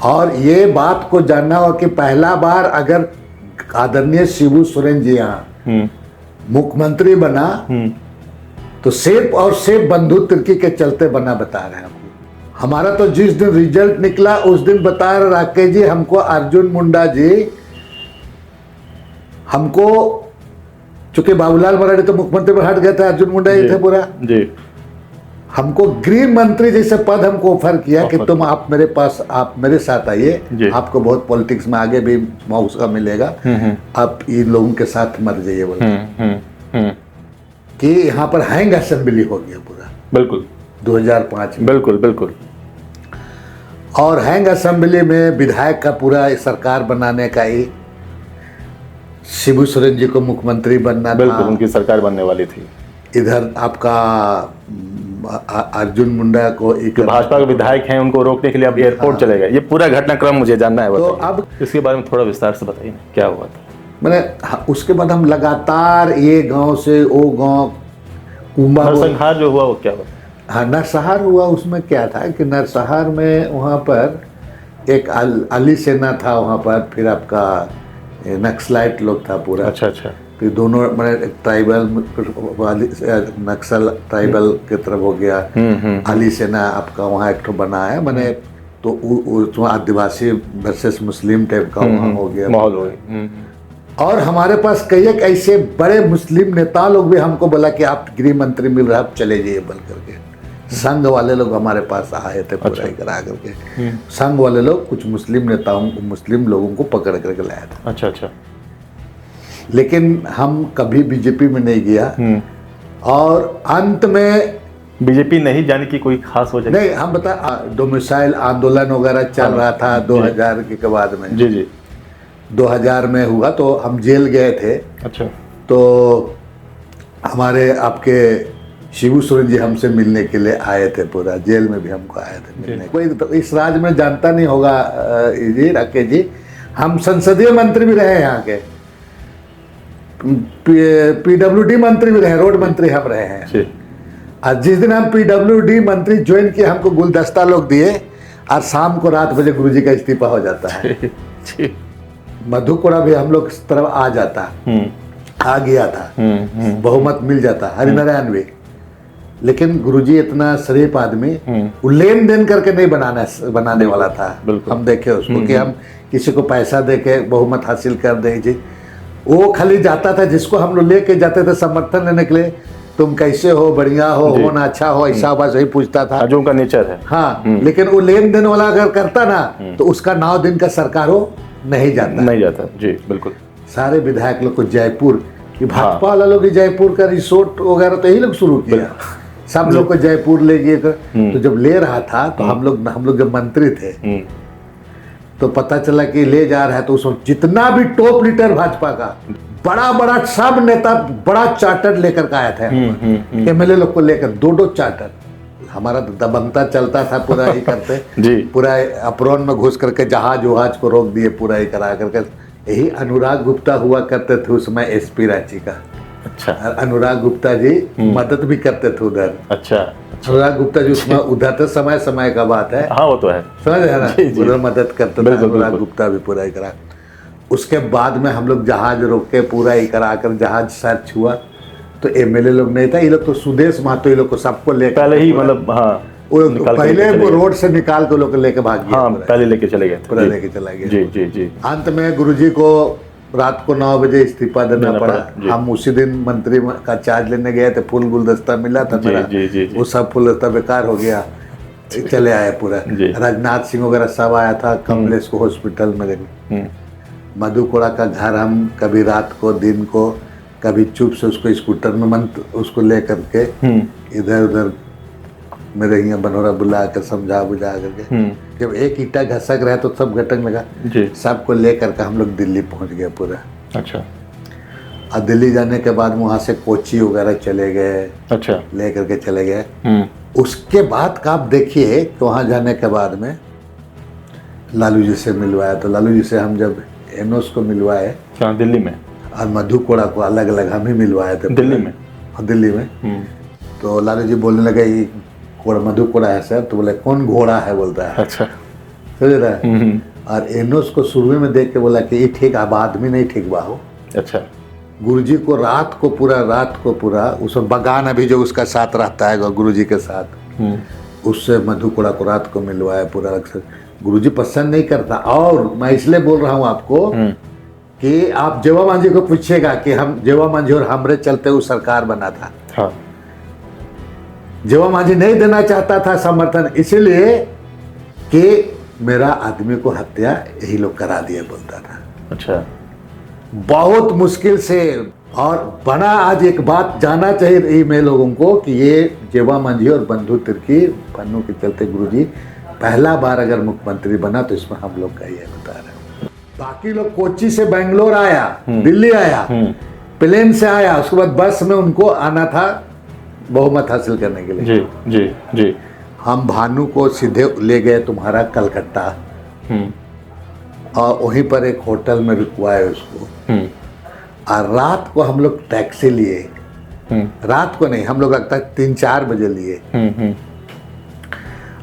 और ये बात को जानना हो कि पहला बार अगर आदरणीय शिबू सोरेन जी यहाँ मुख्यमंत्री बना तो सिर्फ और सिर्फ बंधु तिर्की के चलते बना, बता रहे हैं हमको। हमारा तो जिस दिन रिजल्ट निकला उस दिन बता रहे राकेश जी हमको, अर्जुन मुंडा जी हमको, चूंकि बाबूलाल मरांडी तो मुख्यमंत्री पर हट गए थे, अर्जुन मुंडा ही थे पूरा जी, हमको गृह मंत्री जैसे पद हमको ऑफर किया कि तुम आप मेरे पास, आप मेरे साथ आइए, आपको बहुत पॉलिटिक्स में आगे भी मौका मिलेगा, आप इन लोगों के साथ मर जाइए बोले कि यहाँ पर हैंग असेंबली हो गया पूरा। बिल्कुल 2005 में। बिल्कुल बिल्कुल। और हैंग असेंबली में विधायक का पूरा सरकार बनाने का ही शिबू सोरेन जी को मुख्यमंत्री बनना था। बिल्कुल उनकी सरकार बनने वाली थी। इधर आपका अर्जुन मुंडा को एक भाजपा के विधायक हैं, उनको रोकने के लिए अब एयरपोर्ट चले गए। ये पूरा घटनाक्रम मुझे जानना है। तो अब इसके बारे में थोड़ा विस्तार से बताइए ना, क्या हुआ था? मैंने उसके बाद हम लगातार ये गांव से वो गांव नरसंहार जो हुआ वो क्या हुआ? हाँ, नरसंहार हुआ। उसमें क्या था कि नरसंहार में वहाँ पर एक अली सेना था वहाँ पर, फिर आपका नक्सलाइट लोग था पूरा। अच्छा अच्छा। फिर दोनों मैंने ट्राइबल नक्सल ट्राइबल की तरफ हो गया, अली सेना आपका वहाँ एक तो बना है मैंने, तो आदिवासी वर्सेस मुस्लिम टाइप का वहाँ हो गया माहौल हो गया। और हमारे पास कई एक ऐसे बड़े मुस्लिम नेता लोग भी हमको बोला कि आप गृह मंत्री मिल रहे, आप चले जाइए बोल करके। संघ वाले लोग हमारे पास आए थे पूरा करा करके। संघ वाले लोग कुछ मुस्लिम नेताओं को, मुस्लिम लोगों को पकड़ करके लाया था। अच्छा अच्छा। लेकिन हम कभी बीजेपी में नहीं गया और अंत में बीजेपी नहीं जाने की कोई खास वजह नहीं, हम बता डोमिसाइल आंदोलन वगैरह चल रहा था 2000 के बाद में। जी जी 2000 में हुआ तो हम जेल गए थे। अच्छा। तो हमारे आपके शिबू सोरेन जी हमसे मिलने के लिए आए थे, पूरा जेल में भी हमको आए थे मिलने। कोई तो इस राज्य में जानता नहीं होगा जी राकेश जी, हम संसदीय मंत्री भी रहे यहाँ के, पीडब्ल्यूडी मंत्री भी रहे, रोड मंत्री हम रहे हैं। और जिस दिन हम पीडब्ल्यूडी मंत्री ज्वाइन किए हमको गुलदस्ता लोग दिए और शाम को रात बजे गुरुजी का इस्तीफा हो जाता है। मधुकोड़ा भी हम लोग इस तरफ आ जाता, आ गया था, बहुमत मिल जाता, हरिनारायण भी। लेकिन गुरुजी इतना शरीफ आदमी, वो लेन देन करके नहीं बनाने वाला था। हम देखे उसको कि हम किसी को पैसा दे के बहुमत हासिल कर देंगे। वो खाली जाता था, जिसको हम लोग लेके जाते थे समर्थन लेने के लिए, तुम कैसे हो, बढ़िया हो ना, अच्छा हो, ऐसा बस वही पूछता था जो उनका नेचर है। हाँ, लेकिन वो लेन देन वाला अगर करता ना तो उसका 9 दिन का सरकार हो नहीं जाता जी बिल्कुल। सारे विधायक लोग को जयपुर की भाजपा वाला लोग जयपुर का रिसोर्ट वगैरह तो यही लोग शुरू किया, सब लोग को जयपुर ले गए। तो जब ले रहा था तो हम लोग जब मंत्री थे तो पता चला कि ले जा रहा है, तो उसमें जितना भी टॉप लीडर भाजपा का बड़ा सब नेता बड़ा चार्टर लेकर के आया था। एमएलए लोग को लेकर 2 चार्टर। हमारा दबंगता चलता था पूरा ही करते जी। पूरा अप्रोन में घुस करके जहाज को रोक दिए पूरा ही करा करके। यही अनुराग गुप्ता हुआ करते थे उस समय एसपी रांची का। अच्छा। अनुराग गुप्ता जी मदद भी करते थे उधर। अच्छा। अनुराग गुप्ता जी उसमें उधर तो समय का बात है। हाँ वो तो है, समझ है ना, उधर मदद करते थे अनुराग गुप्ता भी पूरा ही करा। उसके बाद में हम लोग जहाज रोक के पूरा ही करा कर जहाज सर्च हुआ तो एमएलए लोग नहीं था, ये लोग तो सुदेश महतो ये लोग को सबको लेकर पहले ही मतलब हाँ पहले वो रोड से निकाल के लोग लेके भाग गए। हाँ पहले लेके चले गए, पूरा लेके चला गया। जी जी जी। अंत में गुरुजी को रात को 9 बजे इस्तीफा देना पड़ा। हम उसी दिन मंत्री का चार्ज लेने गए थे, फुल गुलदस्ता मिला था मेरा, वो सब फुल गुलदस्ता बेकार हो गया, चले आए पूरा। राजनाथ सिंह वगैरह सब आया था, कमलेश को हॉस्पिटल में। मधुकोड़ा का घर हम कभी रात को दिन को कभी चुप से उसको स्कूटर में उसको ले करके इधर उधर मेरे यहाँ बनोरा बुला कर समझा बुझा करके जब एक ईटा घसक रहा तो सब घटक लगा, सबको ले करके हम लोग दिल्ली पहुँच गए पूरा। अच्छा। और दिल्ली जाने के बाद वहाँ से कोची वगैरह चले गए। अच्छा। ले करके चले गए। उसके बाद का आप देखिए कि वहाँ जाने के बाद में लालू जी से मिलवाया, तो लालू जी से हम जब एनोस को मिलवाए दिल्ली में, और मधुकोड़ा को अलग अलग हम ही मिलवाए थे दिल्ली में। दिल्ली में तो लालू जी बोलने लगे ये मधुकोड़ा है सर, तो बोले कौन घोड़ा है, बोलता है। अच्छा। समझ रहा है। और एनोस को शुरू में देख के बोला कि ये ठीक, अब आदमी नहीं ठीक बा हो। अच्छा। गुरुजी को रात को पूरा उसमें बगान अभी जो उसका साथ रहता है गुरुजी के साथ, उससे मधु कोड़ा को रात को मिलवाया पूरा। अक्सर गुरुजी पसंद नहीं करता। और मैं इसलिए बोल रहा हूँ आपको कि आप जेवा मांझी को पूछिएगा कि हम जेवा मांझी और हमरे चलते वो सरकार बना था। हाँ। जेवा मांझी नहीं देना चाहता था समर्थन, इसीलिए कि मेरा आदमी को हत्या यही लोग करा दिए बोलता था। अच्छा। बहुत मुश्किल से। और बना आज एक बात जानना चाहिए मैं लोगों को कि ये जेवा मांझी और बंधु तिर्की पन्नू के चलते गुरुजी पहला बार अगर मुख्यमंत्री बना तो इसमें हम लोग का ये बता रहे हैं। बाकी लोग कोच्चि से बेंगलोर आया, दिल्ली आया, प्लेन से आया, उसके बाद बस में उनको आना था बहुमत हासिल करने के लिए। जी जी जी। हम भानु को सीधे ले गए तुम्हारा कलकत्ता, और वहीं पर एक होटल में रुकवाए उसको। और रात को हम लोग टैक्सी लिए, रात को नहीं, हम लोग लगता है 3-4 बजे लिए।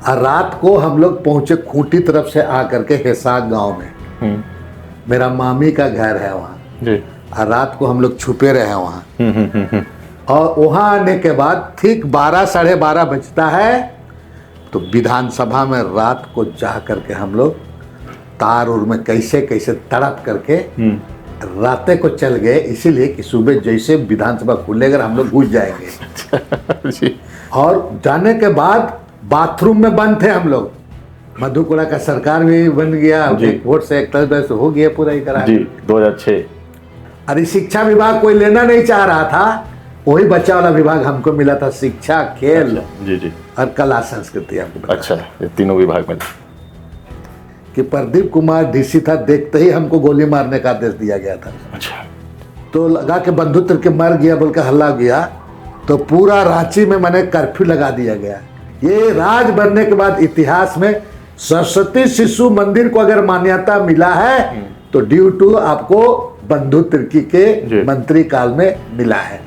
और रात को हम लोग पहुंचे खूंटी तरफ से आकर के हेसाक गांव में। मेरा मामी का घर है वहाँ। और रात को हम लोग छुपे रहे वहाँ। और वहाँ आने के बाद ठीक 12-12:30 बजता है तो विधानसभा में रात को जा करके हम लोग तार उर में कैसे कैसे तड़प करके रातें को चल गए, इसीलिए कि सुबह जैसे विधानसभा खुलेगा हम लोग घुस जाएंगे। और जाने के बाद बाथरूम में बंद थे हम लोग। मधु कोड़ा का सरकार भी बन गया, एक वोट से एक तरह से हो गया पूरा ही करा जी 2006। अरे शिक्षा विभाग कोई लेना नहीं चाह रहा था, वही बच्चा वाला विभाग हमको मिला था, शिक्षा, खेल जी जी और कला संस्कृति हमको। अच्छा, ये तीनों विभाग में कि प्रदीप कुमार डीसी था, देखते ही हमको गोली मारने का आदेश दिया गया था। अच्छा। तो लगा के बंधु तिर्की मर गया बोल के हल्ला गया, तो पूरा रांची में मैंने कर्फ्यू लगा दिया गया। ये राज बनने के बाद इतिहास में सरस्वती शिशु मंदिर को अगर मान्यता मिला है तो ड्यू टू आपको बंधु तिर्की के मंत्री काल में मिला है।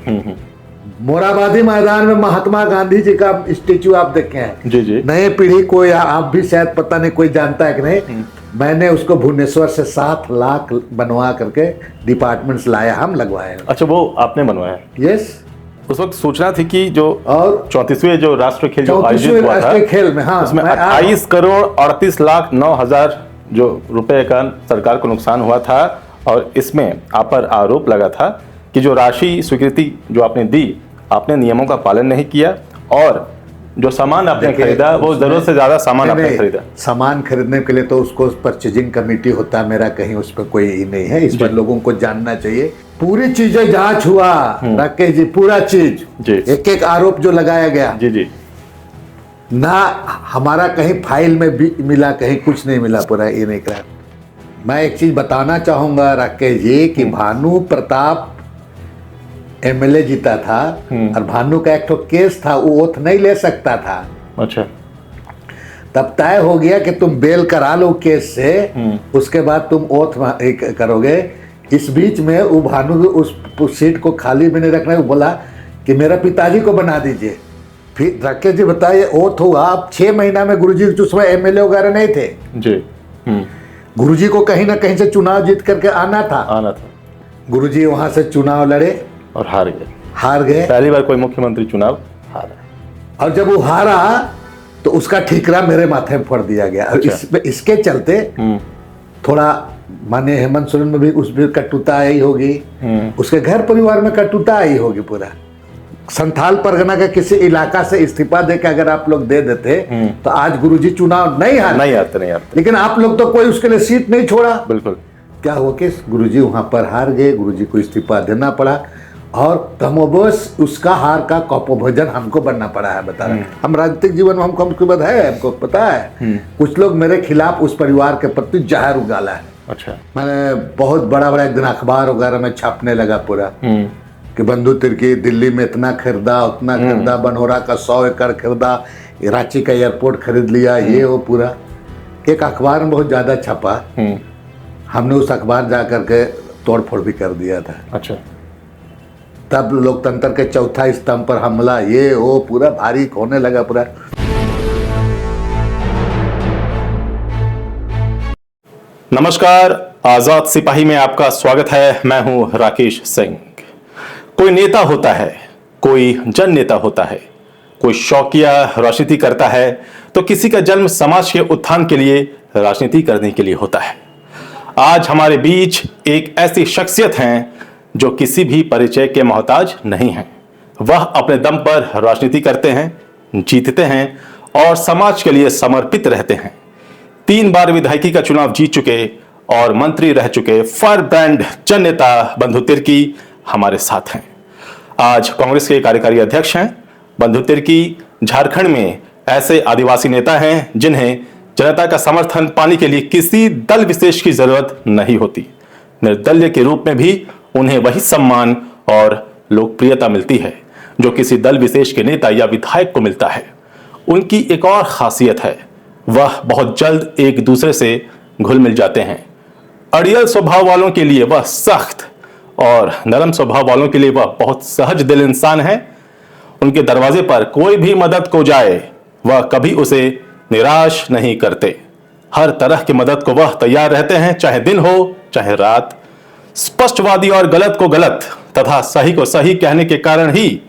मोराबादी मैदान में महात्मा गांधी जी का स्टेचू आप देखे हैं। जी जी। नए पीढ़ी को या आप भी शायद पता नहीं कोई जानता है कि नहीं, मैंने उसको भुवनेश्वर से 7 लाख बनवा करके डिपार्टमेंट्स लाया, हम लगवाए। अच्छा, वो आपने बनवाया? यस। उस वक्त सूचना थी कि जो और 34वें जो राष्ट्रीय खेल जो आयोजित हुआ था खेल में, हाँ, उसमें 28 करोड़ 38,09,000 जो रुपए का सरकार को नुकसान हुआ था। और इसमें आप पर आरोप लगा था कि जो राशि स्वीकृति जो आपने दी, आपने नियमों का पालन नहीं किया और जो सामान आपने खरीदा वो जरूरत से ज्यादा सामान आपने खरीदा। सामान खरीदने के लिए तो उसको परचेजिंग कमेटी होता है, मेरा कहीं उस पर कोई नहीं है। इस पर लोगों को जानना चाहिए। पूरी चीजें जांच हुआ राकेश जी, पूरा चीज जी। एक आरोप जो लगाया गया जी जी ना, हमारा कहीं फाइल में भी मिला, कहीं कुछ नहीं मिला, पूरा ये नहीं करा। मैं एक चीज बताना चाहूंगा राकेश जी कि भानु प्रताप एमएलए जीता था और भानु का एक तो केस था, वो ओथ नहीं ले सकता था। अच्छा। तब तय हो गया कि तुम बेल करा लो केस से, उसके बाद तुम ओथ करोगे। इस बीच में वो भानु उस सीट को खाली में नहीं रखना, वो बोला कि मेरा पिताजी को बना दीजिए। फिर राकेश जी बताइए, ओथ हुआ, अब 6 महीना में गुरुजी उसमें एमएलए वगैरह नहीं थे जी। गुरुजी को कहीं ना कहीं से चुनाव जीत करके आना था। गुरुजी वहां से चुनाव लड़े और हार गए। पहली बार कोई मुख्यमंत्री चुनाव हारा। और जब वो हारा तो उसका ठीकरा मेरे माथे में फोड़ दिया गया। अच्छा। इसके चलते थोड़ा माने हेमंत सोरेन में भी उस भी कटुता आई होगी, उसके घर परिवार में कटुता आई होगी। पूरा संथाल परगना का किसी इलाका से इस्तीफा देके अगर आप लोग दे देते तो आज गुरुजी चुनाव नहीं हारते। लेकिन आप लोग तो कोई उसके लिए सीट नहीं छोड़ा। बिल्कुल। क्या हुआ कि गुरुजी वहां पर हार गए, गुरुजी को इस्तीफा देना पड़ा और कमोबेश उसका हार का कपोभोजन हमको बनना पड़ा है। बता रहे हम राजनीतिक जीवन में हमको हमको पता है। कुछ लोग मेरे खिलाफ उस परिवार के प्रति जहर उगाला है। अच्छा। मैंने बहुत बड़ा एक दिन अखबार वगैरह में छापने लगा पूरा कि बंधु तिर्की दिल्ली में इतना खरीदा, उतना खरीदा, बनहोरा का 100 एकड़ खरीदा, रांची का एयरपोर्ट खरीद लिया, ये वो पूरा एक अखबार में बहुत ज्यादा छपा। हमने उस अखबार जा करके तोड़ फोड़ भी कर दिया था। अच्छा। तब लोकतंत्र के चौथा स्तंभ पर हमला, ये वो पूरा भारी होने लगा पूरा। नमस्कार, आजाद सिपाही में आपका स्वागत है। मैं हूं राकेश सिंह। कोई नेता होता है, कोई जन नेता होता है, कोई शौकिया राजनीति करता है, तो किसी का जन्म समाज के उत्थान के लिए, राजनीति करने के लिए होता है। आज हमारे बीच एक ऐसी शख्सियत हैं जो किसी भी परिचय के मोहताज नहीं हैं। वह अपने दम पर राजनीति करते हैं, जीतते हैं और समाज के लिए समर्पित रहते हैं। 3 बार विधायकी का चुनाव जीत चुके और मंत्री रह चुके फायर ब्रांड जन नेता बंधु तिर्की हमारे साथ हैं। आज कांग्रेस के कार्यकारी अध्यक्ष हैं। बंधु तिर्की झारखंड में ऐसे आदिवासी नेता हैं जिन्हें जनता का समर्थन पाने के लिए किसी दल विशेष की जरूरत नहीं होती। निर्दलीय के रूप में भी उन्हें वही सम्मान और लोकप्रियता मिलती है जो किसी दल विशेष के नेता या विधायक को मिलता है। उनकी एक और खासियत है, वह बहुत जल्द एक दूसरे से घुल मिल जाते हैं। अड़ियल स्वभाव वालों के लिए वह सख्त और नरम स्वभाव वालों के लिए वह बहुत सहज दिल इंसान है। उनके दरवाजे पर कोई भी मदद को जाए, वह कभी उसे निराश नहीं करते। हर तरह की मदद को वह तैयार रहते हैं, चाहे दिन हो चाहे रात। स्पष्टवादी और गलत को गलत तथा सही को सही कहने के कारण ही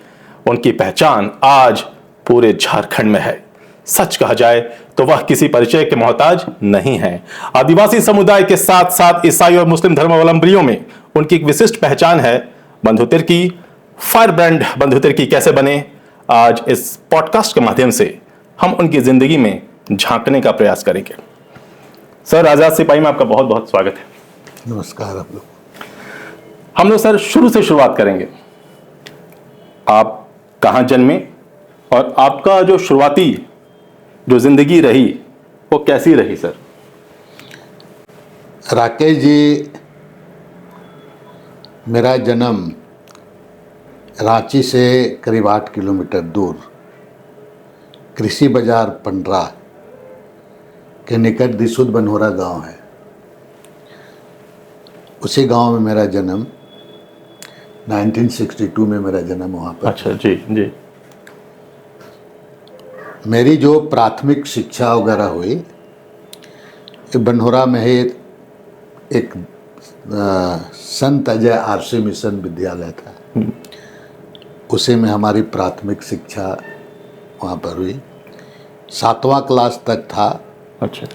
उनकी पहचान आज पूरे झारखंड में है। सच कहा जाए तो वह किसी परिचय के मोहताज नहीं है। आदिवासी समुदाय के साथ साथ ईसाई और मुस्लिम धर्मावलंबियों में उनकी एक विशिष्ट पहचान है। बंधु तिर्की, फायर ब्रांड बंधु तिर्की कैसे बने, आज इस पॉडकास्ट के माध्यम से हम उनकी जिंदगी में झांकने का प्रयास करेंगे। सर, आजाद सिपाही में आपका बहुत बहुत स्वागत है। नमस्कार। आप लोग हम लोग सर शुरू से शुरुआत करेंगे। आप कहाँ जन्मे और आपका जो शुरुआती जो जिंदगी रही वो कैसी रही सर? राकेश जी, मेरा जन्म रांची से करीब 8 किलोमीटर दूर कृषि बाजार पंडरा के निकट दिसूद बनहोरा गांव है। उसी गांव में मेरा जन्म 1962 में मेरा जन्म वहाँ पर। अच्छा जी जी। मेरी जो प्राथमिक शिक्षा वगैरह हुई बनहोरा में ही एक संत अजय आरसी मिशन विद्यालय था, उसी में हमारी प्राथमिक शिक्षा वहाँ पर हुई। 7वां क्लास तक था। अच्छा।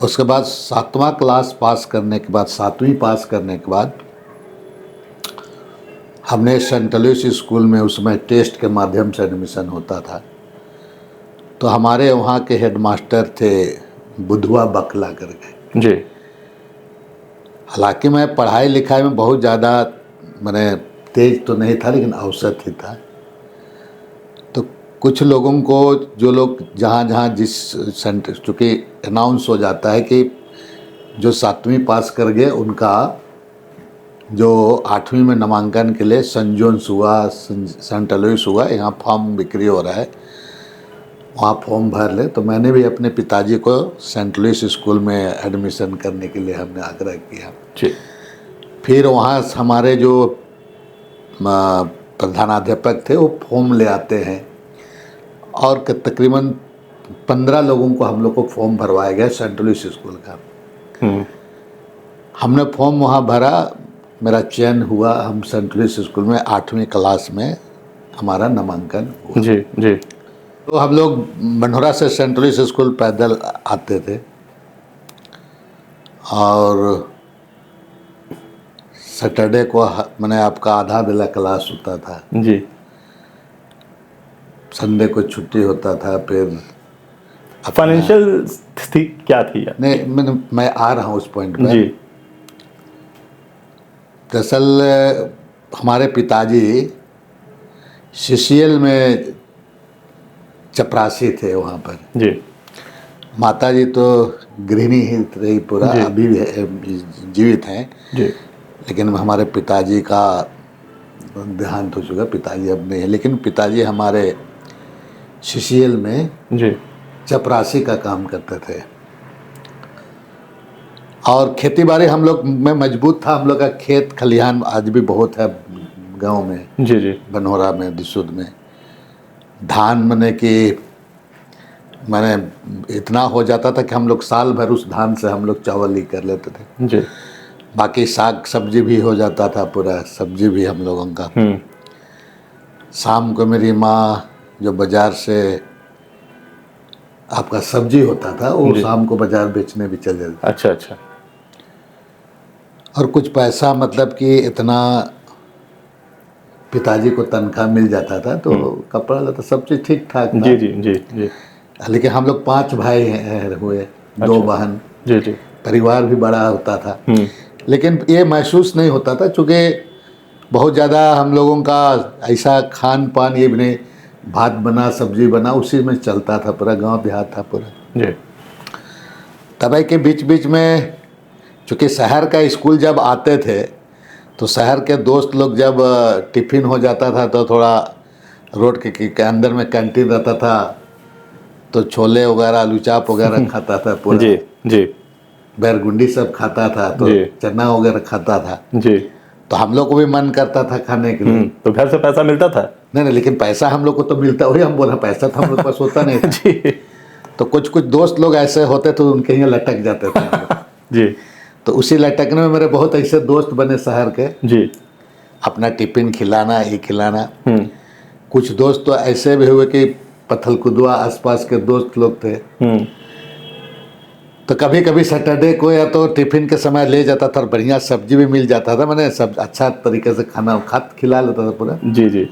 उसके बाद 7वां क्लास पास करने के बाद, 7वीं पास करने के बाद हमने सेंट लुइस स्कूल में, उसमें टेस्ट के माध्यम से एडमिशन होता था। तो हमारे वहाँ के हेडमास्टर थे बुधवा बकला करके जी। हालांकि मैं पढ़ाई लिखाई में बहुत ज़्यादा मैंने तेज तो नहीं था, लेकिन औसत ही था। तो कुछ लोगों को, जो लोग जहाँ जिस सेंटर, चूँकि अनाउंस हो जाता है कि जो 7वीं पास कर गए उनका जो 8वीं में नामांकन के लिए सेंट जॉन्स हुआ, सेंट लुइस हुआ, यहाँ फॉर्म बिक्री हो रहा है, वहाँ फॉर्म भर ले। तो मैंने भी अपने पिताजी को सेंट लुइस स्कूल में एडमिशन करने के लिए हमने आग्रह किया। जी। फिर वहाँ हमारे जो प्रधानाध्यापक थे वो फॉर्म ले आते हैं और तकरीबन 15 लोगों को हम लोग को फॉर्म भरवाया गया सेंट लुइस स्कूल का। हमने फॉर्म वहाँ भरा, मेरा चयन हुआ। हम सेंट लुइस स्कूल में 8वीं क्लास में हमारा नामांकन हुआ। जी जी। तो हम लोग बनहोरा से सेंट लुइस स्कूल पैदल आते थे और सैटरडे को मैंने आपका आधा बेला क्लास होता था जी। संडे को छुट्टी होता था। फिर फाइनेंशियल स्थिति क्या थी यार? नहीं, मैं आ रहा हूँ उस पॉइंट पर। जी। दरअसल हमारे पिताजी सीसीएल में चपरासी थे वहाँ पर जी। माता जी तो गृहिणी ही रही पूरा, अभी भी जीवित हैं जी। लेकिन हमारे पिताजी का देहांत हो चुका, पिताजी अब नहीं है। लेकिन पिताजी हमारे सीसीएल में जी चपरासी का काम करते थे और खेती बाड़ी हम लोग में मजबूत था। हम लोग का खेत खलिहान आज भी बहुत है गांव में। जी जी। बनहोरा में, दिसूद में धान मने कि मैंने इतना हो जाता था कि हम लोग साल भर उस धान से हम लोग चावल ही कर लेते थे। जी। बाकी साग सब्जी भी हो जाता था, पूरा सब्जी भी हम लोगों का। शाम को मेरी माँ जो बाजार से आपका सब्जी होता था वो जी। शाम को बाजार बेचने भी चले जाते। अच्छा अच्छा। और कुछ पैसा मतलब कि इतना पिताजी को तनख्वाह मिल जाता था तो कपड़ा लता सब चीज़ ठीक ठाक था। जी जी जी जी। लेकिन हम लोग 5 भाई हुए, 2 बहन, जी जी। परिवार भी बड़ा होता था। लेकिन ये महसूस नहीं होता था चूँकि बहुत ज़्यादा हम लोगों का ऐसा खान पान ये भी नहीं, भात बना सब्जी बना उसी में चलता था, पूरा गांव देहात था पूरा। जी। तब के बीच बीच में चूँकि शहर का स्कूल जब आते थे तो शहर के दोस्त लोग जब टिफ़िन हो जाता था तो थोड़ा रोड के अंदर में कैंटीन रहता था तो छोले वगैरह आलू चाप वगैरह खाता था पूरा। जी जी बैरगुंडी सब खाता था तो जी। चना वगैरह खाता था। जी। तो हम लोग को भी मन करता था खाने के लिए। तो घर से पैसा मिलता था? नहीं, लेकिन पैसा हम लोग को तो मिलता, वही हम बोला पैसा तो हम लोग के पास होता नहीं था। जी तो कुछ कुछ दोस्त लोग ऐसे होते तो उनके यहाँ लटक जाते थे हम लोग। जी तो उसी लटकने में मेरे बहुत ऐसे दोस्त बने शहर के, जी। अपना टिफिन खिलाना ये खिलाना। कुछ दोस्त तो ऐसे भी हुए कि पत्थलकुदवा आसपास के दोस्त लोग थे। तो कभी कभी सैटरडे को या तो टिफिन के समय ले जाता था और बढ़िया सब्जी भी मिल जाता था, मैंने सब अच्छा तरीके से खाना खिला लेता था पूरा। जी जी।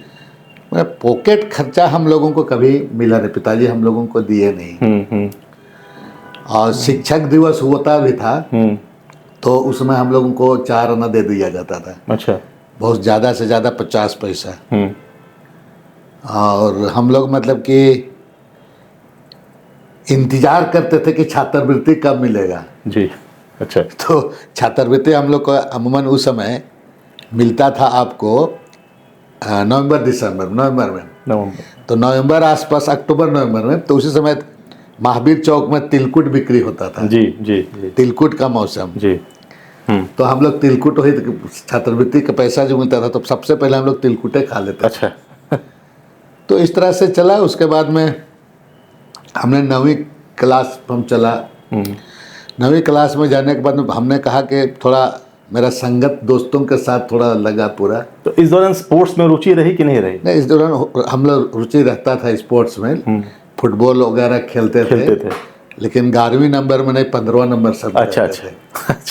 मैंने पॉकेट खर्चा हम लोगों को कभी मिला नहीं, पिताजी हम लोगों को दिए नहीं। और शिक्षक दिवस होता भी था तो उसमें हम लोगों को 4 आना दे दिया जाता था। अच्छा। बहुत ज़्यादा से ज़्यादा 50 पैसा। और हम लोग मतलब कि इंतजार करते थे कि छात्रवृत्ति कब मिलेगा। जी। अच्छा। तो छात्रवृत्ति हम लोग को अमूमन उस समय मिलता था आपको नवंबर में। तो नवंबर आसपास, अक्टूबर नवंबर में, तो उसी समय महावीर चौक में तिलकुट बिक्री होता था। जी जी जी। तिलकुट का मौसम। जी। तो हम लोग तिलकुट वही छात्रवृत्ति का पैसा जो मिलता था तो सबसे पहले हम लोग तिलकुटे खा लेते। अच्छा। तो इस तरह से चला। उसके बाद में हमने 9वीं क्लास हम चला। 9वीं क्लास में जाने के बाद में हमने कहा कि थोड़ा मेरा संगत दोस्तों के साथ थोड़ा लगा पूरा। तो इस दौरान स्पोर्ट्स में रुचि रही कि नहीं रही? नहीं, इस दौरान हम लोग रुचि रहता था स्पोर्ट्स में। फुटबॉल वगैरह खेलते थे। लेकिन 11वीं नंबर में नहीं, 15वां नंबर सब। अच्छा अच्छा।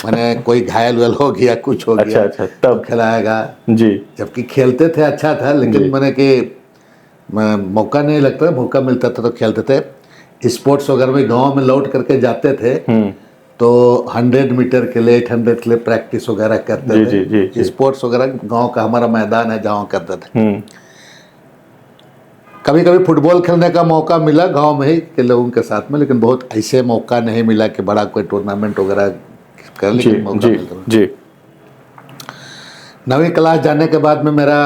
मैंने कोई घायल वायल हो गया, कुछ हो गया, अच्छा तब खिलाएगा। जी। जबकि खेलते थे अच्छा था, लेकिन मैंने कि मौका नहीं लगता, मौका मिलता था तो खेलते थे। स्पोर्ट्स वगैरह में गांव में लौट करके जाते थे तो 100 मीटर के लिए 800 के लिए प्रैक्टिस वगैरह करते थे। जी, जी। स्पोर्ट्स वगैरह गांव का हमारा मैदान है जहाँ करते थे। कभी कभी फुटबॉल खेलने का मौका मिला गांव में ही के लोगों के साथ में, लेकिन बहुत ऐसे मौका नहीं मिला कि बड़ा कोई टूर्नामेंट वगैरह कर, लेकिन मौका मिलता। जी। 9वीं क्लास जाने के बाद में मेरा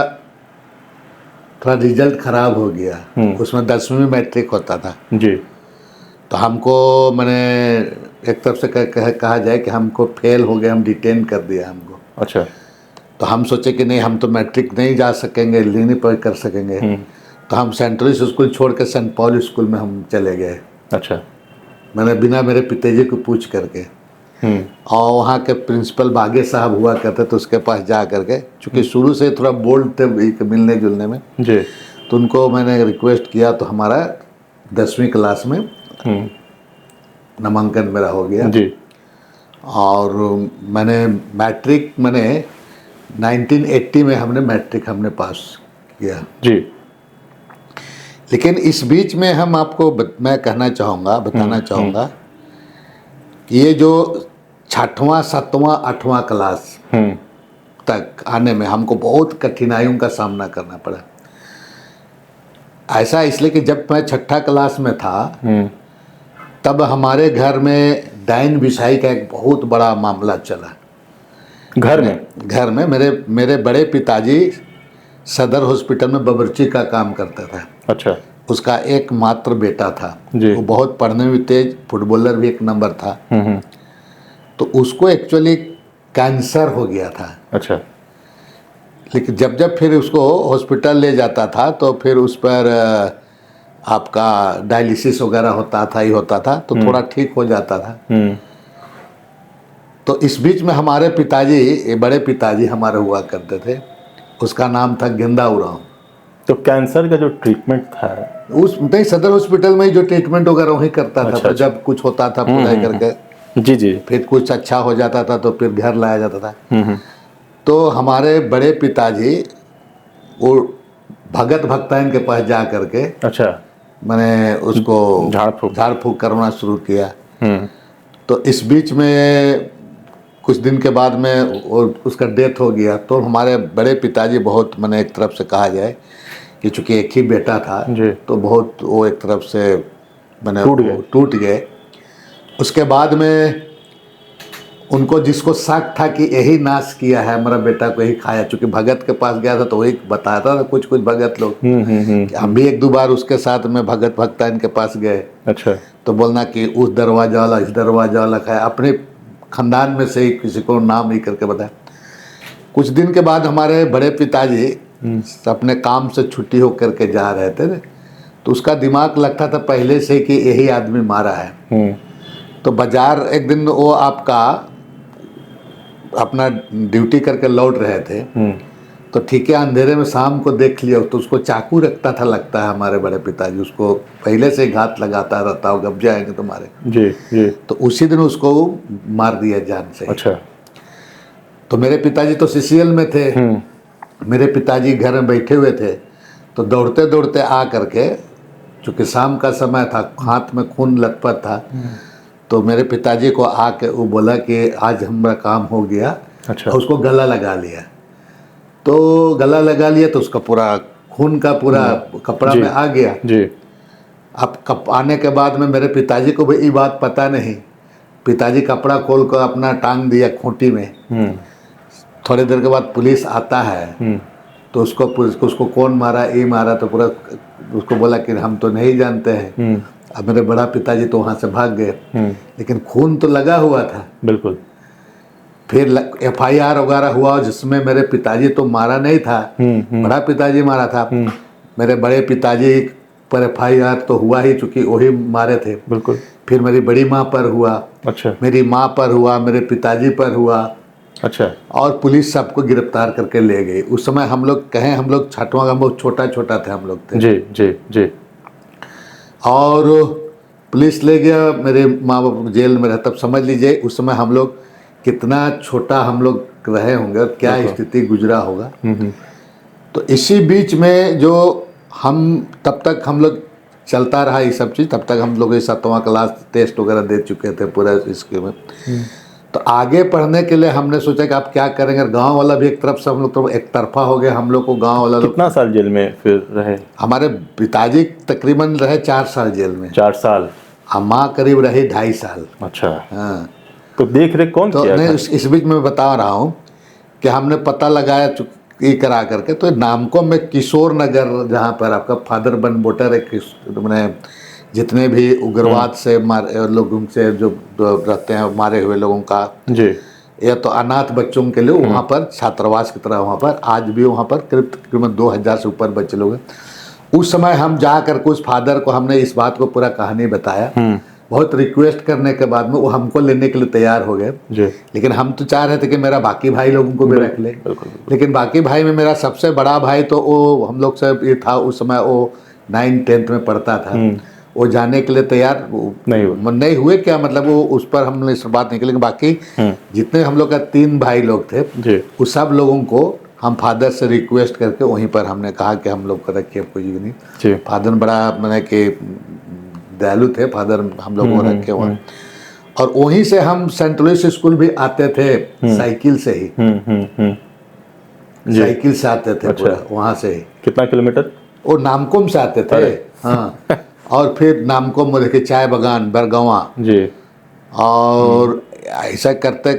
थोड़ा रिजल्ट खराब हो गया। उसमें 10वीं में मैट्रिक होता था जी। तो हमको मैंने एक तरफ से कहा जाए कि हमको फेल हो गया, हम डिटेन कर दिया हमको। अच्छा। तो हम सोचे कि नहीं, हम तो मैट्रिक नहीं जा सकेंगे, नहीं पर कर सकेंगे। तो हम सेंट्रल स्कूल छोड़ के सेंट पॉल स्कूल में हम चले गए। अच्छा। मैंने बिना मेरे पिताजी को पूछ करके, और वहाँ के प्रिंसिपल बागे साहब हुआ करते तो उसके पास जा करके, चूँकि शुरू से थोड़ा बोल्ड थे मिलने जुलने में जी, तो उनको मैंने रिक्वेस्ट किया तो हमारा 10वीं क्लास में नामांकन मेरा हो गया जी। और मैंने मैट्रिक 1980 में हमने मैट्रिक पास किया जी। लेकिन इस बीच में हम आपको मैं बताना चाहूँगा कि ये जो 6वां 7वां 8वां क्लास तक आने में हमको बहुत कठिनाइयों का सामना करना पड़ा। ऐसा इसलिए कि जब मैं 6ठा क्लास में था तब हमारे घर में डायन विषाई का एक बहुत बड़ा मामला चला। घर में मेरे बड़े पिताजी सदर हॉस्पिटल में बावर्ची का काम करता था। अच्छा। उसका एकमात्र बेटा था, वो बहुत पढ़ने में तेज, फुटबॉलर भी 1 नंबर था। तो उसको एक्चुअली कैंसर हो गया था। अच्छा। लेकिन जब फिर उसको हॉस्पिटल ले जाता था तो फिर उस पर आपका डायलिसिस वगैरह होता था ही होता था, तो थोड़ा ठीक हो जाता था। तो इस बीच में हमारे पिताजी, ये बड़े पिताजी हमारे हुआ करते थे, उसका नाम था गेंदा उरांव। तो कैंसर का जो ट्रीटमेंट था उस नहीं, सदर हॉस्पिटल में ही जो ट्रीटमेंट वगैरह वही करता था। अच्छा, तो जब कुछ होता था पुराई करके, जी, फिर कुछ अच्छा हो जाता था तो फिर घर लाया जाता था। तो हमारे बड़े पिताजी वो भगत भक्ताइन के पास जा करके, अच्छा, मैंने उसको झाड़ फूक करना शुरू किया। तो इस बीच में कुछ दिन के बाद में उसका डेथ हो गया। तो हमारे बड़े पिताजी बहुत, मैंने एक तरफ से कहा जाए कि चूंकि एक ही बेटा था तो बहुत वो एक तरफ से मैंने टूट गए। उसके बाद में उनको जिसको शक था कि यही नाश किया है, हमारा बेटा को यही खाया, चूंकि भगत के पास गया था तो वही बताता था कुछ भगत लोग। हम भी एक दो बार उसके साथ में भगत भक्ता इनके पास गए। अच्छा, तो बोलना कि उस दरवाजा वाला इस दरवाजा वाला खाया, अपने खानदान में से ही किसी को नाम ही करके बताया। कुछ दिन के बाद हमारे बड़े पिताजी अपने काम से छुट्टी होकर के जा रहे थे, तो उसका दिमाग लगता था पहले से कि यही आदमी मारा है। तो बाजार एक दिन वो आपका अपना ड्यूटी करके लौट रहे थे, तो ठीक है अंधेरे में शाम को देख लिया, तो उसको चाकू रखता था, लगता है हमारे बड़े पिताजी उसको पहले से घात लगाता रहता हो, गब जाएंगे तुम्हारे। जी। तो उसी दिन उसको मार दिया जान से। अच्छा। तो मेरे पिताजी तो सीसीएल में थे, मेरे पिताजी घर में बैठे हुए थे, तो दौड़ते दौड़ते आ करके, चूँकि शाम का समय था, हाथ में खून लथपथ था, तो मेरे पिताजी को आके वो बोला कि आज हमारा काम हो गया। अच्छा। उसको गला लगा लिया, तो गला लगा लिया तो उसका पूरा खून का पूरा कपड़ा में आ गया जी। अब आने के बाद में मेरे पिताजी को भी ये बात पता नहीं, पिताजी कपड़ा खोल कर अपना टांग दिया खूंटी में। थोड़ी देर के बाद पुलिस आता है, तो उसको कौन मारा, ये मारा, तो पूरा उसको बोला कि हम तो नहीं जानते हैं। अब मेरे बड़ा पिताजी तो वहाँ से भाग गए, लेकिन खून तो लगा हुआ था। बिल्कुल। फिर FIR वगैरह हुआ, जिसमें मेरे पिताजी तो मारा नहीं था, बड़ा पिताजी मारा था। मेरे बड़े पिताजी पर FIR तो हुआ ही, चूंकि वही मारे थे। बिल्कुल। फिर मेरी बड़ी माँ पर हुआ। अच्छा। मेरी माँ पर हुआ, मेरे पिताजी पर हुआ। अच्छा। और पुलिस सबको गिरफ्तार करके ले गई। उस समय हम लोग कहें, हम लोग छठवां, हम लोग छोटा थे हम लोग थे। जी। और पुलिस ले गया, मेरे माँ बाप जेल में रहे। तब समझ लीजिए उस समय हम लोग कितना छोटा हम लोग रहे होंगे और क्या स्थिति गुजरा होगा। तो इसी बीच में जो हम, तब तक हम लोग चलता रहा ये सब चीज़, तब तक हम लोग 7वां क्लास टेस्ट वगैरह दे चुके थे पूरा इसके में। तो आगे पढ़ने के लिए हमने सोचा कि आप क्या करेंगे। गांव वाला भी एक तरफ से हम लोग तो एक तरफा हो गया, हम लोग को गांव वाला। कितना साल जेल में फिर रहे? हमारे पिताजी तकरीबन रहे 4 साल जेल में। 4 साल। माँ करीब रही 2.5 साल। अच्छा। हाँ। तो देख रेख कौन तो किया? नहीं, इस बीच में बता रहा हूँ कि हमने पता लगाया ये करा करके, तो नामको में किशोर नगर, जहाँ पर आपका फादर बनबोटर एक, मैंने जितने भी उग्रवाद से मारे लोगों से जो रहते हैं, मारे हुए लोगों का जी, या तो अनाथ बच्चों के लिए वहाँ पर छात्रावास की तरह, वहाँ पर आज भी वहाँ पर करीबन 2000 से ऊपर बच्चे लोग हैं। उस समय हम जा करके उस फादर को हमने इस बात को पूरा कहानी बताया। बहुत रिक्वेस्ट करने के बाद में वो हमको लेने के लिए तैयार हो गए, लेकिन हम तो चाह रहे थे कि मेरा बाकी भाई लोगों को भी रख ले। लेकिन बाकी भाई में मेरा सबसे बड़ा भाई तो वो हम लोग से ये था, उस समय वो 9th-10th में पढ़ता था। वो जाने के लिए तैयार नहीं हुए। क्या मतलब, वो उस पर हमने इस बात नहीं की। लेकिन बाकी जितने हम लोग का 3 भाई लोग थे, उस सब लोगों को हम फादर से रिक्वेस्ट करके वहीं पर हमने कहा कि हम लोग को रखिए, कोई नहीं। फादर बड़ा मैंने कि दयालु थे फादर, हम लोग को रखे वहाँ। और वहीं से हम सेंट लुइस स्कूल भी आते थे साइकिल से ही। साइकिल से आते थे। अच्छा। वहाँ से कितना किलोमीटर? वो नामकुम से आते थे। हाँ। और फिर नामकुम में देखे चाय बागान बरगवा जी। और ऐसा करते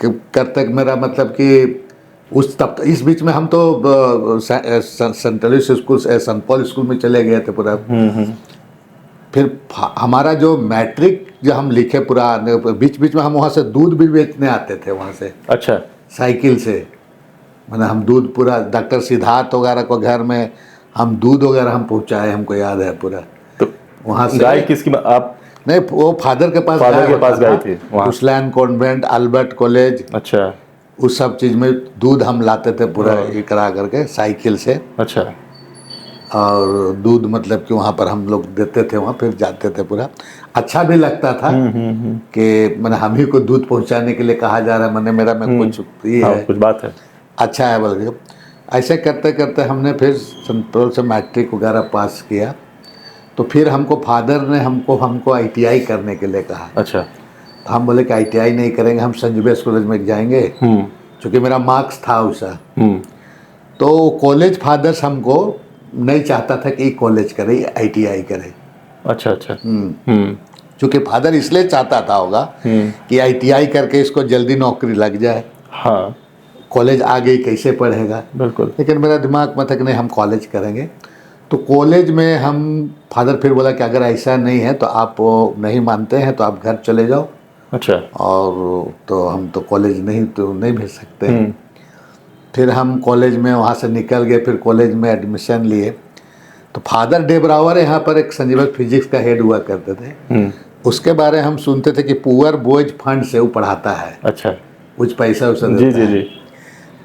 करते मेरा मतलब कि उस तब इस बीच में हम तो Saint Louis school, Saint Paul school में चले गए थे पूरा। फिर हमारा जो मैट्रिक जो हम लिखे पूरा, बीच बीच में हम वहाँ से दूध भी बेचने आते थे वहाँ से। अच्छा। साइकिल से, मैंने हम दूध पूरा डॉक्टर सिद्धार्थ वगैरह को घर में हम दूध वगैरह हम पहुंचाए, हमको याद है पूरा। तो वहाँ से गाय किसकी आप? नहीं, वो फादर के पास फादर के पास होता गाय था। थी वहाँ। उस्लैन कॉन्वेंट, अल्बर्ट कॉलेज, अच्छा उस सब चीज़ में दूध हम लाते थे पूरा ये करा करके साइकिल से। अच्छा। और दूध मतलब कि वहाँ पर हम लोग देते थे, वहाँ फिर जाते थे पूरा। अच्छा भी लगता था कि मैंने हम ही को दूध पहुँचाने के लिए कहा जा रहा है, मैंने मेरा में कुछ ये हाँ, है, कुछ बात है। अच्छा है बोल के। ऐसे करते करते हमने फिर संतोल से मैट्रिक वगैरह पास किया। तो फिर हमको फादर ने हमको आईटीआई करने के लिए कहा। अच्छा। तो हम बोले कि आईटीआई नहीं करेंगे, हम संत जेवियर्स कॉलेज में जाएंगे, क्योंकि मेरा मार्क्स था उसका। तो कॉलेज फादर्स हमको नहीं चाहता था कि कॉलेज करे, आईटीआई करे। अच्छा अच्छा। क्योंकि फादर इसलिए चाहता था होगा कि आईटीआई करके इसको जल्दी नौकरी लग जाए, हाँ कॉलेज आगे कैसे पढ़ेगा। बिल्कुल। लेकिन मेरा दिमाग में था कि नहीं, हम कॉलेज करेंगे। तो कॉलेज में हम फादर फिर बोला कि अगर ऐसा नहीं है तो आप नहीं मानते हैं तो आप घर चले जाओ। अच्छा। और तो हम तो कॉलेज नहीं भेज सकते हैं। फिर हम कॉलेज में वहाँ से निकल गए, फिर कॉलेज में एडमिशन लिए। तो फादर डेबरावर यहाँ पर एक संजीवक फिजिक्स का हेड हुआ करते थे। उसके बारे में हम सुनते थे कि पुअर बॉयज फंड से वो पढ़ाता है। अच्छा। कुछ पैसा उसे जी देता जी है। जी।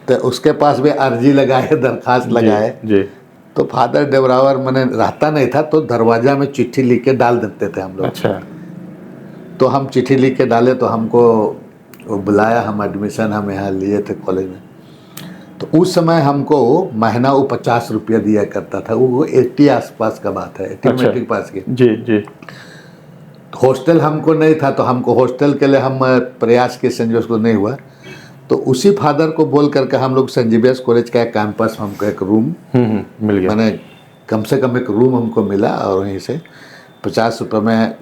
तो उसके पास भी अर्जी लगाए, दरखास्त लगाए। जी। तो फादर डेबरावर मैंने रहता नहीं था, तो दरवाजा में चिट्ठी लिख के डाल देते थे हम लोग। अच्छा। तो हम चिट्ठी लिख के डाले, तो हमको वो बुलाया, हम एडमिशन हम यहाँ लिए थे कॉलेज में। तो उस समय हमको महीना वो 50 रुपया दिया करता था। वो 80 आसपास का बात है, 80 अच्छा। मैट्रिक पास की। जी जी। हॉस्टल हमको नहीं था, तो हमको हॉस्टल के लिए हम प्रयास किए, सेंट जेवियर्स को नहीं हुआ। तो उसी फादर को बोल करके हम लोग सेंट जेवियर्स कॉलेज का एक कैंपस, हमको एक रूम मिल गया। मैंने कम से कम एक रूम हमको मिला। और वहीं से 50 रुपये में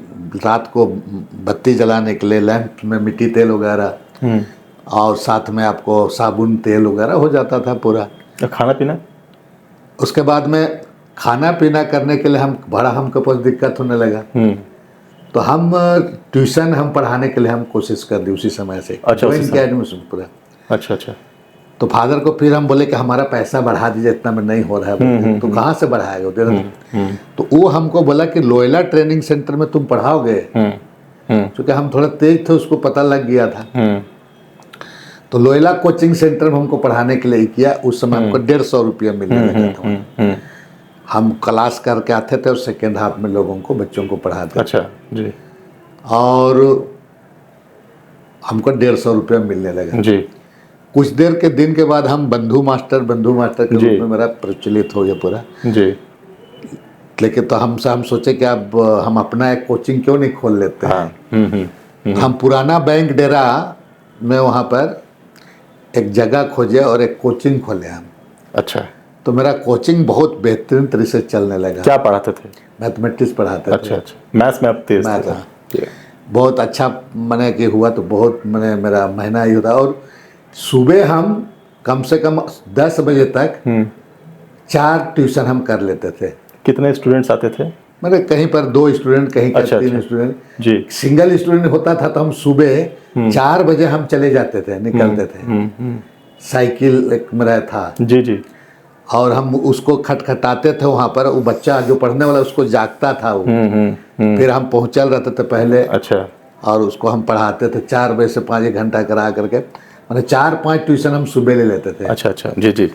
रात को बत्ती जलाने के लिए लैंप में मिट्टी तेल वगैरह, और साथ में आपको साबुन तेल वगैरह हो जाता था पूरा। खाना पीना? उसके बाद में खाना पीना करने के लिए हम बड़ा हमको पास दिक्कत होने लगा। तो हम ट्यूशन हम पढ़ाने के लिए हम कोशिश कर दी उसी समय से। अच्छा, ज्वाइन किया एडमिशन पूरा। अच्छा अच्छा। तो फादर को फिर हम बोले कि हमारा पैसा बढ़ा दीजिए, इतना में नहीं हो रहा है। तो कहाँ से बढ़ाएगा? तो वो हमको बोला कि लोयला ट्रेनिंग सेंटर में तुम पढ़ाओगे। क्योंकि हम थोड़ा तेज थे, उसको पता लग गया था। तो लोयला कोचिंग सेंटर में हमको पढ़ाने के लिए किया। उस समय हमको 150 रुपया मिलने लगा था। हम क्लास करके आते थे और सेकेंड हाफ में लोगों को, बच्चों को पढ़ाते। अच्छा जी। और हमको 150 रुपया मिलने लगा जी। कुछ देर के दिन के बाद हम बंधु मास्टर के रूप में मेरा प्रचलित हो गया पूरा जी। लेकिन तो हम सोचे कि अब हम अपना एक कोचिंग क्यों नहीं खोल लेते हैं। हम पुराना बैंक डेरा में वहाँ पर एक जगह खोजे और एक कोचिंग खोले हम। अच्छा। तो मेरा कोचिंग बहुत बेहतरीन तरीके से चलने लगा। क्या पढ़ाते थे? मैथमेटिक्स पढ़ाते थे। अच्छा। मैथ्स में आप तेज थे? बहुत अच्छा मैंने कि हुआ तो बहुत मैंने मेरा महीना ही होता। और सुबह हम कम से कम 10 बजे तक 4 ट्यूशन हम कर लेते थे। कितने स्टूडेंट्स आते थे? मेरे कहीं पर 2 स्टूडेंट, कहीं पर 3 स्टूडेंट जी। सिंगल स्टूडेंट होता था तो हम सुबह 4 बजे हम चले जाते थे, निकलते थे। साइकिल एक मेरा था जी जी। और हम उसको खटखटाते थे वहाँ पर। वो बच्चा जो पढ़ने वाला उसको जागता था वो। फिर हम पहुँचल रहते थे पहले। अच्छा। और उसको हम पढ़ाते थे 4 बजे से 5 घंटा करा करके। मैंने 4-5 ट्यूशन हम सुबह ले लेते थे। अच्छा अच्छा। जी जी।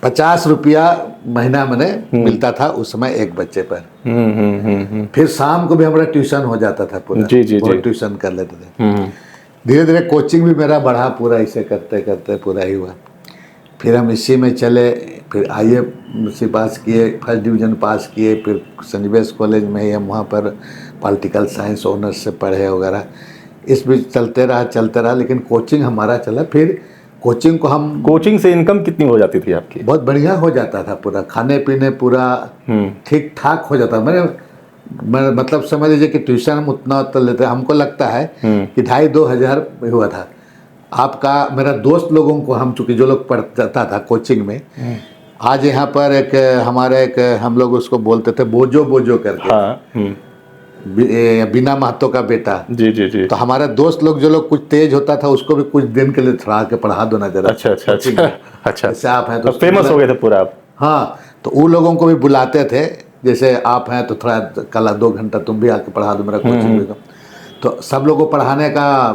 50 रुपया महीना मैंने मिलता था उस समय एक बच्चे पर। फिर शाम को भी हमारा ट्यूशन हो जाता था पूरा। जी जी। बहुत ट्यूशन कर लेते थे। धीरे धीरे कोचिंग भी मेरा बढ़ा पूरा। ऐसे करते करते पूरा ही हुआ। फिर हम इसी में चले। फिर IAC पास किए, फर्स्ट डिवीज़न पास किए। फिर सेंट जेवियर्स कॉलेज में ही हम वहाँ पर पॉलिटिकल साइंस ऑनर्स से पढ़े वगैरह। इस बीच चलते रहा लेकिन कोचिंग हमारा चला। फिर कोचिंग से इनकम कितनी हो जाती थी आपकी? बहुत बढ़िया हो जाता था पूरा। खाने पीने पूरा ठीक ठाक हो जाता। मैं मतलब समझ लीजिए कि ट्यूशन हम उतना लेते। हमको लगता है कि 2,500-2 हज़ार हुआ था आपका। मेरा दोस्त लोगों को हम चूँकि जो लोग पढ़ता था कोचिंग में, आज यहाँ पर एक हमारे एक हम लोग उसको बोलते थे बोजो करके। हाँ। बिना महतो का बेटा। जी जी जी। तो हमारे दोस्त लोग जो लोग कुछ तेज होता था उसको भी कुछ दिन के लिए थोड़ा के पढ़ा दो ना जरा। अच्छा अच्छा अच्छा। अच्छा। जैसे आप हैं तो फेमस हो गए थे पूरा आप? हाँ। तो उन लोगों को भी बुलाते थे, जैसे आप हैं तो थोड़ा कल 2 घंटा तुम भी आके पढ़ा दो, मेरा कोचिंग भी दो। तो सब लोगों को पढ़ाने का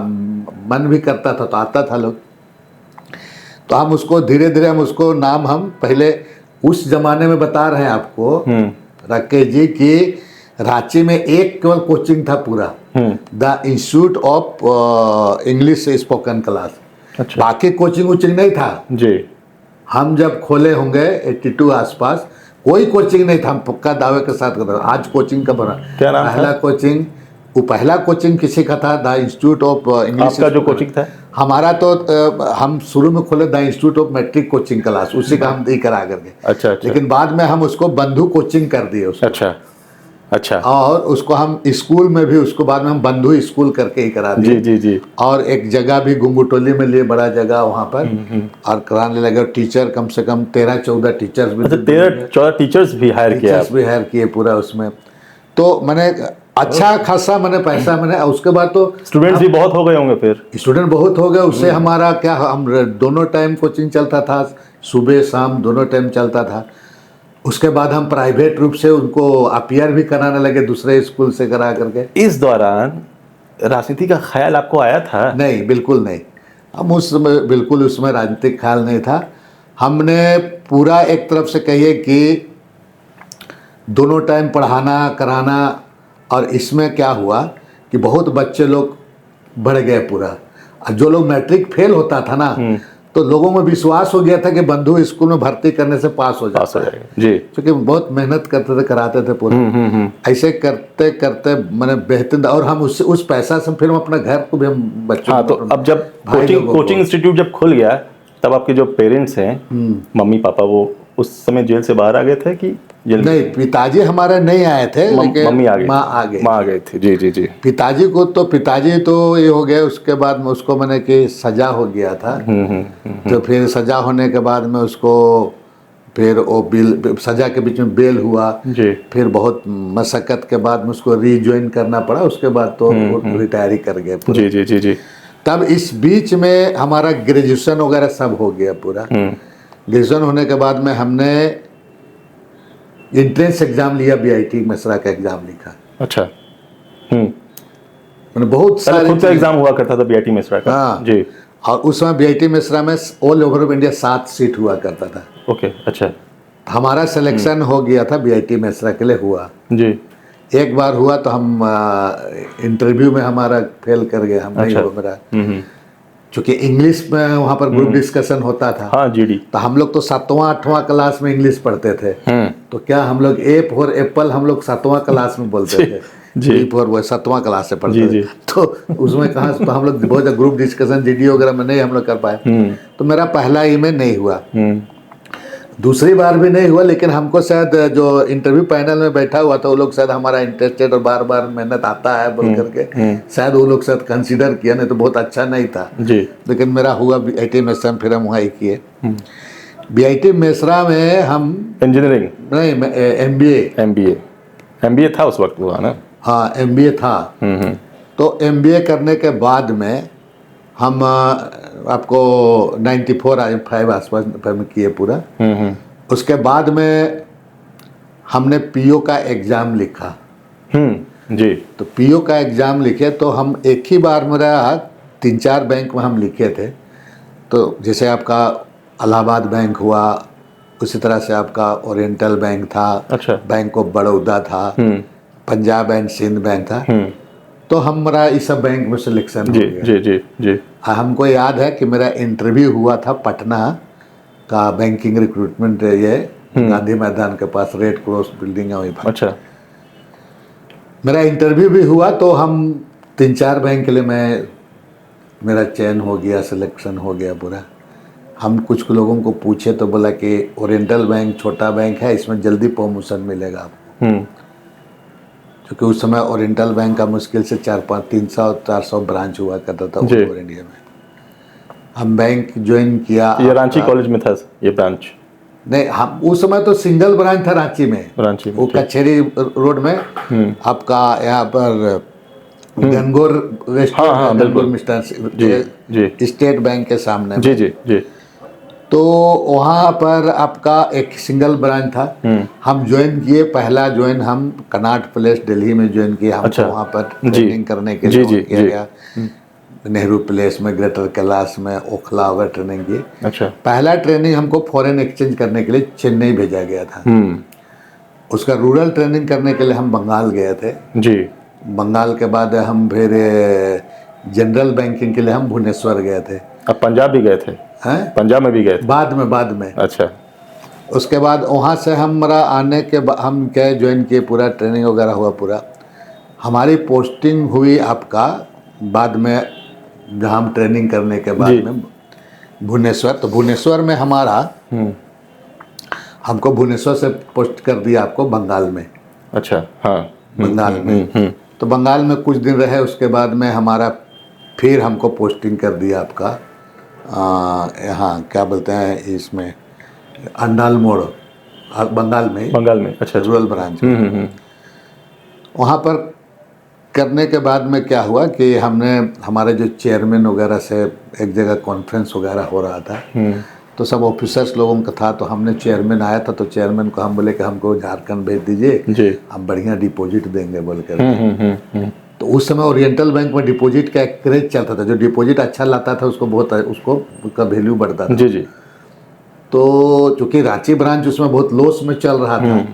मन भी करता था, तो आता था लोग। तो हम उसको धीरे धीरे हम पहले उस जमाने में बता रहे हैं आपको राकेश जी कि रांची में एक केवल कोचिंग था पूरा, the institute of English spoken class. अच्छा। बाकी कोचिंग नहीं था जी। हम जब खोले होंगे 82 आसपास, कोई कोचिंग नहीं था। हम पक्का दावे के साथ कहते हैं। आज कोचिंग का बना क्या नाम पहला था? कोचिंग, वो पहला कोचिंग किसी का था, द इंस्टीट्यूट ऑफ इंग्लिश। आपका जो कोचिंग था? हमारा तो हम शुरू में खोले the institute of matric coaching class, उसी का हम दी करा करके। अच्छा अच्छा। लेकिन बाद में हम उसको बंधु कोचिंग कर दिए उसको। अच्छा अच्छा। और उसको हम स्कूल में भी, उसको बाद में हम बंधु स्कूल करके ही करा दिए। जी जी जी। और एक जगह भी गुंगुटोली में लिए, बड़ा जगह वहाँ पर, और कराने लगे। टीचर कम से कम 13-14 टीचर्स भी, अच्छा, 13-14 टीचर्स भी हायर किया? टीचर्स भी हायर किए पूरा उसमें। तो मैंने अच्छा खासा मैंने पैसा मैंने, उसके बाद तो स्टूडेंट्स भी बहुत हो गए होंगे फिर? स्टूडेंट बहुत हो गए। उससे हमारा क्या, हम दोनों टाइम कोचिंग चलता था, सुबह शाम दोनों टाइम चलता था। उसके बाद हम प्राइवेट रूप से उनको अपीयर भी कराने लगे, दूसरे स्कूल से करा करके। इस दौरान राजनीति का ख्याल आपको आया था? नहीं, बिल्कुल नहीं। हम बिल्कुल उसमें राजनीतिक ख्याल नहीं था। हमने पूरा एक तरफ से कहिए कि दोनों टाइम पढ़ाना कराना, और इसमें क्या हुआ कि बहुत बच्चे लोग बढ़ गए पूरा। और जो लोग मैट्रिक फेल होता था ना, तो लोगों में विश्वास हो गया था कि बंधु स्कूल में भर्ती करने से पास हो जाता है जी। क्योंकि बहुत मेहनत करते थे, कराते थे पूरा। ऐसे करते करते मैंने बेहतर, और हम उस पैसा से फिर हम अपना घर को भी हम बच्चों हाँ, तो अब जब कोचिंग इंस्टीट्यूट जब खुल गया, तब आपके जो पेरेंट्स हैं, मम्मी पापा, वो उस समय जेल से बाहर आ गए थे कि जेल? नहीं, पिताजी हमारे नहीं आए थे, लेकिन मम्मी आ गई, माँ आ गए थे। जी जी जी। पिताजी तो ये हो गया। उसके बाद में उसको मैंने कि सजा हो गया था। तो फिर सजा होने के बाद में उसको फिर वो सजा के बीच में बेल हुआ जी। फिर बहुत मशक्कत के बाद में उसको रीज्वाइन करना पड़ा। उसके बाद तो रिटायर ही कर गए पूरा। जी जी जी जी। तब इस बीच में हमारा ग्रेजुएशन वगैरह सब हो गया पूरा। ग्रेजुएशन होने के बाद में हमने एंट्रेंस एग्जाम लिया, बीआईटी मेसरा का एग्जाम लिखा। अच्छा। मैंने बहुत सारे खुद का एग्जाम हुआ करता था बीआईटी मेसरा का? हाँ जी। और उस समय बीआईटी मेसरा में all over of India 7 seat हुआ करता था। ओके। अच्छा। हमारा सिलेक्शन हो गया था बीआईटी मेसरा के लिए हुआ जी। एक बार हुआ तो हम इंटरव्यू में हमारा फेल कर गए, हम नहीं हो मेरा। चूँकि इंग्लिश में वहाँ पर ग्रुप डिस्कशन होता था। हाँ, जीडी। तो हम लोग तो 7वां-8वां क्लास में इंग्लिश पढ़ते थे। तो क्या हम लोग ए फॉर एप्पल हम लोग 7वां क्लास में बोलते थे। जी। फॉर वो 7वां क्लास से पढ़ते थे। तो उसमें कहाँ, तो हम लोग बहुत ग्रुप डिस्कशन जीडी वगैरह में नहीं हम लोग कर पाए। तो मेरा पहला ही में नहीं हुआ, दूसरी बार भी नहीं हुआ। लेकिन हमको शायद जो इंटरव्यू पैनल में बैठा हुआ था वो लोग शायद हमारा इंटरेस्टेड और बार बार मेहनत आता है बोल करके शायद वो लोग शायद कंसीडर किया, नहीं तो बहुत अच्छा नहीं था जी। लेकिन मेरा हुआ बीआईटी मेसरा, फिर हम वहाँ ही किए। बीआईटी मेसरा में हम इंजीनियरिंग नहीं, एमबीए था उस वक्त हुआ ना? हाँ, एमबीए था। तो एमबीए करने के बाद में हम आपको 94-95 आसपास में किए पूरा। उसके बाद में हमने पीओ का एग्ज़ाम लिखा। जी। तो पीओ का एग्ज़ाम लिखे तो हम एक ही बार मेरा 3-4 बैंक में हम लिखे थे। तो जैसे आपका इलाहाबाद बैंक हुआ, उसी तरह से आपका ओरिएंटल बैंक था। अच्छा। बैंक ऑफ बड़ौदा था, पंजाब एंड सिंध बैंक था। तो हमारा इस सब बैंक में सिलेक्शन हो गया। जी जी जी। हमको याद है कि मेरा इंटरव्यू हुआ था पटना का बैंकिंग रिक्रूटमेंट, ये गांधी मैदान के पास रेड क्रॉस बिल्डिंग है वहीं पर। अच्छा। मेरा इंटरव्यू भी हुआ तो हम 3-4 बैंक के लिए मेरा चयन हो गया, सिलेक्शन हो गया पूरा। हम कुछ लोगों को पूछे तो बोला कि ओरिएंटल बैंक छोटा बैंक है, इसमें जल्दी प्रमोशन मिलेगा आपको। क्योंकि उस समय ओरिएंटल बैंक का मुश्किल से 300-400 ब्रांच हुआ करता था ओवर इंडिया में। हम बैंक ज्वाइन किया। ये रांची कॉलेज में था ये ब्रांच? नहीं, हम उस समय तो सिंगल ब्रांच था रांची में, वो कचहरी रोड में आपका यहाँ पर गंगोर रेस्टोरेंट, गंगोर मिष्ठान, स्टेट बैंक के सामने। जी जी जी। तो वहाँ पर आपका एक सिंगल ब्रांच था। हम ज्वाइन किए, पहला ज्वाइन हम कनॉट प्लेस दिल्ली में ज्वाइन किए। हमको अच्छा। वहाँ पर जी। ट्रेनिंग करने के लिए जी, किया जी। गया। नेहरू प्लेस में, ग्रेटर कैलाश में, ओखला वगैरह ट्रेनिंग की। अच्छा। पहला ट्रेनिंग हमको फॉरेन एक्सचेंज करने के लिए चेन्नई भेजा गया था। उसका रूरल ट्रेनिंग करने के लिए हम बंगाल गए थे। जी। बंगाल के बाद हम फिर जनरल बैंकिंग के लिए हम भुवनेश्वर गए थे। अब पंजाब भी गए थे? हैं? पंजाब में भी गए थे? बाद में। अच्छा। उसके बाद वहाँ से हमारा आने के बाद हम क्या ज्वाइन किए, पूरा ट्रेनिंग वगैरह हुआ पूरा। हमारी पोस्टिंग हुई आपका बाद में, जहाँ हम ट्रेनिंग करने के बाद जी। में भुवनेश्वर। तो भुवनेश्वर में हमारा हमको भुवनेश्वर से पोस्ट कर दिया आपको बंगाल में। अच्छा। हाँ। बंगाल में। तो बंगाल में कुछ दिन रहे, उसके बाद में हमारा फिर हमको पोस्टिंग कर दिया आपका यहाँ क्या बोलते हैं इसमें, अंडाल मोड़, बंगाल में। बंगाल में? अच्छा। रूरल ब्रांच में। वहाँ पर करने के बाद में क्या हुआ कि हमने हमारे जो चेयरमैन वगैरह से एक जगह कॉन्फ्रेंस वगैरह हो रहा था। तो सब ऑफिसर्स लोगों का था। तो हमने, चेयरमैन आया था तो चेयरमैन को हम बोले कि हमको झारखंड भेज दीजिए जी। हम बढ़िया डिपॉजिट देंगे बोल कर। तो उस समय ओरिएंटल बैंक में डिपॉजिट का एक क्रेज चलता था। जो डिपॉजिट अच्छा लाता था उसको बहुत, उसको उसका वैल्यू बढ़ता था। जी जी। तो चूंकि रांची ब्रांच उसमें बहुत लॉस में चल रहा था,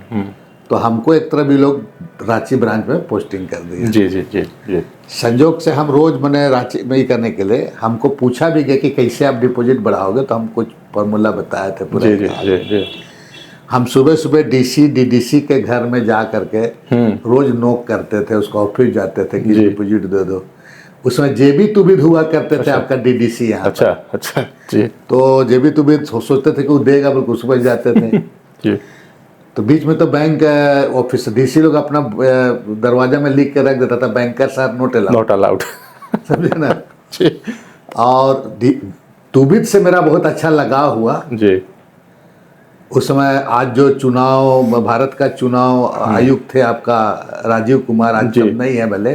तो हमको एक तरह भी लोग रांची ब्रांच में पोस्टिंग कर दी। जी जी जी जी। संजोग से हम रोज मैंने रांची में ही करने के लिए, हमको पूछा भी गया कि कैसे आप डिपॉजिट बढ़ाओगे, तो हम कुछ फॉर्मूला बताए थे पूरा। जी जी जी जी। हम सुबह सुबह डीसी डीडीसी के घर में जा करके रोज नोक करते थे, उसको ऑफिस जाते थे कि डिपॉजिट दे दो। उसमें जेबी तुबिद हुआ करते थे आपका डीडीसी यहाँ। अच्छा अच्छा। जी। तो जेबी तुबिद सोचते थे कि वो देगा, बिल्कुल उस पर जाते थे। जी। तो बीच में तो बैंक ऑफिस डीसी लोग अपना दरवाजा में लिख के रख देता था, bankers are not allowed. Not allowed. समझे ना। जी। और तुबिद से मेरा बहुत अच्छा लगाव हुआ। जी। उस समय आज जो चुनाव, भारत का चुनाव आयुक्त थे आपका राजीव कुमार, आज जब नहीं है भले,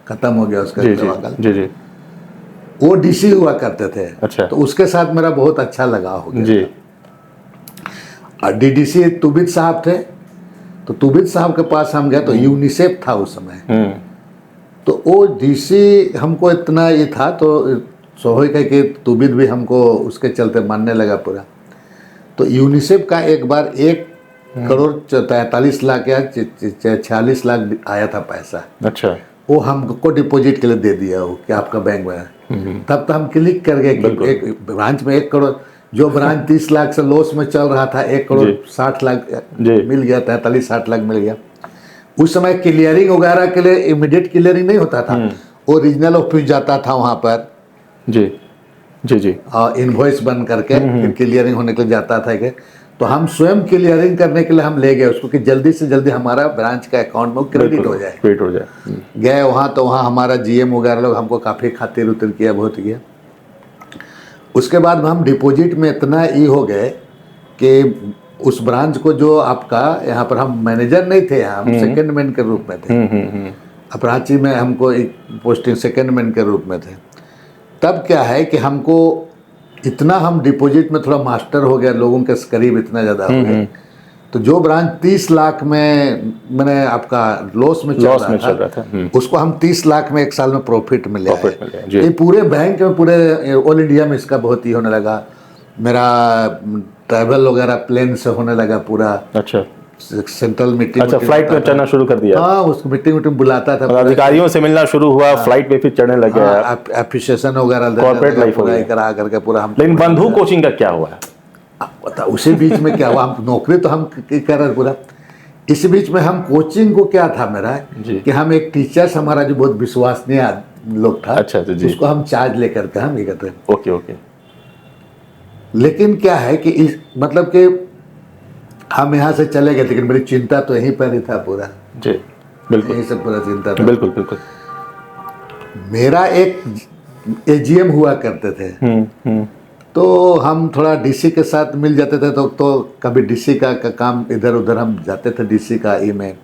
खत्म हो गया उसका सेवाकाल। जी जी। वो डीसी हुआ करते थे। अच्छा। तो उसके साथ मेरा बहुत अच्छा लगाव हो गया। जी। और डीडीसी तुबिद साहब थे। तो तुबिद साहब के पास हम गए तो यूनिसेफ था उस समय। तो वो डीसी हमको इतना ये था, तो स्वाभाविक है कि तुबिद भी हमको उसके चलते मानने लगा पूरा। तो यूनिसेफ का एक बार 1,43,00,000 या 46 लाख आया था पैसा। अच्छा। वो हमको डिपॉजिट के लिए दे दिया वो कि आपका बैंक में। तब तो हम क्लिक कर गए कि एक ब्रांच में 1 करोड़, जो ब्रांच 30 लाख से लॉस में चल रहा था, 1,60,00,000 मिल गया, 43-60 लाख मिल गया। उस समय क्लियरिंग वगैरह के लिए इमीडिएट क्लियरिंग नहीं होता था, वो रीजनल ऑफिस जाता था वहाँ पर। जी जी जी। और इनवॉइस बन करके फिर क्लियरिंग होने के लिए जाता था कि, तो हम स्वयं क्लियरिंग करने के लिए हम ले गए उसको कि जल्दी से जल्दी हमारा ब्रांच का अकाउंट में क्रेडिट हो जाए। क्रेडिट हो जाए। गए वहाँ, तो वहाँ हमारा जीएम वगैरह लोग हमको काफ़ी खातिर उतर किया, बहुत किया। उसके बाद हम डिपॉजिट में इतना ई हो गए कि उस ब्रांच को, जो आपका यहाँ पर हम मैनेजर नहीं थे, यहाँ हम सेकेंड मैन के रूप में थे। अब रांची में हमको एक पोस्टिंग सेकेंड मैन के रूप में थे। तब क्या है कि हमको इतना, हम डिपॉजिट में थोड़ा मास्टर हो गया, लोगों के करीब इतना ज़्यादा हो गया। तो जो ब्रांच 30 लाख में मैंने आपका लॉस में चल रहा था, उसको हम 30 लाख में एक साल में प्रॉफिट में ले आए। ये पूरे बैंक में, पूरे ऑल इंडिया में इसका बहुत ही होने लगा। मेरा ट्रैवल वगैरह प्लेन से होने लगा पूरा। अच्छा। Central meeting. अच्छा, फ्लाइट में चढ़ना शुरू कर दिया? हाँ, उसको मीटिंग बुलाता था, अधिकारियों से मिलना शुरू हुआ। फ्लाइट पे फिर चढ़ने लग गया। एप्रिसिएशन वगैरह, कॉर्पोरेट लाइफ हो गई करा करके पूरा हम। लेकिन बंधु कोचिंग का क्या हुआ? पता उसी बीच में क्या हुआ, हम नौकरी तो हम कर रहे पूरा। इस बीच में हम कोचिंग को क्या था मेरा कि हम एक टीचर्स, हमारा जो बहुत विश्वसनीय लोग था, अच्छा जी, उसको हम चार्ज लेकर के हम ये करते हैं। Okay okay. लेकिन क्या है कि इस मतलब कि हम यहाँ से चले गए, लेकिन मेरी चिंता तो यहीं पर ही था पूरा। जी बिल्कुल, यही सब पूरा चिंता था। बिल्कुल बिल्कुल। मेरा एक एजीएम हुआ करते थे। तो हम थोड़ा डीसी के साथ मिल जाते थे, तो कभी डीसी का काम इधर उधर हम जाते थे, डीसी का ई में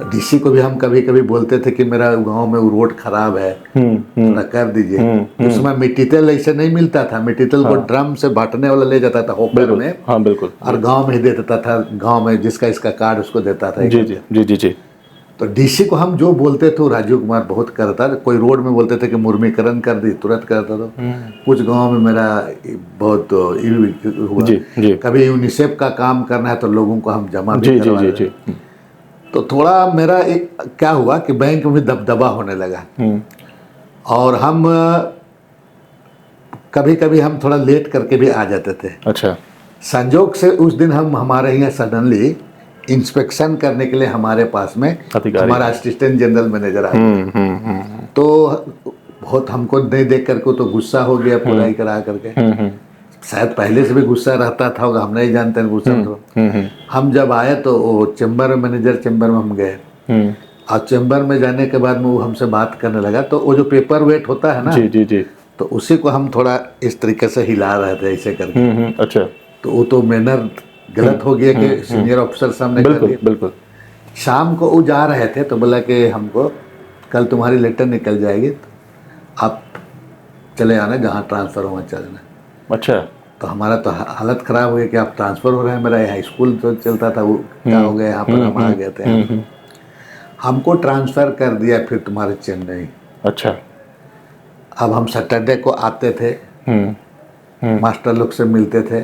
डीसी को भी हम कभी कभी बोलते थे कि मेरा गांव में वो रोड खराब है, थोड़ा कर दीजिए। उसमें मिट्टीतेल ऐसे नहीं मिलता था, मिट्टीतेल को ड्रम से बांटने वाला ले जाता था होकर में, हाँ बिल्कुल, और गांव में ही दे देता था, गांव में जिसका इसका कार्ड उसको देता था। जी जी जी जी जी। तो डीसी को हम जो बोलते थे राजीव कुमार बहुत करता था। कोई रोड में बोलते थे कि मुर्मीकरण कर दी, तुरंत करता था। कुछ गांव में मेरा बहुत हुआ। जी जी कभी यूनिसेफ का काम करना है तो लोगों को हम जमा भी जी जी करवा जी रहे। जी। तो थोड़ा मेरा एक क्या हुआ कि बैंक में दबदबा होने लगा, और हम कभी कभी हम थोड़ा लेट करके भी आ जाते थे। अच्छा। संजोग से उस दिन हम हमारे यहाँ सडनली इंस्पेक्शन करने के लिए हमारे पास में अधिकारी। हमारा असिस्टेंट जनरल मैनेजर आ गया। तो बहुत हमको नहीं देख करके तो गुस्सा हो गया पूरा ही करा करके। शायद पहले से भी गुस्सा रहता था होगा, हम नहीं जानते गुस्सा। तो हम जब आए तो वो चैम्बर मैनेजर चैम्बर में हम गए, और चैम्बर में जाने के बाद में वो हमसे बात करने लगा। तो वो जो पेपर वेट होता है ना, जी जी जी, तो उसी को हम थोड़ा इस तरीके से हिला रहे थे ऐसे करके। अच्छा। तो वो तो मैनर गलत हो गया कि सीनियर ऑफिसर सामने कर बिल्कुल दिया। बिल्कुल। शाम को वो जा रहे थे तो बोला कि हमको कल तुम्हारी लेटर निकल जाएगी, तो आप चले आना, जहाँ ट्रांसफ़र हो वहाँ चलना। अच्छा। तो हमारा तो हालत ख़राब हो गई कि आप ट्रांसफ़र हो रहे हैं, मेरा यहाँ स्कूल तो चलता था, वो क्या हो गया यहाँ पर हम आ गए थे। हमको ट्रांसफ़र कर दिया फिर तुम्हारे चेन्नई। अच्छा। अब हम सैटरडे को आते थे, मास्टर लोग से मिलते थे,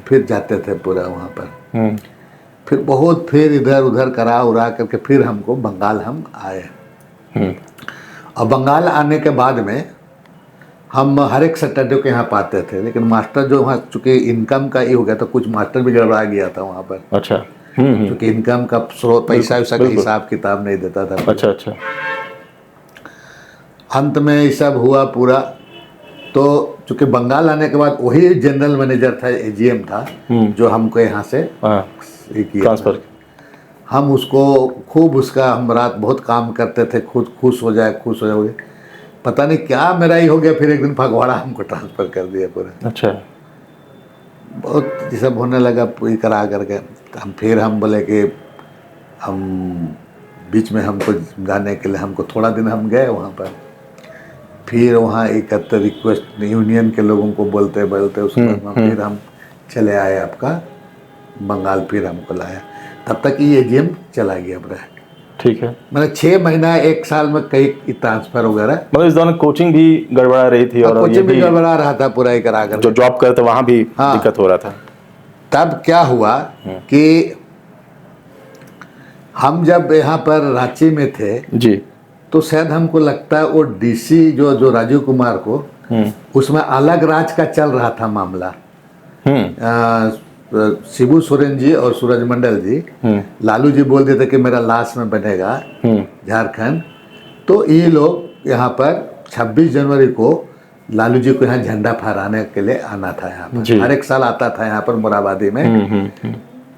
फिर जाते थे पूरा वहाँ पर। फिर बहुत फिर इधर उधर करा उरा करके फिर हमको बंगाल हम आए। और बंगाल आने के बाद में हम हर एक सैटरडे को यहाँ पाते थे, लेकिन मास्टर जो वहाँ चूँकि इनकम का ये हो गया था, कुछ मास्टर भी गड़बड़ा गया था वहाँ पर। अच्छा। क्योंकि इनकम का स्रोत पैसा वैसा का हिसाब किताब नहीं देता था। अच्छा अच्छा। अंत में ये सब हुआ पूरा। तो चूँकि बंगाल आने के बाद वही जनरल मैनेजर था, एजीएम था, जो हमको यहाँ से ट्रांसफ़र। हम उसको खूब उसका हम रात बहुत काम करते थे, खुद खुश हो जाए खुश हो जाए। पता नहीं क्या मेरा ही हो गया, फिर एक दिन फगवाड़ा हमको ट्रांसफ़र कर दिया पूरा। अच्छा। बहुत ये सब होने लगा पूरी करा करके। फिर हम बोले कि हम बीच में हमको जाने के लिए हमको थोड़ा दिन हम गए वहाँ पर। फिर वहाँ एक रिक्वेस्ट यूनियन के लोगों को बोलते बोलते उसके बाद फिर हम चले आए आपका बंगाल, फिर हमको लाया। तब तक ये एजीएम चला गया पूरा। ठीक है। मतलब 6 महीना 1 साल में कई ट्रांसफर वगैरह। मतलब इस दौरान कोचिंग भी गड़बड़ा रही थी, और कोचिंग भी गड़बड़ा रहा था पूरा ही करा कर। जो जॉब करते वहाँ भी दिक्कत हो रहा था। तब क्या हुआ कि हम जब यहाँ पर रांची में थे जी, तो शायद हमको लगता है वो डीसी जो राजीव कुमार को, उसमें अलग राज का चल रहा था मामला। शिबू सोरेन जी और सूरज मंडल जी, लालू जी बोल देते कि मेरा लास्ट में बनेगा झारखंड। तो ये लोग यहाँ पर 26 जनवरी को लालू जी को यहाँ झंडा फहराने के लिए आना था। यहाँ पर हर एक साल आता था यहाँ पर मोराबादी में।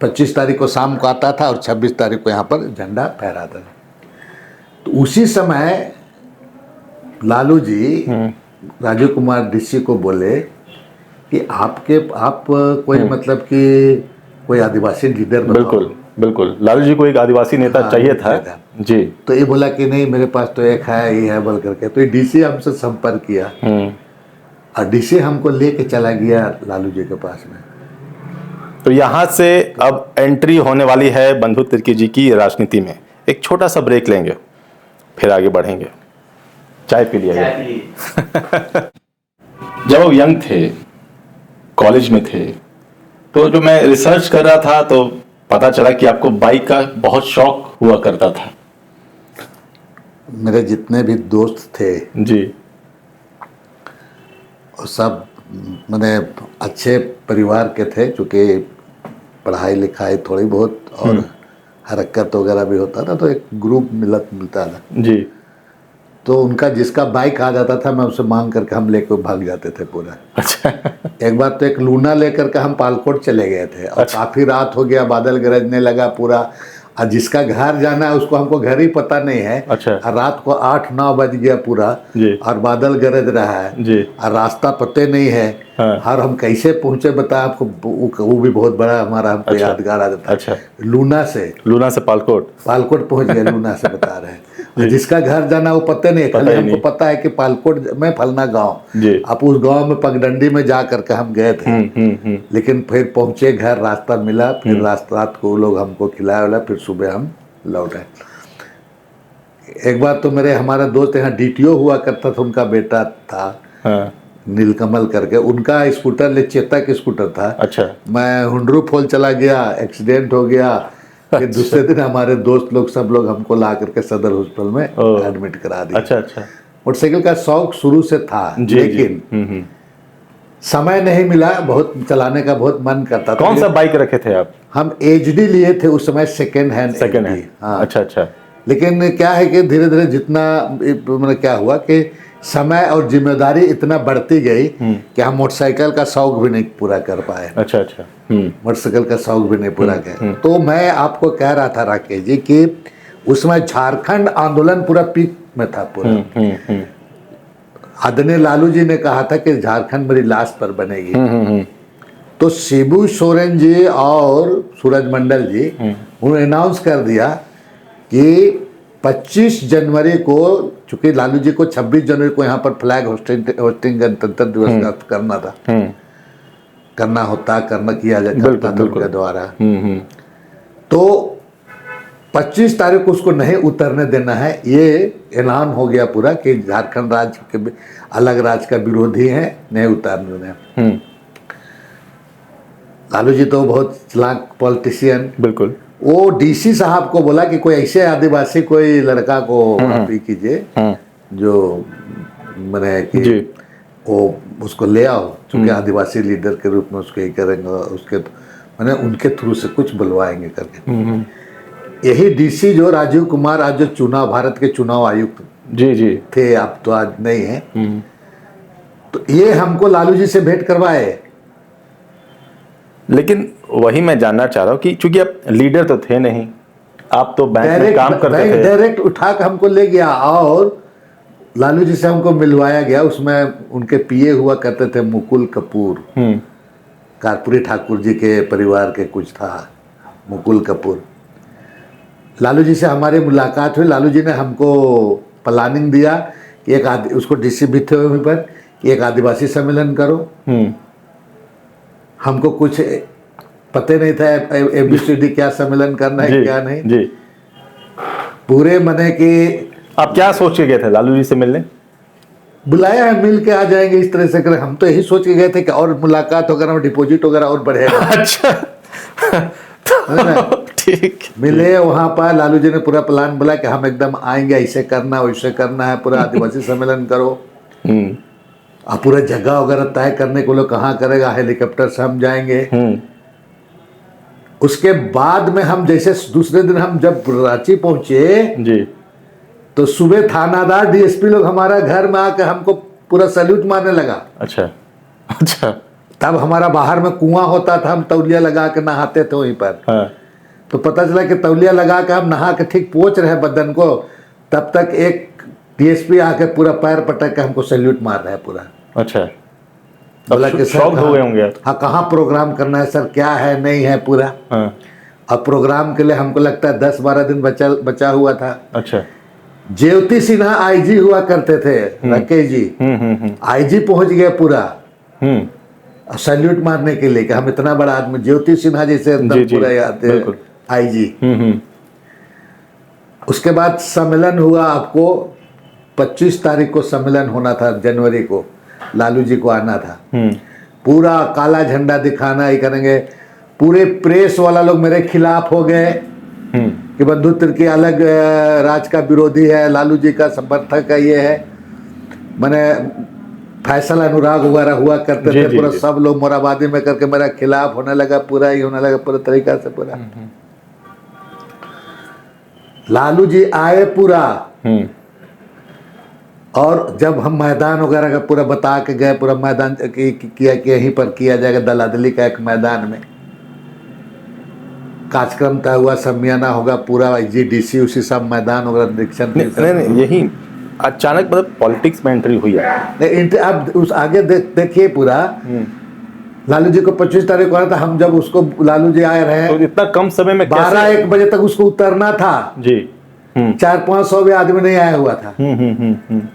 25 तारीख को शाम को आता था और 26 तारीख को यहाँ पर झंडा फहराता था। तो उसी समय लालू जी राजीव कुमार डीसी को बोले कि आप कोई मतलब कि कोई आदिवासी लीडर बताओ। बिल्कुल बिल्कुल, लालू जी को एक आदिवासी नेता चाहिए था जी। तो ये बोला कि नहीं मेरे पास तो एक है, ये है बोल करके। तो ये डीसी हमसे संपर्क किया और डीसी हमको लेके चला गया लालू जी के पास में। तो यहाँ से अब एंट्री होने वाली है बंधु तिर्की जी की राजनीति में। एक छोटा सा ब्रेक लेंगे, फिर आगे बढ़ेंगे। चाय पी लिया। जब वो यंग थे, कॉलेज में थे, तो जो मैं रिसर्च कर रहा था तो पता चला कि आपको बाइक का बहुत शौक हुआ करता था। मेरे जितने भी दोस्त थे जी, वो सब मैंने अच्छे परिवार के थे, चूँकि पढ़ाई लिखाई थोड़ी बहुत और हरकत वगैरह भी होता था, तो एक ग्रुप मिलता था जी। तो उनका जिसका बाइक आ जाता था मैं उसे मांग करके हम लेकर भाग जाते थे पूरा। अच्छा। एक बार तो एक लूना लेकर के हम पालकोट चले गए थे और काफ़ी रात हो गया, बादल गरजने लगा पूरा। और जिसका घर जाना है उसको हमको घर ही पता नहीं है। अच्छा। और रात को 8-9 बज गया पूरा जी। और बादल गरज रहा है जी। और रास्ता पते नहीं है। हाँ। और हम कैसे पहुंचे बता आपको, वो भी बहुत बड़ा हमारा हमको अच्छा। यादगार आ जाता है। अच्छा। लूना से पालकोट पहुंच गए, लूना से बता रहे हैं। और जिसका घर जाना वो पता नहीं है, खाली हमको पता है कि पालकोट में फलना गांव। जी। आप उस गांव में पगडंडी में जा करके हम गए थे। लेकिन फिर पहुंचे घर, रास्ता मिला, फिर रात को लोग हमको खिलाया वाला, फिर सुबह हम लौटे। एक बार तो हमारा दोस्त यहाँ डीटीओ हुआ करता था, उनका बेटा था। हाँ। नीलकमल करके, उनका स्कूटर ले चेतक स्कूटर था। अच्छा। मैं हुंडरू फॉल चला गया, एक्सीडेंट हो गया। फिर दूसरे दिन हमारे दोस्त लोग सब लोग हमको ला करके सदर हॉस्पिटल में एडमिट करा दिया। अच्छा। अच्छा। मोटरसाइकिल का शौक शुरू से था, लेकिन समय नहीं मिला। बहुत चलाने का बहुत मन करता था। कौन सा बाइक रखे थे आप? हम एचडी लिए थे उस समय, सेकेंड हैंड। हाँ। अच्छा। अच्छा। लेकिन क्या है कि धीरे धीरे जितना मतलब क्या हुआ कि समय और जिम्मेदारी इतना बढ़ती गई कि हम मोटरसाइकिल का शौक भी नहीं पूरा कर पाए। अच्छा। अच्छा। मोटरसाइकिल का शौक भी नहीं पूरा किया। तो मैं आपको कह रहा था राकेश जी कि उसमें झारखंड आंदोलन पूरा पीक में था पूरा। आदरणीय लालू जी ने कहा था कि झारखंड मेरी लाश पर बनेगी। तो शिबू सोरेन जी और सूरज मंडल जी उन्होंने अनाउंस कर दिया कि 25 जनवरी को, चूंकि लालू जी को 26 जनवरी को यहाँ पर फ्लैग होस्टिंग गणतंत्र दिवस का करना था, करना किया जाता था उनके द्वारा। तो 25 तारीख को उसको नहीं उतरने देना है, ये ऐलान हो गया पूरा कि झारखंड राज्य के अलग राज्य का विरोधी है, नहीं उतारने देना। लालू जी तो बहुत चालाक पॉलिटिशियन, बिल्कुल। वो डीसी साहब को बोला कि कोई ऐसे आदिवासी कोई लड़का को आप ही कीजिए जो मैंने कि वो उसको ले आओ, क्योंकि आदिवासी लीडर के रूप में उसको ये करेंगे, उसके मैंने उनके थ्रू से कुछ बुलवाएंगे करके। यही डीसी जो राजीव कुमार आज जो चुनाव, भारत के चुनाव आयुक्त जी थे, अब तो आज नहीं है। तो ये हमको लालू जी से भेंट करवाए। लेकिन वही मैं जानना चाह रहा हूँ कि चूंकि आप लीडर तो थे नहीं, आप तो बैंक में काम करते थे। डायरेक्ट उठा के हमको ले गया और लालू जी से हमको मिलवाया गया। उसमें उनके पीए हुआ करते थे मुकुल कपूर, कर्पूरी ठाकुर जी के परिवार के कुछ था, मुकुल कपूर। लालू जी से हमारी मुलाकात हुई। लालू जी ने हमको प्लानिंग दिया कि उसको डीसी भी थे वहीं पर, कि एक आदिवासी सम्मेलन करो। हमको कुछ पते नहीं था ABCD क्या सम्मेलन करना है क्या नहीं जी। पूरे मने कि आप क्या सोच के गए थे लालू जी से मिलने? बुलाया है, मिल के आ जाएंगे इस तरह से कर। हम तो यही सोच के गए थे कि और मुलाकात वगैरह, डिपॉजिट वगैरह और बढ़ेगा। अच्छा। ठीक। मिले वहां पर, लालू जी ने पूरा प्लान बोला कि हम एकदम आएंगे, ऐसे करना वैसे करना है, पूरा आदिवासी सम्मेलन करो। और पूरा जगह वगैरह तय करने को लोग कहाँ करेगा, हेलीकॉप्टर से हम जाएंगे। उसके बाद में हम जैसे दूसरे दिन हम जब रांची पहुंचे जी, तो सुबह थानादार डीएसपी लोग हमारा घर में आकर हमको पूरा सैल्यूट मारने लगा। अच्छा। अच्छा। तब हमारा बाहर में कुआं होता था, हम तौलिया लगा के नहाते थे वहीं पर। हाँ। तो पता चला कि तौलिया लगा के हम नहा के ठीक पोंछ रहे बदन को, तब तक एक डीएसपी आके पूरा पैर पटक के हमको सैल्यूट मार रहा है पूरा। अच्छा। बोला कि सर हो गए होंगे। हाँ, कहाँ प्रोग्राम करना है सर, क्या है नहीं है पूरा। हाँ। अब प्रोग्राम के लिए हमको लगता है 10-12 दिन बचा हुआ था। अच्छा। ज्योति सिन्हा आईजी हुआ करते थे, राकेश जी। आईजी पहुंच गया पूरा सैल्यूट मारने के लिए कि हम इतना बड़ा आदमी, ज्योति सिन्हा जैसे एकदम पूरा याद है आईजी। उसके बाद सम्मेलन हुआ। आपको 25 तारीख को सम्मेलन होना था, जनवरी को लालू जी को आना था। पूरा काला झंडा दिखाना ही करेंगे। पूरे प्रेस वाला लोग मेरे खिलाफ हो गए कि बंधु तिर्की अलग राज का विरोधी है, लालू जी का समर्थक है, ये है। मैंने फैसल अनुराग वगैरह हुआ करते थे, पूरा सब लोग मोराबादी में करके मेरा खिलाफ होने लगा, पूरा ही होने लगा पूरा तरीका से पूरा। लालू जी आए पूरा, और जब हम मैदान वगैरह का पूरा बता के गए, पूरा मैदान किया कि यहीं पर किया जाएगा, दलादली का एक मैदान में। कार्यक्रम तय हुआ, समियाना होगा, पूरा IGDC उसी सब मैदान वगैरह निरीक्षण। नहीं, यही अचानक मतलब पॉलिटिक्स में एंट्री हुई है। नहीं, अब उस आगे देखिए पूरा, लालू जी को 25 तारीख को आना था, हम जब उसको लालू जी आए रहे तो इतना कम समय में 12-1 बजे तक उसको उतरना था जी। 400-500 भी आदमी नहीं आया हुआ था।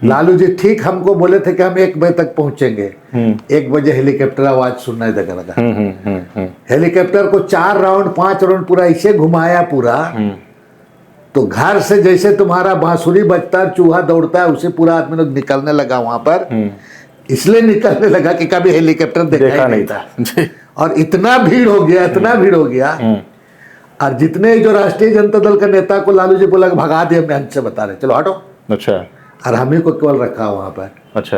लालू जी ठीक हमको बोले थे कि हम 1 बजे तक पहुंचेंगे। 1 बजे हेलीकॉप्टर आवाज सुनने लगा। हेलीकॉप्टर को 4 राउंड 5 राउंड पूरा ऐसे घुमाया पूरा, तो घर से जैसे तुम्हारा बांसुरी बजता है, चूहा दौड़ता है, उसे पूरा आदमी लोग निकलने लगा वहां पर। इसलिए निकलने लगा कि कभी हेलीकॉप्टर देखा नहीं था। और इतना भीड़ हो गया, इतना भीड़ हो गया। और जितने जो राष्ट्रीय जनता दल का नेता को लालू जी बोला भगा दिया, मैं से बता रहे चलो हटो। अच्छा। और हम ही को केवल रखा वहां पर। अच्छा।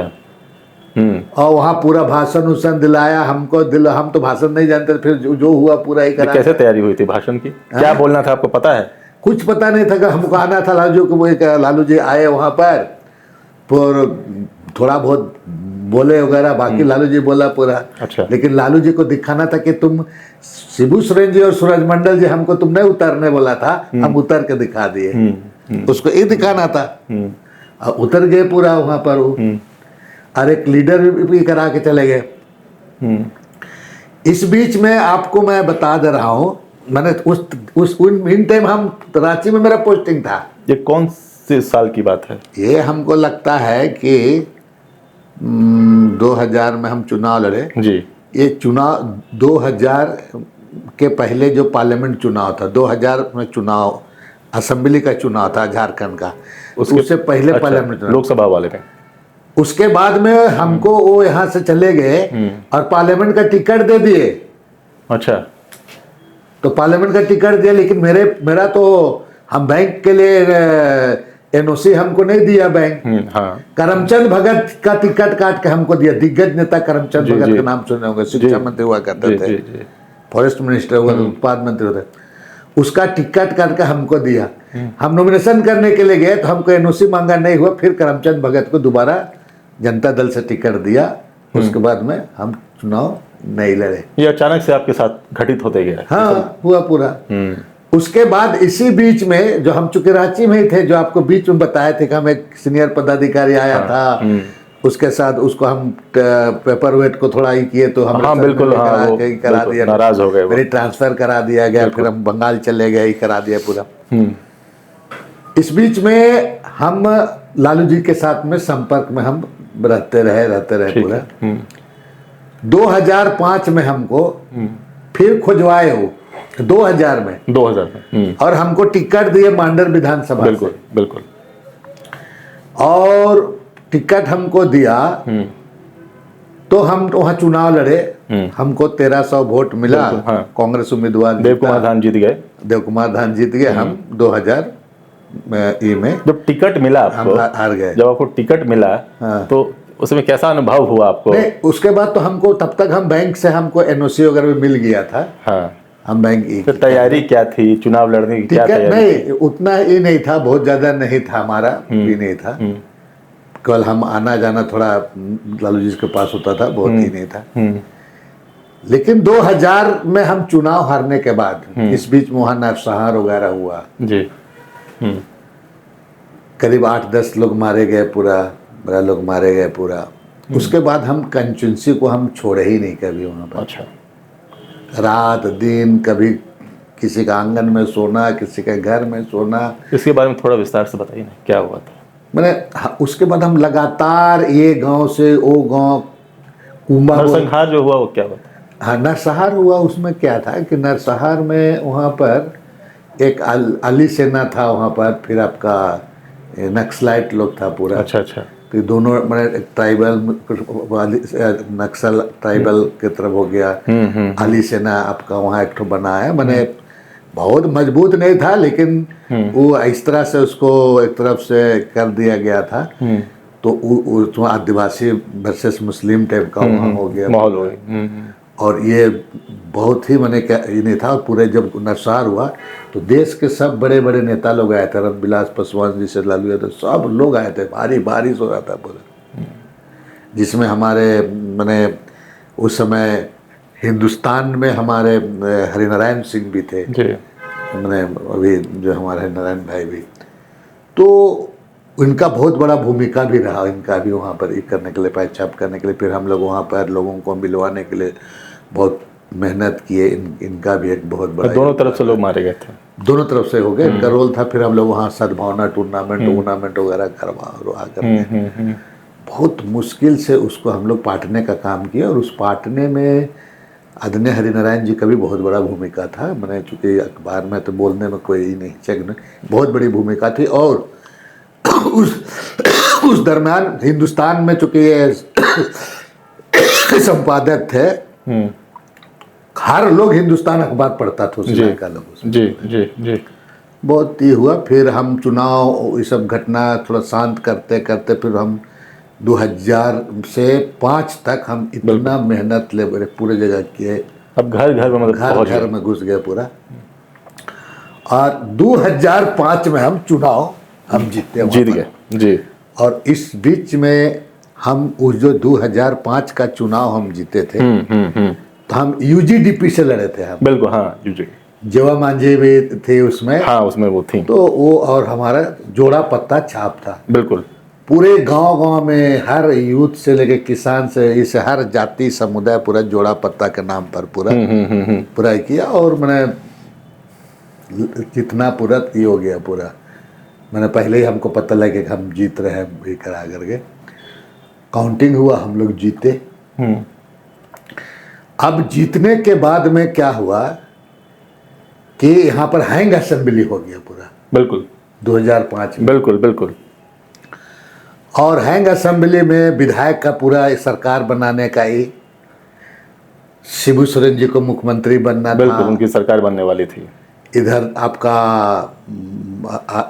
और वहां पूरा भाषण उषण दिलाया हमको, हम तो भाषण नहीं जानते, फिर जो हुआ पूरा ही करा। कैसे तैयारी हुई थी भाषण की? क्या बोलना था आपको पता है? कुछ पता नहीं था कि हमको आना था। लालू जी आए वहां पर थोड़ा बहुत बोले वगैरह, बाकी लालू जी बोला पूरा। अच्छा। लेकिन लालू जी को दिखाना था कि तुम शिबू सोरेन जी और सूरज मंडल जी हमको तुमने उतरने बोला था, हम उतर के दिखा दिए। उसको ये दिखाना था। उतर गए पूरा वहां पर वो। और एक लीडर भी करा के चले गए। इस बीच में आपको मैं बता दे रहा हूं, मैंने इन टाइम हम रांची में मेरा पोस्टिंग था। ये कौन से साल की बात है? ये हमको लगता है कि 2000 में हम चुनाव लड़े जी। ये चुनाव 2000 के पहले जो पार्लियामेंट चुनाव था, 2000 में चुनाव असेंबली का चुनाव था झारखंड का, उससे पहले अच्छा, पार्लियामेंट लोकसभा वाले में। उसके बाद में हमको वो यहाँ से चले गए और पार्लियामेंट का टिकट दे दिए। अच्छा। तो पार्लियामेंट का टिकट दिया, लेकिन मेरा तो हम बैंक के लिए NOC हमको नहीं दिया बैंक। हाँ। करमचंद भगत का टिकट काट के हमको दिया। दिग्गज नेता करमचंद भगत का नाम सुने होंगे, शिक्षा मंत्री हुआ करते थे, फॉरेस्ट मिनिस्टर हुआ, उत्पाद मंत्री होते, उसका टिकट काट के हमको दिया। हम नॉमिनेशन करने के लिए गए तो हमको NOC मांगा, नहीं हुआ, फिर करमचंद भगत को दोबारा जनता दल से टिकट दिया। उसके बाद में हम चुनाव नहीं लड़े। ये अचानक से आपके साथ घटित होते गया? हाँ, हुआ पूरा। उसके बाद इसी बीच में जो हम चूंकि रांची में ही थे, जो आपको बीच में बताए थे कि हम एक सीनियर पदाधिकारी आया था, उसके साथ उसको हम पेपर वेट को थोड़ा ही किए तो हम बिल्कुल करा दिया, नाराज हो गए, मेरी ट्रांसफर करा दिया गया, फिर हम बंगाल चले गए, करा दिया पूरा। इस बीच में हम लालू जी के साथ में संपर्क में हम रहते रहे पूरा। 2005 में हमको फिर खुजवाए हो, 2000 में और हमको टिकट दिए मांडर विधानसभा। बिल्कुल बिल्कुल। और टिकट हमको दिया तो हम वहां चुनाव लड़े। हमको 1300 वोट मिला। हाँ। कांग्रेस उम्मीदवार देवकुमार धान जीत गए। देवकुमार धान जीत गए। हम 2000 में जब टिकट मिला आपको, हम हार गए। जब आपको टिकट मिला, हाँ। तो उसमें कैसा अनुभव हुआ आपको? नहीं, उसके बाद तो हमको तब तक हम बैंक से हमको NOC वगैरह भी मिल गया था। हाँ। हम बैंक तो तैयारी क्या थी चुनाव लड़ने की? क्या तैयारी? नहीं, उतना ही नहीं था, बहुत ज्यादा नहीं था हमारा, भी नहीं था। केवल हम आना जाना थोड़ा लालू जी के पास होता था, बहुत ही नहीं था। लेकिन 2000 में हम चुनाव हारने के बाद, इस बीच में वहां नरसंहार वगैरह हुआ जी। करीब 8-10 लोग मारे गए, पूरा 12 लोग मारे गए पूरा। उसके बाद हम कंस्टिट्यूंसी को हम छोड़े ही नहीं कभी वहां पर। अच्छा। रात दिन कभी किसी का आंगन में सोना, किसी के घर में सोना। इसके बारे में थोड़ा विस्तार से बताइए ना, क्या हुआ था? मैंने उसके बाद हम लगातार ये गांव से वो गांव, नरसंहार जो हुआ वो क्या हुआ? हाँ, नरसंहार हुआ। उसमें क्या था कि नरसंहार में वहाँ पर एक अली सेना था वहाँ पर, फिर आपका नक्सलाइट लोग था पूरा। अच्छा अच्छा। तो दोनों मैंने ट्राइबल नक्सल ट्राइबल की तरफ हो गया। अली सेना आपका वहाँ एक ठो बना है, मैंने बहुत मजबूत नहीं था, लेकिन वो इस तरह से उसको एक तरफ से कर दिया गया था। तो आदिवासी वर्सेस मुस्लिम टाइप का वहाँ हो गया माहौल हो गया। और ये बहुत ही मैंने क्या ये नहीं था। और पूरे जब नरसंहार हुआ तो देश के सब बड़े बड़े नेता लोग आए थे, रामविलास पासवान जी से लालू यादव, सब लोग आए थे। भारी बारिश हो रहा था पूरा, जिसमें हमारे मैंने उस समय हिंदुस्तान में हमारे हरिनारायण सिंह भी थे, जी मैंने अभी जो हमारे हरिनारायण भाई भी, तो इनका बहुत बड़ा भूमिका भी रहा, इनका भी वहाँ पर ये करने के लिए, पैचअप करने के लिए। फिर हम लोग वहाँ पर लोगों को मिलवाने के लिए बहुत मेहनत किए, इनका भी एक बहुत बड़ा, दोनों तरफ से लोग मारे गए थे, दोनों तरफ से हो गए, इनका रोल था। फिर हम लोग वहाँ सद्भावना टूर्नामेंट वगैरह करवा कर बहुत मुश्किल से उसको हम लोग पाटने का काम किया, और उस पाटने में आदरणीय हरिनारायण जी का भी बहुत बड़ा भूमिका था। मैंने चूँकि अखबार में तो बोलने में कोई नहीं चेक नहीं, बहुत बड़ी भूमिका थी। और उस दरम्यान हिंदुस्तान में चूँकि ये संपादक थे, हर लोग हिंदुस्तान अखबार पढ़ता था उस का लोग। जी जी जी बहुत ये हुआ। फिर हम चुनाव ये सब घटना थोड़ा शांत करते करते फिर हम 2000 से 5 तक हम इतना मेहनत ले पूरे जगह किए। अब घर घर में मतलब घर में घुस गए पूरा। और 2005 में हम चुनाव हम जीते, जीत गए जी। और इस बीच में हम उस जो 2005 का चुनाव हम जीते थे, तो हम यूजीडीपी से लड़े थे हम। बिल्कुल, हाँ यूजी, जेवा मांझी भी थे उसमें, हाँ उसमें वो थी, तो वो और हमारा जोड़ा पत्ता छाप था। बिल्कुल पूरे गांव में हर यूथ से लेके किसान से इस हर जाति समुदाय पूरा जोड़ा पत्ता के नाम पर पूरा किया। और मैंने जितना पूरा ये हो गया पूरा, मैंने पहले ही हमको पता लगे कि हम जीत रहे हैं, ये करा करके काउंटिंग हुआ, हम लोग जीते। अब जीतने के बाद में क्या हुआ कि यहाँ पर हैंग असेंबली हो गया पूरा, बिल्कुल 2005 में। बिल्कुल बिल्कुल। और हैंग असेंबली में विधायक का पूरा सरकार बनाने का ही, शिबू सोरेन जी को मुख्यमंत्री बनना था, बिल्कुल उनकी सरकार बनने वाली थी। इधर आपका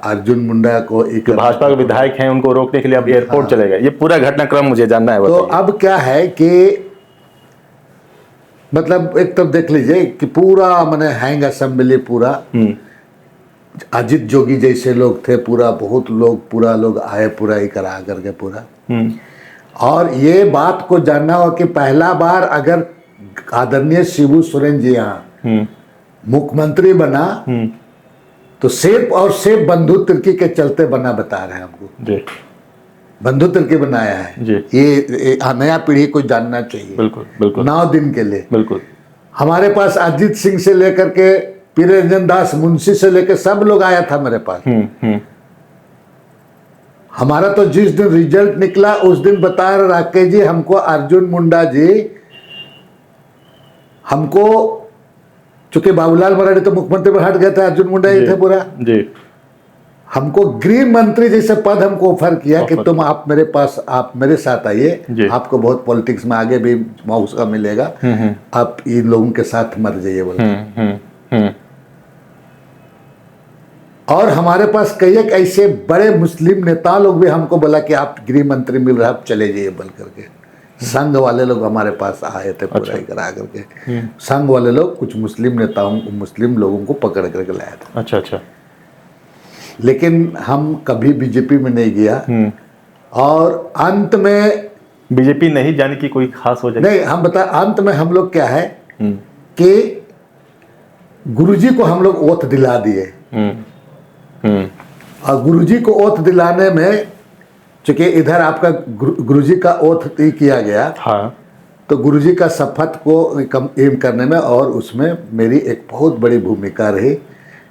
अर्जुन मुंडा को एक भाजपा के विधायक हैं, उनको रोकने के लिए अब एयरपोर्ट चले गए। ये पूरा घटनाक्रम मुझे जानना है। तो अब क्या है कि मतलब एक तब देख लीजिए कि पूरा मैंने हैंग असेंबली पूरा, अजित जोगी जैसे लोग थे, पूरा बहुत लोग पूरा लोग आए पूरा ही करा करके पूरा। और ये बात को जानना हो कि पहला बार अगर आदरणीय शिबू सोरेन जी यहाँ मुख्यमंत्री बना तो सिर्फ और सिर्फ बंधु तिर्की के चलते बना, बता रहे हैं हमको जी। बंधु तिर्की बनाया है जी। ये नया पीढ़ी को जानना चाहिए। बिल्कुल बिल्कुल 9 दिन के लिए। बिल्कुल हमारे पास अजीत सिंह से लेकर के पीरंजन दास मुंशी से लेकर सब लोग आया था मेरे पास। हमारा तो जिस दिन रिजल्ट निकला उस दिन बता रहे राकेश जी हमको, अर्जुन मुंडा जी हमको, चूंकि बाबूलाल मराठी तो मुख्यमंत्री पर हट गए थे, अर्जुन मुंडा ही थे पूरा जी, हमको गृह मंत्री जैसे पद हमको ऑफर किया कि तुम आप मेरे पास, आप मेरे साथ आइए, आपको बहुत पॉलिटिक्स में आगे भी मौका मिलेगा, आप इन लोगों के साथ मर जाइए बोले। और हमारे पास कई एक ऐसे बड़े मुस्लिम नेता लोग भी हमको बोला कि आप गृह मंत्री मिल रहा, आप चले जाइए बोल करके। संघ वाले लोग हमारे पास आए थे पूरा करा करके। संघ वाले लोग कुछ मुस्लिम नेताओं को, मुस्लिम लोगों को पकड़ करके लाया था। अच्छा अच्छा। लेकिन हम कभी बीजेपी में नहीं गया, और अंत में बीजेपी नहीं जाने की कोई खास वजह नहीं, हम बता अंत में हम लोग क्या है कि गुरुजी को हम लोग ओथ दिला दिए। और गुरुजी को ओथ दिलाने में चूंकि इधर आपका गुरुजी का ओथ किया गया, हाँ, तो गुरुजी का शपथ को एम करने में और उसमें मेरी एक बहुत बड़ी भूमिका रही।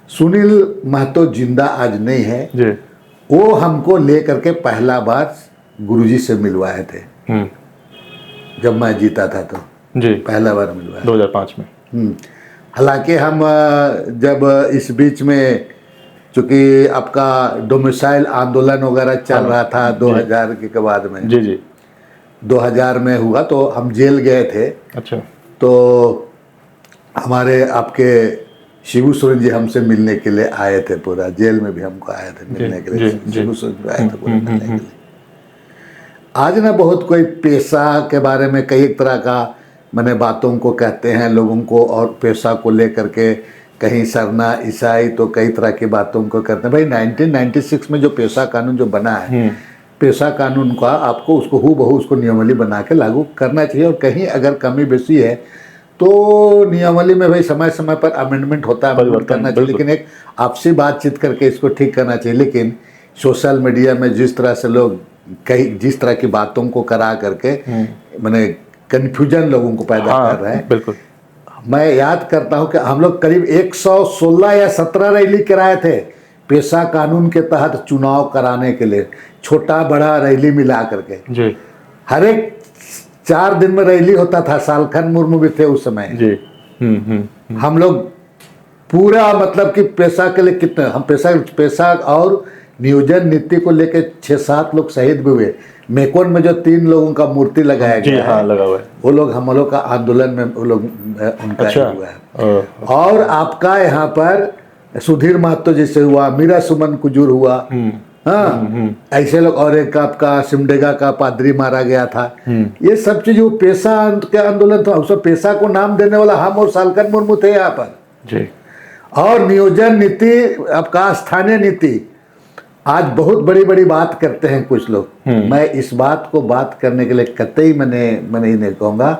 सुनील महतो जिंदा आज नहीं है जी। वो हमको ले करके पहला बार गुरुजी से मिलवाए थे जब मैं जीता था, तो जी पहला बार मिलवाया 2005 में। हालांकि हम जब इस बीच में चूंकि आपका डोमिसाइल आंदोलन वगैरह चल रहा था 2000 के बाद में, जी जी 2000 में हुआ, तो हम जेल गए थे। अच्छा। तो हमारे आपके शिबू सोरेन जी हमसे मिलने के लिए आए थे, पूरा जेल में भी हमको आए थे मिलने के लिए। शिबू सोरेन जी आए थे पूरा मिलने के लिए। आज ना बहुत कोई पेशा के बारे में कई तरह का मैंने बातों को कहते हैं लोगों को, और पेशा को लेकर के कहीं सरना ईसाई, तो कई तरह की बातों को करते हैं। भाई 1996 में जो पेशा कानून जो बना है, पेशा कानून का आपको उसको हूबहू उसको नियमावली बना के लागू करना चाहिए, और कहीं अगर कमी बेसी है तो नियमावली में भाई समय समय पर अमेंडमेंट होता है, परिवर्तन, करना चाहिए, बिल्कुल। लेकिन एक आपसी बातचीत करके इसको ठीक करना चाहिए। लेकिन सोशल मीडिया में जिस तरह से लोग कई जिस तरह की बातों को करा करके मैंने कन्फ्यूजन लोगों को पैदा कर रहे हैं। बिल्कुल। मैं याद करता हूं कि हम लोग करीब 116 या 17 रैली कराए थे पेशा कानून के तहत चुनाव कराने के लिए, छोटा बड़ा रैली मिला करके। जी हर एक 4 दिन में रैली होता था। सालखन मुर्मू भी थे उस समय। जी। हम लोग पूरा मतलब कि पेशा के लिए कितने हम पेशा और नियोजन नीति को लेके 6-7 लोग शहीद भी हुए। मेकोन में जो 3 लोगों का मूर्ति लगाया जी, गया हाँ, है, लगा हुआ है। वो लोग हम लोग का आंदोलन में वो लोग उनका अच्छा। ही हुआ है। और आपका यहाँ पर सुधीर महतो जैसे हुआ, मीरा सुमन कुजूर हुआ, हाँ, ऐसे लोग, और एक आपका सिमडेगा का पादरी मारा गया था। ये सब चीज वो पेशा के आंदोलन था। उसमें पेशा को नाम देने वाला हम और सालखन मुर्मू थे यहाँ पर। जी और नियोजन नीति आपका स्थानीय नीति, आज बहुत बड़ी बड़ी बात करते हैं कुछ लोग। मैं इस बात को बात करने के लिए कतई मैंने ही नहीं कहूँगा।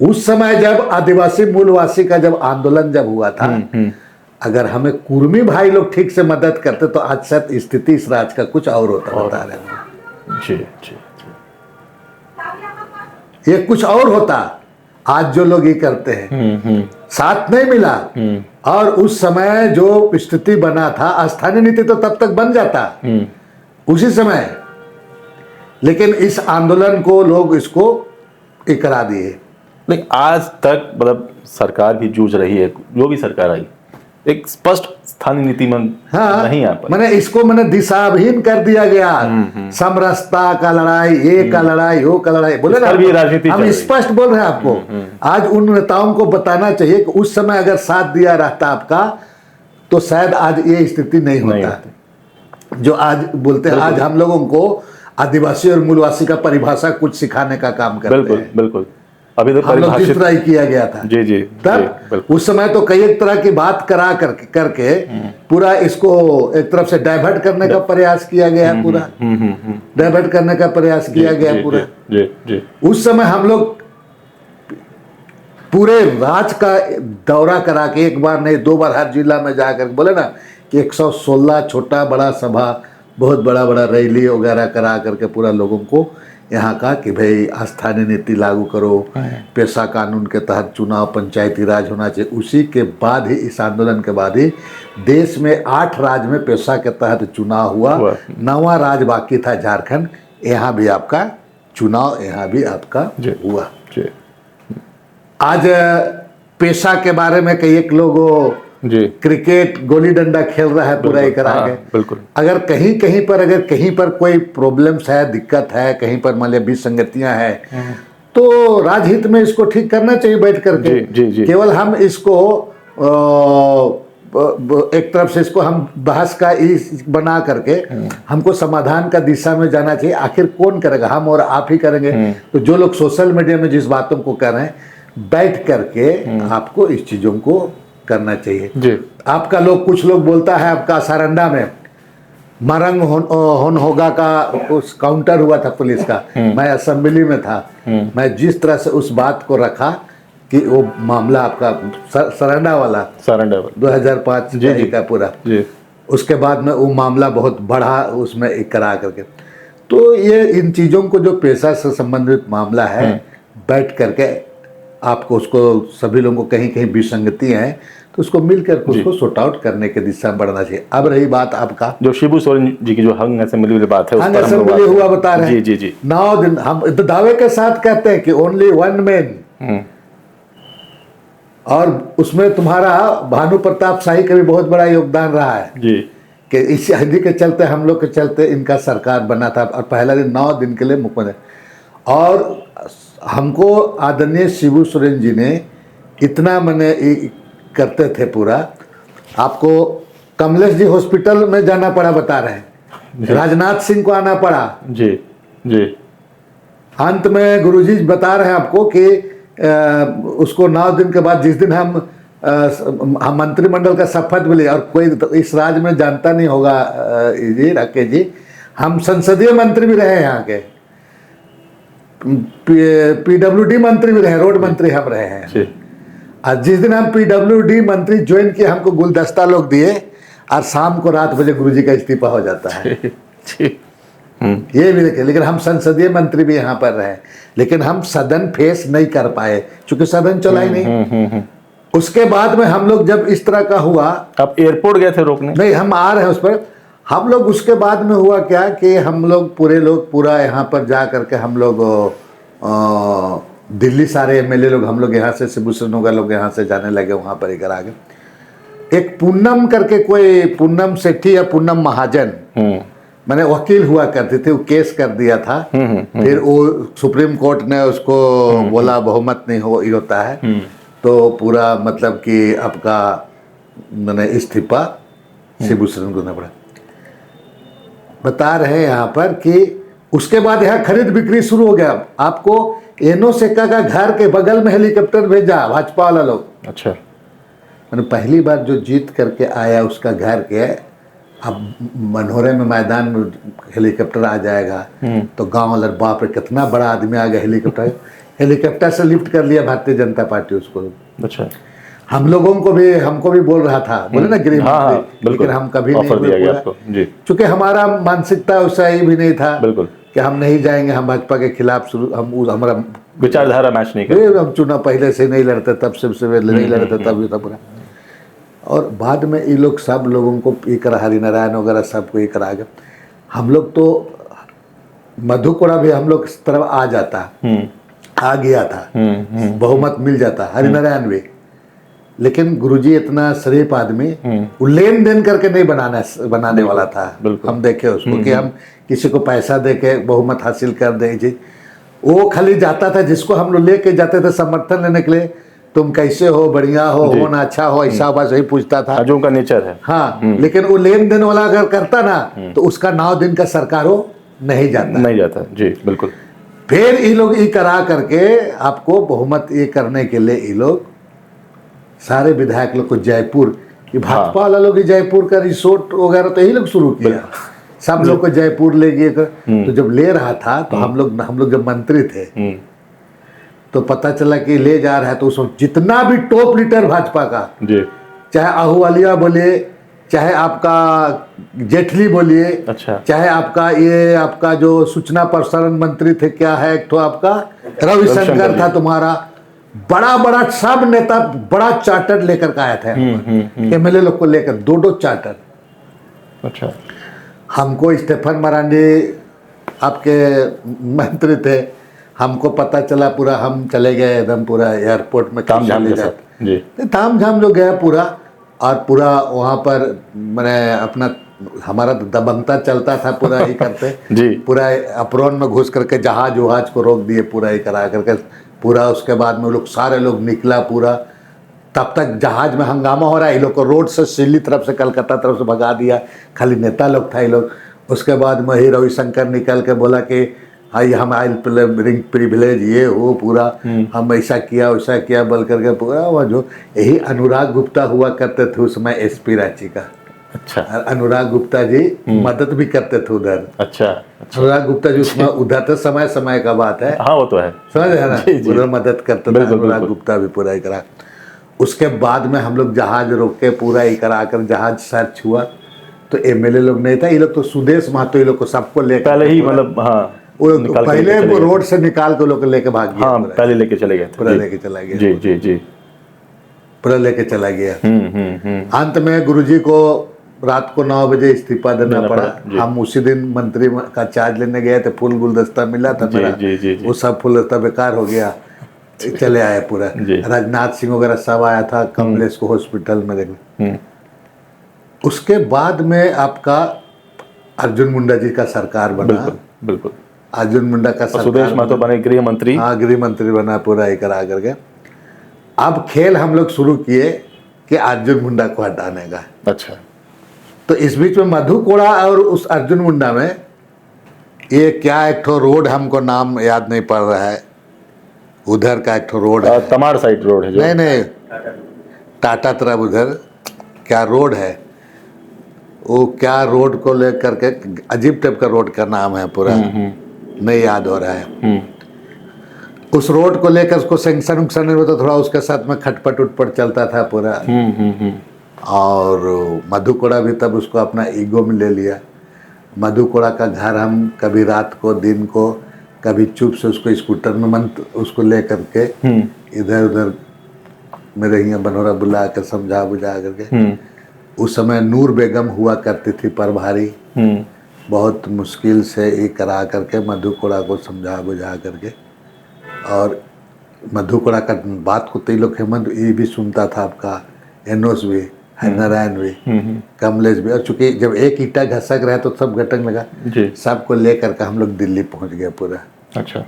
उस समय जब आदिवासी मूलवासी का जब आंदोलन जब हुआ था, अगर हमें कुर्मी भाई लोग ठीक से मदद करते तो आज शायद स्थिति इस राज्य का कुछ और होता, बता रहे हैं। जी जी। ये कुछ और होता। आज जो लोग ये करते हैं, साथ नहीं मिला। और उस समय जो स्थिति बना था, स्थानीय नीति तो तब तक बन जाता उसी समय, लेकिन इस आंदोलन को लोग इसको करा दिए। लेकिन आज तक मतलब सरकार भी जूझ रही है, जो भी सरकार आई, एक स्पष्ट स्थानीय नीति में नहीं आ पाई। मैंने इसको दिशाहीन कर दिया गया। समरसता का लड़ाई, ये का लड़ाई, वो का लड़ाई, बोले ना, भी राजनीति हम स्पष्ट बोल रहे हैं आपको। आज उन नेताओं को बताना चाहिए कि उस समय अगर साथ दिया रहता आपका, तो शायद आज ये स्थिति नहीं होता। जो आज बोलते हैं, आज हम लोगों को आदिवासी और मूलवासी का परिभाषा कुछ सिखाने का काम करते हैं। बिल्कुल बिल्कुल। अभी तो हम लोग जिस तरह किया गया था, जी जी, तब उस समय तो कई एक तरह की बात करा करके पूरा इसको एक तरफ से डाइवर्ट करने का प्रयास किया गया, पूरा डाइवर्ट करने का प्रयास किया गया पूरा। जी जी। उस समय हम लोग पूरे राज्य का दौरा करा के, एक बार नहीं 2 बार हर जिला में जाकर बोले ना कि 116 छोटा बड़ा सभा, बहुत बड़ा बड़ा रैली वगैरह करा करके पूरा लोगों को यहाँ का कि भाई स्थानीय नीति लागू करो, पेशा कानून के तहत चुनाव पंचायती राज होना चाहिए। उसी के बाद ही, इस आंदोलन के बाद ही देश में 8 राज्य में पेशा के तहत चुनाव हुआ। 9वां राज्य बाकी था झारखंड, यहाँ भी आपका चुनाव, यहाँ भी आपका हुआ। आज पेशा के बारे में कई एक लोग जी क्रिकेट गोली डंडा खेल रहा है पूरा ही करा के। बिल्कुल। अगर कहीं पर कोई प्रॉब्लम्स है, दिक्कत है, कहीं पर मान लिया विसंगतियां हैं, तो राजहित में इसको ठीक करना चाहिए बैठ करके। जी, जी, जी। केवल हम इसको एक तरफ से इसको हम बहस का बना करके हमको समाधान का दिशा में जाना चाहिए। आखिर कौन करेगा? हम और आप ही करेंगे। तो जो लोग सोशल मीडिया में जिस बातों को कर रहे हैं, बैठ करके आपको इस चीजों को करना चाहिए जी। आपका कुछ लोग बोलता है, आपका सारंडा में मरंग होन होगा का उस काउंटर हुआ था पुलिस का, मैं असेंबली में था। मैं जिस तरह से उस बात को रखा कि वो मामला आपका सारंडा वाला 2005 जी का पूरा जी। उसके बाद में वो मामला बहुत बढ़ा उसमें करा करके। तो ये इन चीज़ों को जो पेशा से संबंधित मामला है, बैठ करके आपको उसको सभी लोगों को कहीं कहीं विसंगति है तो उसको मिलकर उसको सॉर्ट आउट करने के दिशा में बढ़ना चाहिए। अब रही बात आपका जो शिबू सोरेन जी की जो हंग असेंबली वाली बात है, हंग असेंबली हुआ बता रहे हैं। जी जी जी। 9 दिन हम दावे के साथ कहते हैं कि ओनली 1 मैन, और उसमें तुम्हारा भानु प्रताप शाही का भी बहुत बड़ा योगदान रहा है जी, कि इस हिंदी के चलते, हम लोग के चलते इनका सरकार बना था। और पहला दिन 9 दिन के लिए मुख्यमंत्री, और हमको आदरणीय शिबू सोरेन जी ने इतना करते थे पूरा। आपको कमलेश जी हॉस्पिटल में जाना पड़ा बता रहे हैं, राजनाथ सिंह को आना पड़ा। जी जी। अंत में गुरुजी बता रहे हैं आपको कि उसको 9 दिन के बाद, जिस दिन हम मंत्रिमंडल का शपथ भी लिया, और कोई तो इस राज्य में जानता नहीं होगा जी राकेश जी, हम संसदीय मंत्री भी रहे, यहाँ के PWD मंत्री भी रहे, रोड मंत्री हम रहे हैं। आज जिस दिन हम पीडब्ल्यूडी मंत्री ज्वाइन किए हमको गुलदस्ता लोग दिए और शाम को रात बजे गुरुजी का इस्तीफा हो जाता है। ये भी देखे, लेकिन हम संसदीय मंत्री भी यहाँ पर रहे, लेकिन हम सदन फेस नहीं कर पाए क्योंकि सदन चला ही नहीं। उसके बाद में हम लोग जब इस तरह का हुआ, आप एयरपोर्ट गए थे रोकने? नहीं, हम आ रहे हैं उस पर। हम लोग उसके बाद में हुआ क्या कि हम लोग पूरा यहाँ पर जा करके हम लोग दिल्ली सारे एमएलए लोग, हम लोग यहाँ से शिबू सोरेन लोग यहाँ से जाने लगे वहाँ पर इधर आगे। एक पूनम करके कोई पूनम सेठी या पूनम महाजन मैंने वकील हुआ करते थे, वो केस कर दिया था। फिर वो सुप्रीम कोर्ट ने उसको बोला बहुमत नहीं होता है, तो पूरा मतलब कि आपका मैंने इस्तीफा शिबू सोरेन को देना पड़ा। बता रहे हैं यहाँ पर कि उसके बाद यहाँ खरीद बिक्री शुरू हो गया। आपको एनो सेक्का का घर के बगल में हेलीकॉप्टर भेजा भाजपा वाला लोग। अच्छा, मैंने पहली बार जो जीत करके आया उसका घर के, अब मनोरे में मैदान में हेलीकॉप्टर आ जाएगा तो गांव वाला बाप रे कितना बड़ा आदमी आ गया, हेलीकॉप्टर से लिफ्ट कर लिया भारतीय जनता पार्टी उसको। अच्छा, हमको भी बोल रहा था, बोले ना गृह मंत्री, लेकिन हम कभी नहीं, चूंकि हमारा मानसिकता वैसा ही भी नहीं था बिल्कुल कि हम नहीं जाएंगे, हम भाजपा के खिलाफ हमारा विचारधारा मैच नहीं करते। हम चुनाव पहले से नहीं लड़ते, तब से नहीं लड़ते तब ये पूरा। और बाद में ये लोग सब लोगों को ये करा, हरिनारायण वगैरह सबको ये करा गया। हम लोग तो मधुकोड़ा भी हम लोग इस तरफ आ जाता, आ गया था, बहुमत मिल जाता, हरिनारायण भी। लेकिन गुरुजी इतना शरीफ आदमी, वो लेन देन करके नहीं बनाने वाला था। हम देखे उसको कि हम किसी को पैसा दे के बहुमत हासिल कर दे। वो खाली जाता था, जिसको हम लोग लेके जाते थे समर्थन लेने के लिए, तुम कैसे हो, बढ़िया हो ना, अच्छा हो, ऐसा बस वही पूछता था जो उनका नेचर है। हाँ, लेकिन वो लेन देन वाला अगर करता ना तो उसका 9 दिन का सरकारों नहीं जाता जी बिल्कुल। फिर ये लोग ये करा करके आपको बहुमत ये करने के लिए ये लोग सारे विधायक लोग को जयपुर, ये भाजपा वाला लोग जयपुर का रिसोर्ट वगैरह तो यही लोग शुरू किया, सब लोग को जयपुर ले गए। तो जब ले रहा था तो हम लोग जब मंत्री थे तो पता चला कि ले जा रहा है, तो उसमें जितना भी टॉप लीडर भाजपा का, चाहे आहूवालिया बोलिए, चाहे आपका जेटली बोलिए, अच्छा, चाहे आपका जो सूचना प्रसारण मंत्री थे, क्या है एक तो आपका रविशंकर था तुम्हारा, बड़ा सब नेता बड़ा चार्टर लेकर के आया था एमएलए लोग को लेकर, 2 चार्टर। अच्छा, हमको स्टेफन मरांडी आपके मंत्री थे, हमको पता चला पूरा, हम चले गए एकदम पूरा एयरपोर्ट में ताम झाम जो गया पूरा, और पूरा वहाँ पर मैंने अपना हमारा दबंगता चलता था पूरा ही करते जी, पूरा अप्रोन में घुस करके जहाज को रोक दिए पूरा ही करा करके पूरा। उसके बाद में लोग सारे लोग निकला पूरा, तब तक जहाज में हंगामा हो रहा है, ये लोग को रोड से दिल्ली तरफ से कलकत्ता तरफ से भगा दिया, खाली नेता लोग था ये लोग। उसके बाद में ही रविशंकर निकल के बोला कि आई हम आई रिंग प्रिविलेज ये हो पूरा, हम ऐसा किया वैसा किया बोल करके पूरा। वो जो यही अनुराग गुप्ता हुआ करते थे उस समय एसपी रांची का। अच्छा, अनुराग गुप्ता जी मदद भी करते थे उधर। अच्छा, अनुराग गुप्ता जी उसमें उधर तो समय का बात है, हाँ वो तो है, समझ रहे ना, उधर मदद करते थे अनुराग गुप्ता भी पूरा ही करा। उसके बाद में हम लोग जहाज रोक के पूरा ही करा कर जहाज सर्च हुआ, तो एमएलए लोग नहीं था, ये लोग तो सुदेश महतो ये लोग को सबको लेकर पहले ही मतलब हाँ पहले वो रोड से निकाल के लोग लेके भाग गया। हाँ, पहले लेके चले गए पूरा लेके चला गया। जी जी जी, पूरा लेके चला गया। अंत में गुरुजी को रात को 9 बजे इस्तीफा देना पड़ा। हम उसी दिन मंत्री का चार्ज लेने गए थे, फूल गुलदस्ता मिला था मेरा, वो सब फूल गुलदस्ता बेकार हो गया, चले आए पूरा। राजनाथ सिंह वगैरह सब आया था कमलेश को हॉस्पिटल में देखने। उसके बाद में आपका अर्जुन मुंडा जी का सरकार बना। बिल्कुल, अर्जुन मुंडा का सरकार, सुदेश महतो बने गृह मंत्री। हाँ, गृह मंत्री बना पूरा ही करा करके। अब खेल हम लोग शुरू किए कि अर्जुन मुंडा को हटाने का। अच्छा, तो इस बीच में मधुकोड़ा और उस अर्जुन मुंडा में ये क्या एक ठो रोड, हमको नाम याद नहीं पड़ रहा है, उधर का एक ठो रोड है, तमाड़ साइड रोड है जो, नहीं टाटा तरफ उधर क्या रोड है, वो क्या रोड को लेकर के अजीब टाइप का रोड का नाम है पूरा, नहीं याद हो रहा है। उस रोड को लेकर उसको सेंक्शन उक्शन नहीं होता, थोड़ा उसके साथ में खटपट उटपट चलता था पूरा। और मधु कोड़ा भी तब उसको अपना ईगो में ले लिया। मधु कोड़ा का घर हम कभी रात को दिन को कभी चुप से उसको स्कूटर में उसको ले करके इधर उधर मेरे यहाँ बनोरा बुला कर समझा बुझा करके, उस समय नूर बेगम हुआ करती थी प्रभारी, बहुत मुश्किल से ये करा करके मधु कोड़ा को समझा बुझा करके। और मधु कोड़ा का बात को कई लोग हेमंत ये भी सुनता था, आपका एनोस भी, नारायण भी, कमलेश भी। और चूंकि जब एक ईटा घसक रहा तो सब घटक लगा, सबको ले करके हम लोग दिल्ली पहुंच गए पूरा। अच्छा।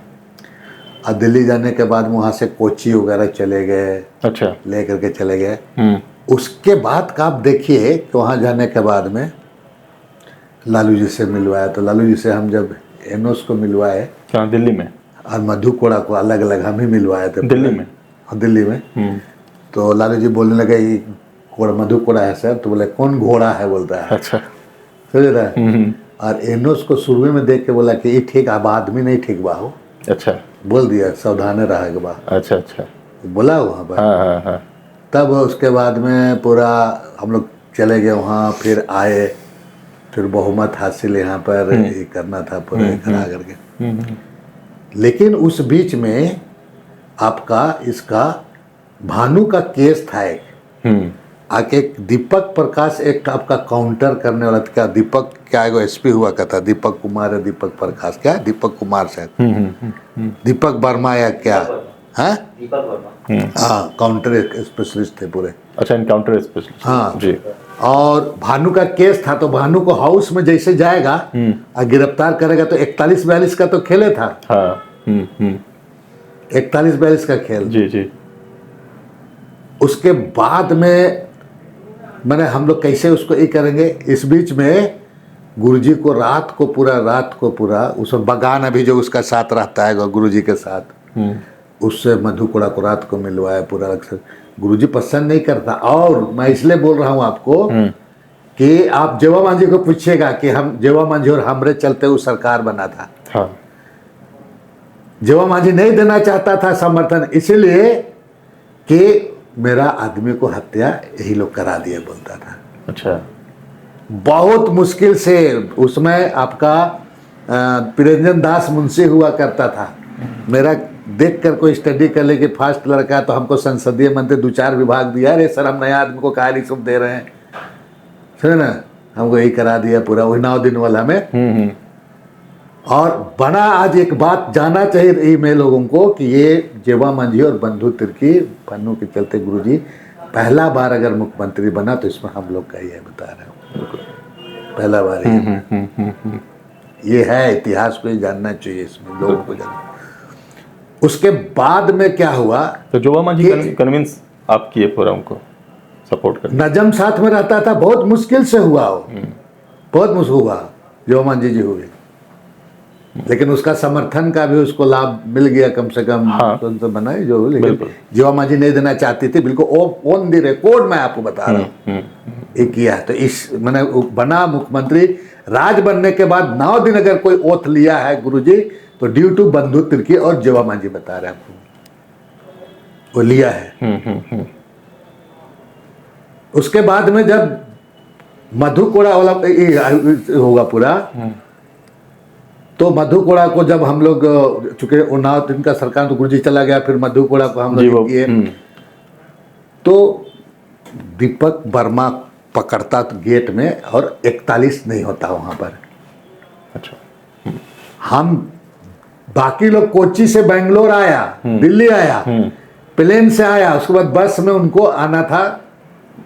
और दिल्ली जाने के बाद वहाँ से कोची वगैरह चले गए। अच्छा। ले करके चले गए। उसके बाद का आप देखिए कि वहाँ जाने के बाद में लालू जी से मिलवाया, तो लालू जी से हम जब एनोस को मिलवाए दिल्ली में, और मधु कोड़ा को अलग अलग हम ही मिलवाए थे दिल्ली में। दिल्ली में। तो लालू जी बोलने लगे ये मधु कोड़ा है सर, तो बोले कौन घोड़ा है, बोलता है। अच्छा, समझ रहा है। और एनोस को शुरू में देख के बोला कि ये ठीक, अब आदमी नहीं ठीक बा हो। अच्छा, बोल दिया सावधान रहे बा। अच्छा अच्छा, बोला वहाँ पर। हाँ। तब उसके बाद में पूरा हम लोग चले गए वहाँ, फिर आए, फिर बहुमत हासिल यहाँ पर ये करना था पूरा करा करके। लेकिन उस बीच में आपका इसका भानु का केस था एक, आके दीपक प्रकाश एक आपका काउंटर करने वाला था। क्या दीपक क्या एगो एसपी हुआ का था, दीपक कुमार है, दीपक प्रकाश क्या दीपक कुमार शायद, दीपक वर्मा या क्या है, दीपक वर्मा। हाँ, काउंटर स्पेशलिस्ट थे पूरे। अच्छा, एनकाउंटर स्पेशलिस्ट। हाँ जी। और भानु का केस था, तो भानु को हाउस में जैसे जाएगा और गिरफ्तार करेगा, तो 41-42 का तो खेले था। हाँ। 41-42 का खेल। जी जी। उसके बाद में मैंने हम लोग कैसे उसको ये करेंगे। इस बीच में गुरुजी को रात को पूरा उस बगान अभी जो उसका साथ रहता है गुरुजी के साथ, उससे मधु कोड़ा को रात को मिलवाया पूरा। अक्सर गुरुजी पसंद नहीं करता। और मैं इसलिए बोल रहा हूँ आपको कि आप जेवा मांझी को पूछिएगा कि हम जेवा मांझी और हमरे चलते हुए सरकार बना था। हाँ। जेवा मांझी नहीं देना चाहता था समर्थन, इसीलिए कि मेरा आदमी को हत्या यही लोग करा दिए बोलता था। अच्छा। बहुत मुश्किल से उसमें आपका प्रिरंजन दास मुंशी हुआ करता था। मेरा देख कर कोई स्टडी कर ले कि फास्ट लड़का है, तो हमको संसदीय मंत्री 2-4 विभाग दिया। अरे सर, हम नया आदमी को कहा रिश्वत दे रहे हैं, सुने ना, हमको यही करा दिया पूरा वही 9 दिन वाला में। और बना आज एक बात जाना चाहिए मैं लोगों को कि ये जेवा मांझी और बंधु तिर्की पन्नू के चलते गुरुजी पहला बार अगर मुख्यमंत्री बना, तो इसमें हम लोग का ही है, बता रहे हो, पहला बार ही। ये है इतिहास को जानना चाहिए, इसमें लोगों को जानना। उसके बाद में क्या हुआ, तो जेवा मांझी कन्विंस आप किए पूरा उनको सपोर्ट कर। नजम साथ में रहता था, बहुत मुश्किल से हुआ वो, बहुत मुश्किल हुआ जेवा मांझी जी हुए, लेकिन उसका समर्थन का भी उसको लाभ मिल गया कम से कम। हाँ। तो बनाए जो, लेकिन जेवा मांझी नहीं देना चाहती थी, बिल्कुल ऑन द रिकॉर्ड मैं आपको बता रहा हूँ ये किया। तो इस मैंने बना मुख्यमंत्री, राज बनने के बाद 9 दिन अगर कोई ओथ लिया है गुरुजी, तो ड्यू टू बंधु तिर्की और जेवा मांझी बता रहे हैं आपको, वो लिया है। उसके बाद में जब मधु कोड़ा वाला होगा पूरा, तो मधु कोड़ा को जब हम लोग, चूंकि 9 दिन का सरकार तो गुरुजी चला गया, फिर मधु कोड़ा को हम लोग किए, तो दीपक वर्मा पकड़ता गेट में और 41 नहीं होता वहां पर। अच्छा। हम बाकी लोग कोच्चि से बेंगलोर आया, दिल्ली आया, प्लेन से आया, उसके बाद बस में उनको आना था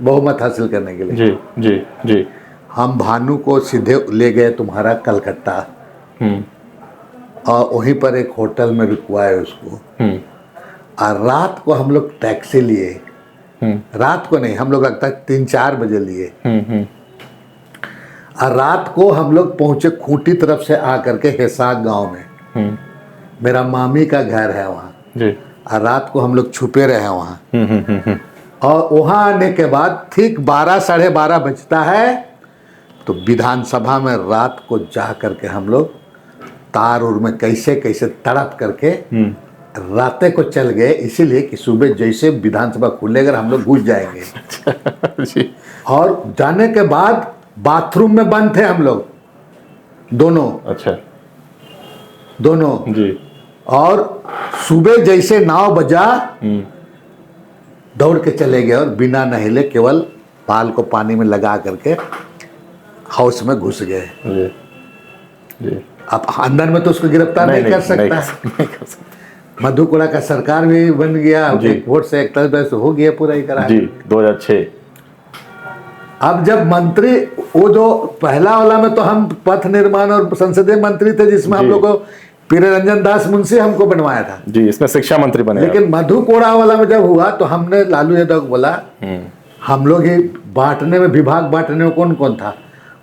बहुमत हासिल करने के लिए। जी जी जी। हम भानु को सीधे ले गए तुम्हारा कलकत्ता, और वहीं पर एक होटल में रुकवाए उसको। और रात को हम लोग टैक्सी लिए, रात को नहीं, हम लोग लगता है 3-4 बजे लिए। और रात को हम लोग पहुंचे खूंटी तरफ से आकर के हेसाक गांव में, मेरा मामी का घर है वहाँ। और रात को हम लोग छुपे रहे वहाँ। और वहाँ आने के बाद ठीक 12-12:30 बजता है, तो विधानसभा में रात को जा करके हम लोग तार उर में कैसे कैसे तड़प करके रातें को चल गए इसीलिए कि सुबह जैसे विधानसभा खुलेगा हम लोग घुस जाएंगे। जी। और जाने के बाद बाथरूम में बंद थे हम लोग दोनों अच्छा। दोनों। जी। और सुबह जैसे 9 बजा दौड़ के चले गए और बिना नहिले केवल बाल को पानी में लगा करके हाउस में घुस गए। जी। जी। अब अंदर में तो उसको गिरफ्तार नहीं कर सकता। नहीं कर सकता। मधु कोड़ा का सरकार भी बन गया, जी। एक वोट से एक तरह से हो गया पूरा ही करा। जी 2006। अब जब मंत्री वो जो पहला वाला में तो हम पथ निर्माण और संसदीय मंत्री थे जिसमें हम जी। लोग को प्रियरंजन दास मुंशी हमको बनवाया था। जी इसमें शिक्षा मंत्री बने। लेकिन मधु कोड़ा वाला में जब हुआ तो हमने लालू यादव को बोला हम लोग ही बांटने में, विभाग बांटने में कौन कौन था,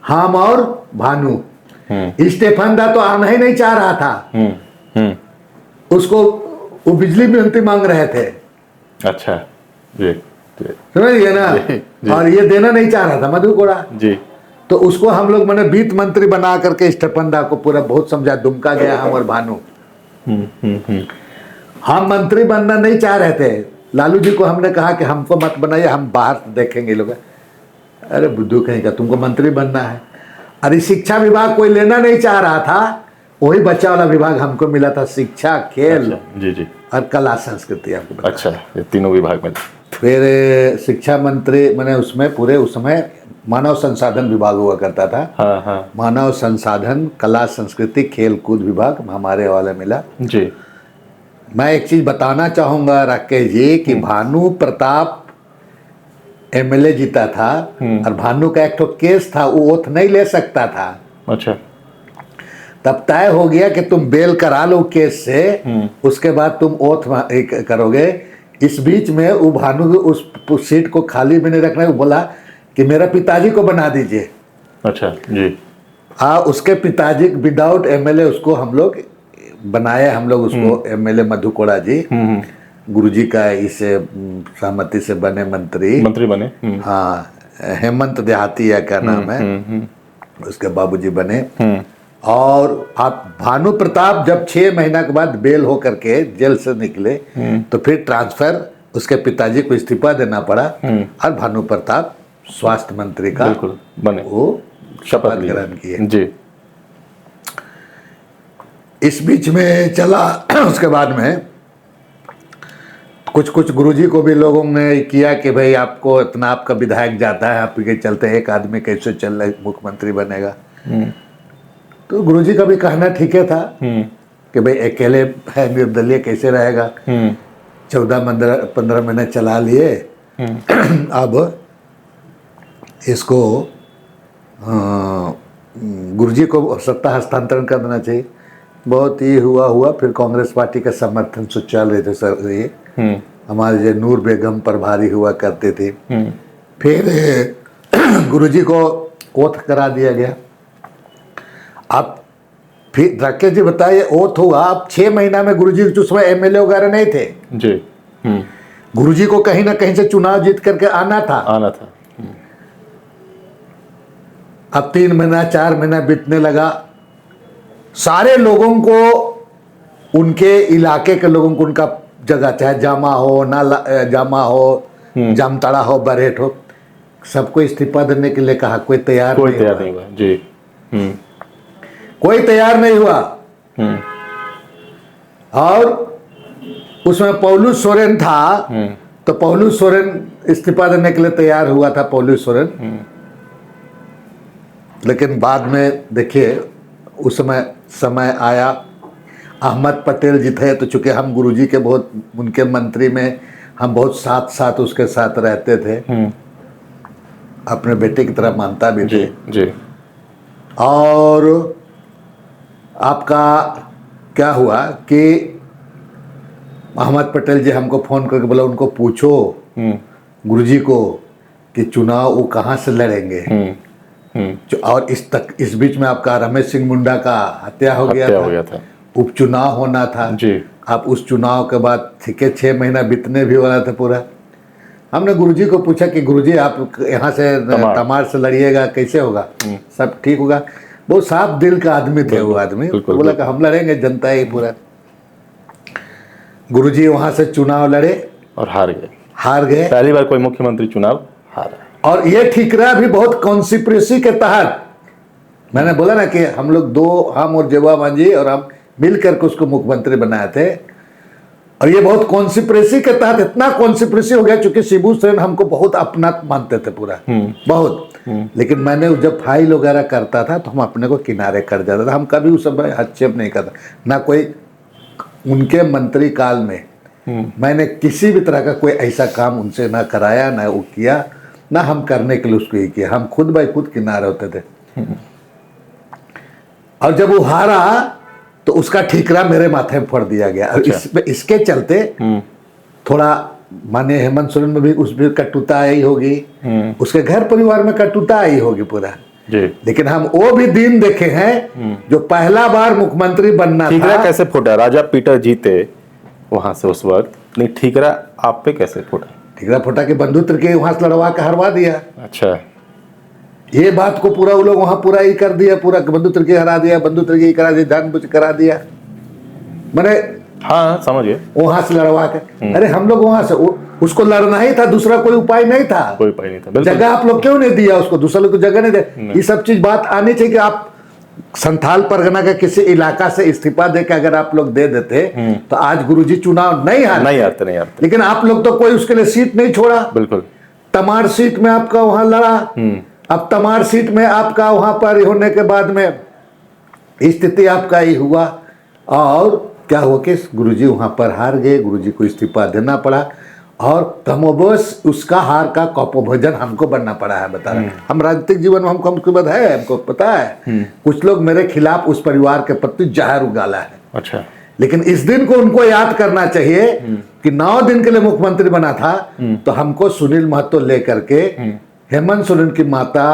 हम और भानु। स्टेफन दा तो आना ही नहीं चाह रहा था। उसको वो बिजली मंत्री मांग रहे थे। अच्छा। जी। जी। समझिए ना। जी। और ये देना नहीं चाह रहा था मधु कोड़ा। जी। तो उसको हम लोग मैंने वित्त मंत्री बना करके स्टेफन दा को पूरा बहुत समझा, दुमका गया हम और भानु। हम मंत्री बनना नहीं चाह रहे थे। लालू जी को हमने कहा कि हमको मत बनाइए, हम बाहर देखेंगे लोग। अरे बुद्धू कहीं का, तुमको मंत्री बनना है। अरे शिक्षा विभाग कोई लेना नहीं चाह रहा था, वही बच्चा वाला विभाग हमको मिला था, शिक्षा, खेल जी। जी। और कला संस्कृति आपको बता। अच्छा ये तीनों विभाग में। फिर शिक्षा मंत्री मैंने उसमें पूरे उस समय मानव संसाधन विभाग हुआ करता था। हाँ हाँ। मानव संसाधन, कला संस्कृति, खेल कूद विभाग हमारे वाले मिला। जी। मैं एक चीज बताना चाहूंगा राकेश जी कि भानु प्रताप एमएलए जीता था और भानु का एक तो केस था, वो ओथ नहीं ले सकता था। अच्छा। तब तय हो गया कि तुम बेल करा लो केस से, उसके बाद तुम ओथ करोगे। इस बीच में वो भानु उस सीट को खाली में नहीं रखना, वो बोला कि मेरा पिताजी को बना दीजिए। अच्छा। जी। उसके पिताजी विदाउट एमएलए उसको हम लोग बनाए, हम लोग उसको एमएलए मधु कोड़ा जी गुरुजी का इस सहमति से बने मंत्री बने। हाँ, हेमंत देहाती या क्या नाम है, उसके बाबूजी बने। और आप भानु प्रताप जब 6 महीना के बाद बेल हो करके जेल से निकले तो फिर ट्रांसफर उसके पिताजी को इस्तीफा देना पड़ा और भानु प्रताप स्वास्थ्य मंत्री का बिल्कुल बने, वो शपथ ग्रहण किए। जी। इस बीच में चला उसके बाद में कुछ गुरुजी को भी लोगों ने किया कि भाई आपको इतना आपका विधायक जाता है, आपके चलते एक आदमी कैसे चल रहा मुख्यमंत्री बनेगा। तो गुरुजी का भी कहना ठीक है था कि भाई अकेले है, निर्दलीय कैसे रहेगा। 14-15 महीने चला लिए। अब इसको गुरुजी को सत्ता हस्तांतरण कर देना चाहिए। बहुत ही हुआ फिर कांग्रेस पार्टी का समर्थन से चल रहे थे सर। ये हमारे जो नूर बेगम पर भारी हुआ करते थे। फिर गुरुजी को ओथ करा दिया गया। अब फिर राकेश जी बताइए, ओथ हुआ, अब 6 महीना में गुरुजी उस समय एमएलए वगैरह नहीं थे जी। गुरुजी को कहीं ना कहीं से चुनाव जीत करके आना था। अब 3 महीना 4 महीना बीतने लगा। सारे लोगों को, उनके इलाके के लोगों को उनका जगह, चाहे जामा हो ना जामा हो, जामताड़ा हो, बरहेट हो, सबको इस्तीफा देने के लिए कहा। कोई तैयार नहीं हुआ जी। कोई तैयार नहीं हुआ। और उसमें पौलुस सोरेन था तो पौलुस सोरेन इस्तीफा देने के लिए तैयार हुआ था, पौलुस सोरेन। लेकिन बाद में देखिए उस समय आया, अहमद पटेल जी थे। तो चूंकि हम गुरुजी के बहुत, उनके मंत्री में हम बहुत साथ उसके साथ रहते थे, अपने बेटे की तरह मानता भी थे जी। और आपका क्या हुआ कि अहमद पटेल जी हमको फोन करके बोला उनको पूछो गुरुजी को कि चुनाव वो कहाँ से लड़ेंगे। और इस बीच में आपका रमेश सिंह मुंडा का हत्या हो गया था। उपचुनाव होना था जी। आप उस चुनाव के बाद ठीक है 6 महीना बीतने भी वाला था पूरा। हमने गुरुजी को पूछा कि गुरुजी आप यहाँ से तमार से लड़िएगा, कैसे होगा, सब ठीक होगा। बहुत साफ दिल का आदमी थे वो आदमी। बोला कि हम लड़ेंगे, जनता ही पूरा। गुरुजी वहां से चुनाव लड़े और हार गए। गए। पहली बार कोई मुख्यमंत्री चुनाव हारा। और ये ठीकरा भी बहुत कॉन्स्पिरेसी के तहत, मैंने बोला ना कि हम लोग हम और जेबा मांझी और हम मिलकर के उसको मुख्यमंत्री बनाए थे। और ये बहुत कॉन्स्पिरेसी के तहत, इतना कॉन्स्पिरेसी हो गया चूंकि शिबू सोरेन हमको बहुत अपना मानते थे पूरा, बहुत। लेकिन मैंने जब फाइल वगैरह करता था तो हम अपने को किनारे कर जाता था, हम कभी उस समय हस्तक्षेप नहीं करता ना। कोई उनके मंत्री काल में मैंने किसी भी तरह का कोई ऐसा काम उनसे ना कराया, ना वो किया, ना हम करने के लिए उसको ही किया। हम खुद बाई खुद किनारे होते थे। और जब वो हारा तो उसका ठीकरा मेरे माथे में फोड़ दिया गया। अच्छा। इसके चलते थोड़ा माने हेमंत सोरेन में भी उस भी कटुता आई होगी, उसके घर परिवार में कटुता आई होगी पूरा जी। लेकिन हम वो भी दिन देखे हैं जो पहला बार मुख्यमंत्री बनना ठीकरा था। कैसे फूटा? राजा पीटर जीते वहां से उस वक्त, नहीं ठीकरा आप पे कैसे फूटा? ठीकरा फूटा के बंधुत्र के वहां से लड़वा के हरवा दिया। अच्छा। ये बात को पूरा वो लोग वहां पूरा ही कर दिया, पूरा बंधुत्र के हरा दिया, बंधुत्र के करा दिया, जानबूझ करा दिया। मैंने हाँ समझ गए। वहां से लड़वा के, अरे हम लोग वहां से उसको लड़ना ही था, दूसरा कोई उपाय नहीं था। कोई उपाय नहीं था, बिल्कुल। जगह आप लोग क्यों नहीं दिया उसको? दूसरा लोग को जगह नहीं दे। ये सब चीज बात आनी चाहिए कि आप संथाल परगना के किसी इलाका से इस्तीफा देके अगर आप लोग दे देते तो आज गुरुजी चुनाव नहीं हारते। लेकिन आप लोग तो कोई उसके लिए सीट नहीं छोड़ा। बिल्कुल। तमाड़ सीट में आपका वहां लड़ा। अब तमाड़ सीट में आपका वहां पर होने के बाद में स्थिति आपका ही हुआ। और क्या हुआ कि गुरुजी वहां पर हार गए, गुरुजी को इस्तीफा देना पड़ा और कमोबश उसका हार का कपोभोजन हमको बनना पड़ा है। बता रहे हम राजनीतिक जीवन में हमको है, हमको पता है। कुछ लोग मेरे खिलाफ उस परिवार के प्रति जहर उगाला है। अच्छा। लेकिन इस दिन को उनको याद करना चाहिए कि 9 दिन के लिए मुख्यमंत्री बना था तो हमको सुनील महतो लेकर के हेमंत सोरेन की माता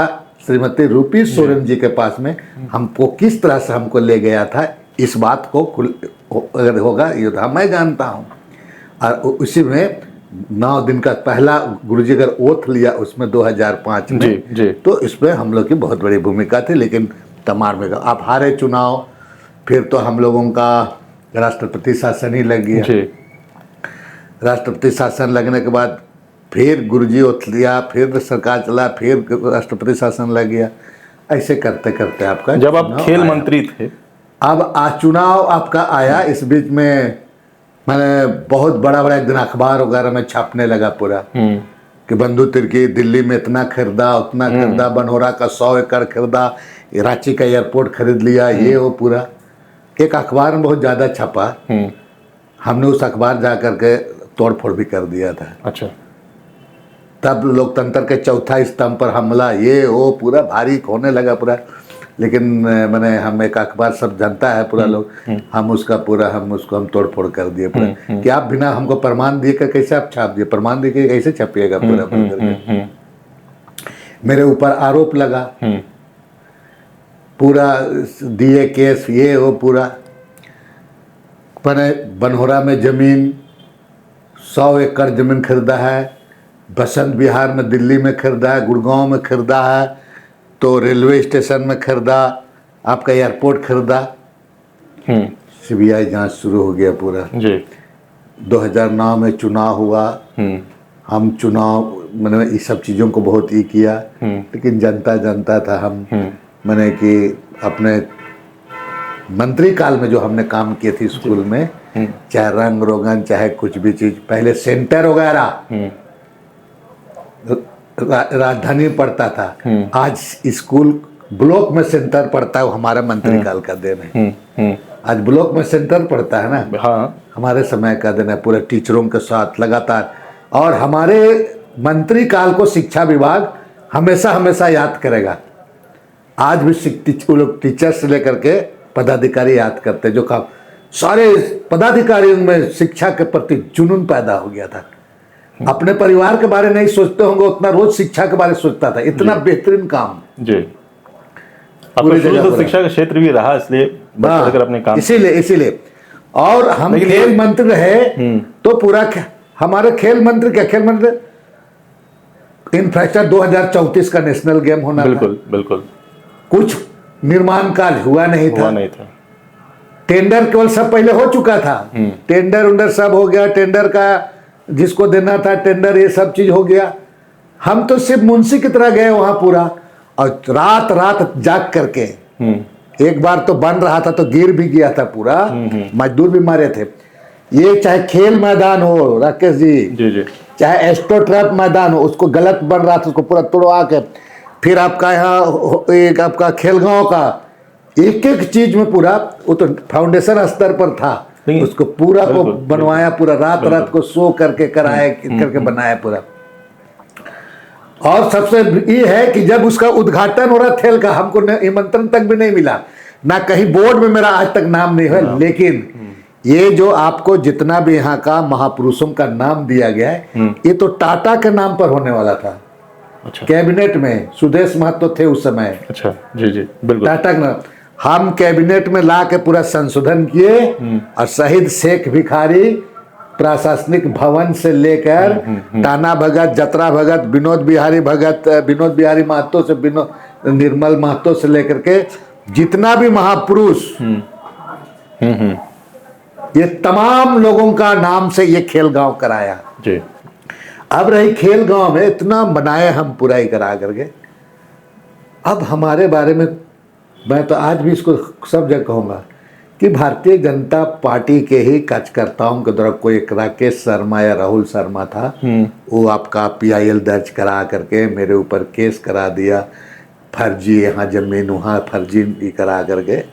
श्रीमती रूपी सोरेन जी के पास में हमको किस तरह से हमको ले गया था, इस बात को अगर होगा ये तो मैं जानता हूँ। और उसी में 9 दिन का पहला गुरुजी अगर ओथ लिया उसमें 2005 में जी। तो इसमें हम लोग की बहुत बड़ी भूमिका थी। लेकिन तमाड़ में आप हारे चुनाव, फिर तो हम लोगों का राष्ट्रपति शासन ही लग गया। जी। राष्ट्रपति शासन लगने के बाद फिर गुरुजी ओथ लिया, फिर सरकार चला, फिर राष्ट्रपति शासन लग गया। ऐसे करते करते आपका जब आप खेल मंत्री थे, अब चुनाव आपका आया। इस बीच में मैंने बहुत बड़ा एक दिन अखबार वगैरह में छापने लगा पूरा कि बंधु तिर्की दिल्ली में इतना खरीदा, उतना खरीदा, बनहोरा का 100 एकड़ खरीदा, रांची का एयरपोर्ट खरीद लिया, ये वो पूरा एक अखबार में बहुत ज़्यादा छपा। हमने उस अखबार जा करके तोड़ फोड़ भी कर दिया था। अच्छा। तब लोकतंत्र के चौथा स्तंभ पर हमला, ये वो पूरा भारी होने लगा पूरा। लेकिन मैंने हम एक अखबार सब जानता है पूरा लोग, हम उसको तोड़ फोड़ कर दिए पूरा कि आप बिना हमको प्रमाण दिए कर कैसे आप छाप दिए, प्रमाण दिए के कैसे छपिएगा पूरा। मेरे ऊपर आरोप लगा पूरा, दिए केस ये वो पूरा। मैंने बनहोरा में जमीन 100 एकड़ जमीन खरीदा है, बसंत विहार में दिल्ली में खरीदा है, गुड़गांव में खरीदा है, तो रेलवे स्टेशन में खरीदा, आपका एयरपोर्ट खरीदा। सीबीआई जांच शुरू हो गया पूरा जी। 2009 में चुनाव हुआ। हम चुनाव मैंने इस सब चीज़ों को बहुत ही किया। लेकिन जनता था हम मैंने कि अपने मंत्री काल में जो हमने काम किए थे स्कूल में, चाहे रंग रोगन चाहे कुछ भी चीज़, पहले सेंटर वगैरह राजधानी में पढ़ता था, आज स्कूल ब्लॉक में सेंटर पढ़ता है। हमारा मंत्री काल का देन है। आज ब्लॉक में सेंटर पढ़ता है ना। हाँ। हमारे समय का दिन है, पूरे टीचरों के साथ लगातार। और हमारे मंत्री काल को शिक्षा विभाग हमेशा याद करेगा। आज भी लोग टीचर से लेकर के पदाधिकारी याद करते, जो काम सारे पदाधिकारियों में शिक्षा के प्रति जुनून पैदा हो गया था। अपने परिवार के बारे नहीं सोचते होंगे उतना रोज शिक्षा के बारे में सोचता था। इतना बेहतरीन काम जी। आपका शुरू से शिक्षा का क्षेत्र भी रहा, इसलिए बढ़कर अपने काम, इसीलिए और हम खेल मंत्री रहे तो पूरा हमारे खेल मंत्री इंफ्रास्ट्रक्चर 2034 का नेशनल गेम होना बिल्कुल। कुछ निर्माण कार्य हुआ नहीं था। टेंडर केवल सब पहले हो चुका था, टेंडर उंडर सब हो गया, टेंडर का जिसको देना था टेंडर ये सब चीज हो गया। हम तो सिर्फ मुंशी की तरह गए वहां पूरा, और रात रात जाग करके, एक बार तो बन रहा था तो गिर भी गया था पूरा, मजदूर भी मारे थे। ये चाहे खेल मैदान हो राकेश जी, चाहे एस्ट्रोट्रैप मैदान हो, उसको गलत बन रहा था उसको पूरा तोड़वा के, फिर आपका यहाँ एक आपका खेलगांव का एक एक चीज में पूरा, वो तो फाउंडेशन स्तर पर था, उसको पूरा को बनवाया, पूरा रात रात को सो करके कराए करके बनाया पूरा। और सबसे ये है कि जब उसका उद्घाटन हो रहा खेल का, हमको निमंत्रण तक भी नहीं मिला, ना कहीं बोर्ड में मेरा आज तक नाम नहीं है, लेकिन ये जो आपको जितना भी यहाँ का महापुरुषों का नाम दिया गया है, ये तो टाटा के नाम पर होने वाला था। अच्छा। कैबिनेट में सुदेश महतो थे उस समय। अच्छा, जी जी बिल्कुल। टाटा का नाम हम कैबिनेट में ला के पूरा संशोधन किए, और शहीद शेख भिखारी प्रशासनिक भवन से लेकर टाना भगत, जतरा भगत, विनोद बिहारी महतो से निर्मल महतो से लेकर के जितना भी महापुरुष, ये तमाम लोगों का नाम से ये खेल गांव कराया जी। अब रही खेल गांव में इतना बनाए हम पूरा ही करा करके। अब हमारे बारे में मैं तो आज भी इसको सब जगह कहूँगा कि भारतीय जनता पार्टी के ही कार्यकर्ताओं के द्वारा, कोई एक राकेश शर्मा या राहुल शर्मा था, वो आपका PIL दर्ज करा करके मेरे ऊपर केस करा दिया, फर्जी यहाँ जमीन वहाँ फर्जी करा करके।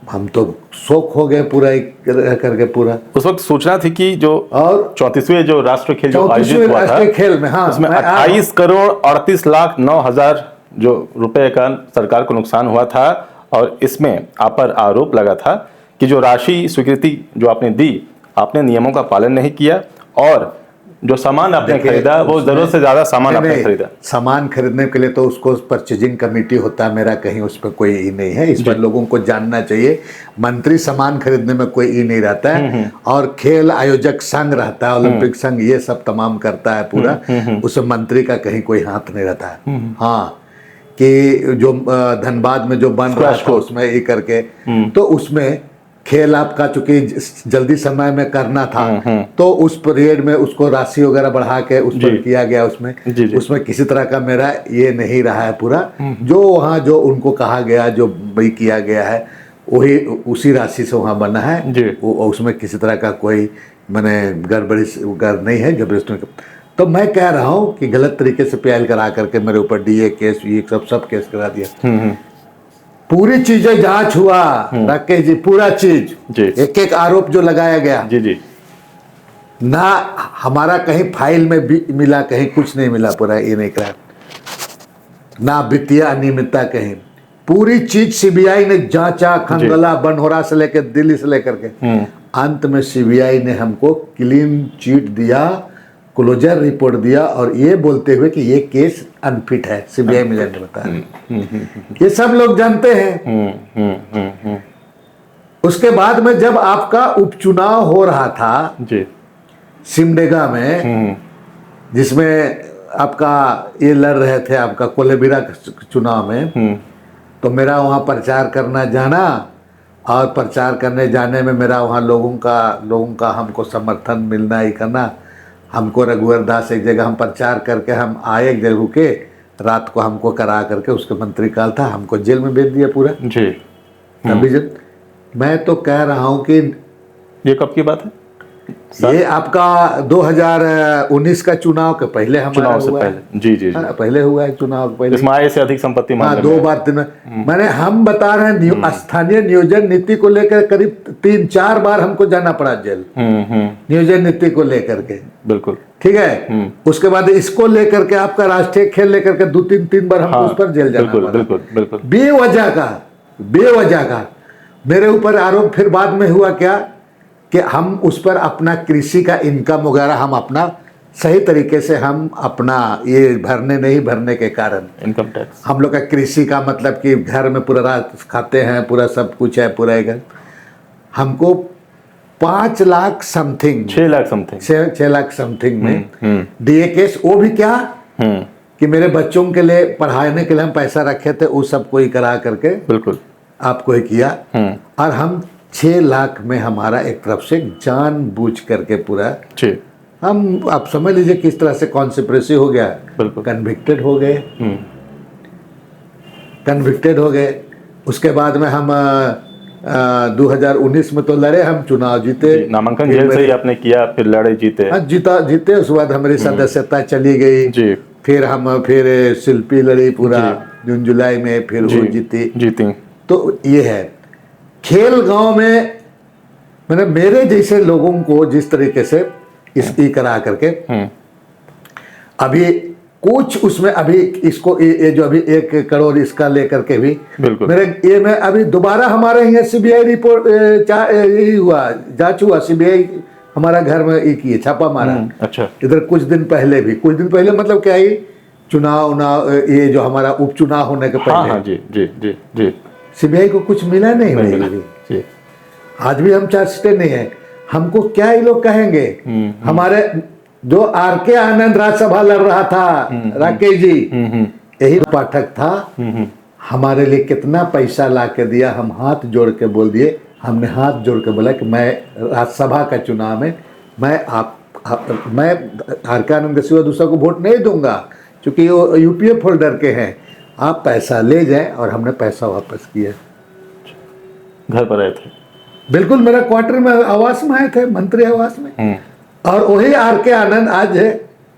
हम तो शौक हो गए पूरा करके पूरा। उस वक्त सूचना थी कि जो और 34वें जो राष्ट्रीय खेल जो आयोजित हुआ था, खेल में उसमें 28 करोड़ 38 लाख 9 हजार जो रुपए का सरकार को नुकसान हुआ था, और इसमें आप पर आरोप लगा था कि जो राशि स्वीकृति जो आपने दी, आपने नियमों का पालन नहीं किया, और जो सामान आपने खरीदा वो जरूरत से ज्यादा सामान आपने खरीदा। सामान खरीदने के लिए तो उसको परचेजिंग कमेटी होता है, मेरा कहीं उस पर कोई ई नहीं है, इस पर लोगों को जानना चाहिए। मंत्री सामान खरीदने में कोई ई नहीं रहता है, और खेल आयोजक संघ रहता है, ओलंपिक संघ, ये सब तमाम करता है पूरा, उसमें मंत्री का कहीं कोई हाथ नहीं रहता है। हाँ, कि जो धनबाद में जो बन रहा था उसमें ये करके, तो उसमें खेल आपका चूंकि जल्दी समय में करना था, तो उस पीरियड में उसको राशि वगैरह बढ़ा के उस पर किया गया, उसमें किसी तरह का मेरा ये नहीं रहा है पूरा। जो वहाँ जो उनको कहा गया, जो वही किया गया है, वही उसी राशि से वहाँ बना है, उसमें किसी तरह का कोई मैंने गड़बड़ी नहीं है, जबरदस्ती। तो मैं कह रहा हूँ कि गलत तरीके से PIL करा करके मेरे ऊपर DA केस, ये सब केस करा दिया। पूरी चीजें जांच हुआ राकेश जी, पूरा चीज, एक एक आरोप जो लगाया गया जी, ना हमारा कहीं फाइल में भी मिला, कहीं कुछ नहीं मिला, पूरा ये नहीं करा, ना वित्तीय अनियमितता कहीं। पूरी चीज CBI ने जांचा, खंगला, बनहोरा से लेकर दिल्ली से लेकर के, अंत में CBI ने हमको क्लीन चिट दिया, क्लोजर रिपोर्ट दिया, और ये बोलते हुए कि ये केस अनफिट है। CBI में जाने बताया, ये सब लोग जानते हैं। उसके बाद में जब आपका उपचुनाव हो रहा था जी सिमडेगा में, जिसमें आपका ये लड़ रहे थे आपका कोलेबिरा चुनाव में, तो मेरा वहाँ प्रचार करना जाना, और प्रचार करने जाने में मेरा वहाँ लोगों का हमको समर्थन मिलना ही करना। हमको रघुवर दास एक जगह हम प्रचार करके हम आए, एक जगह रुके, रात को हमको करा करके उसके मंत्री काल था, हमको जेल में भेज दिया पूरा जी। तभी मैं तो कह रहा हूँ कि ये कब की बात है? ये आपका 2019 का चुनाव के पहले हमारा हुआ है। जी जी, पहले हुआ है चुनाव पहले। इसमें आय से अधिक संपत्ति मामले में 2 बार 3 मैंने हम बता रहे हैं, स्थानीय नियोजन नीति को लेकर करीब 3-4 बार हमको जाना पड़ा जेल, नियोजन नीति को लेकर के। बिल्कुल ठीक है। उसके बाद इसको लेकर के आपका राष्ट्रीय खेल लेकर के 2-3 बार हमको उस पर जेल जाना पड़ा। बिल्कुल बिल्कुल बेवजह का मेरे ऊपर आरोप। फिर बाद में हुआ क्या कि हम उस पर अपना कृषि का इनकम वगैरह हम अपना सही तरीके से हम अपना ये नहीं भरने के कारण, इनकम टैक्स हम लोग का कृषि का मतलब कि घर में पूरा रात खाते हैं, पूरा सब कुछ है, पूरा एक हमको 5 लाख समथिंग 6 लाख समथिंग में DA केस। वो भी क्या कि मेरे बच्चों के लिए पढ़ाने के लिए हम पैसा रखे थे, वो सब कोई करा करके बिल्कुल आपको ही किया। और हम 6 लाख में हमारा एक तरफ से जानबूझ करके पूरा जी हम, आप समझ लीजिए किस तरह से कॉन्स्पिरेसी हो गया, बिल्कुल। कन्विक्टेड हो गए, कन्विक्टेड हो गए। उसके बाद में हम 2019 में तो लड़े, हम चुनाव जीते, नामांकन जेल से ही आपने किया, फिर लड़े, जीते। हाँ, जीते। उसके बाद हमारी सदस्यता चली गई जी। फिर हम शिल्पी लड़ी पूरा जून जुलाई में, फिर वो जीती। तो ये है खेल गांव में, मतलब मेरे जैसे लोगों को जिस तरीके से इसकी करा करके अभी कुछ उसमें अभी इसको ये जो अभी 1 करोड़ इसका लेकर के भी मेरे ये में अभी दोबारा हमारे यहाँ सीबीआई रिपोर्ट हुआ, जांच हुआ, सीबीआई हमारा घर में एक ही छापा मारा। अच्छा। इधर कुछ दिन पहले मतलब क्या ही चुनाव ये जो हमारा उपचुनाव होने के पहले। हाँ, जी। सीबीआई को कुछ मिला नहीं। आज भी हम चार्जशीटेड नहीं है। हमको क्या ये लोग कहेंगे? हमारे जो आर.के. आनंद राज्यसभा लड़ रहा था, राकेश जी, यही पाठक था। हमारे लिए कितना पैसा ला के दिया, हम हाथ जोड़ के बोल दिए, हमने हाथ जोड़ के बोला कि मैं राज्यसभा का चुनाव में मैं आर.के. आनंद के सिवा दूसरा को वोट नहीं दूंगा, क्योंकि वो यूपीए फोल्डर के हैं। आप पैसा ले जाएं, और हमने पैसा वापस किया। घर पर आए थे? बिल्कुल, मेरा क्वार्टर में आवास में आए थे, मंत्री आवास में। और वही आर.के. आनंद आज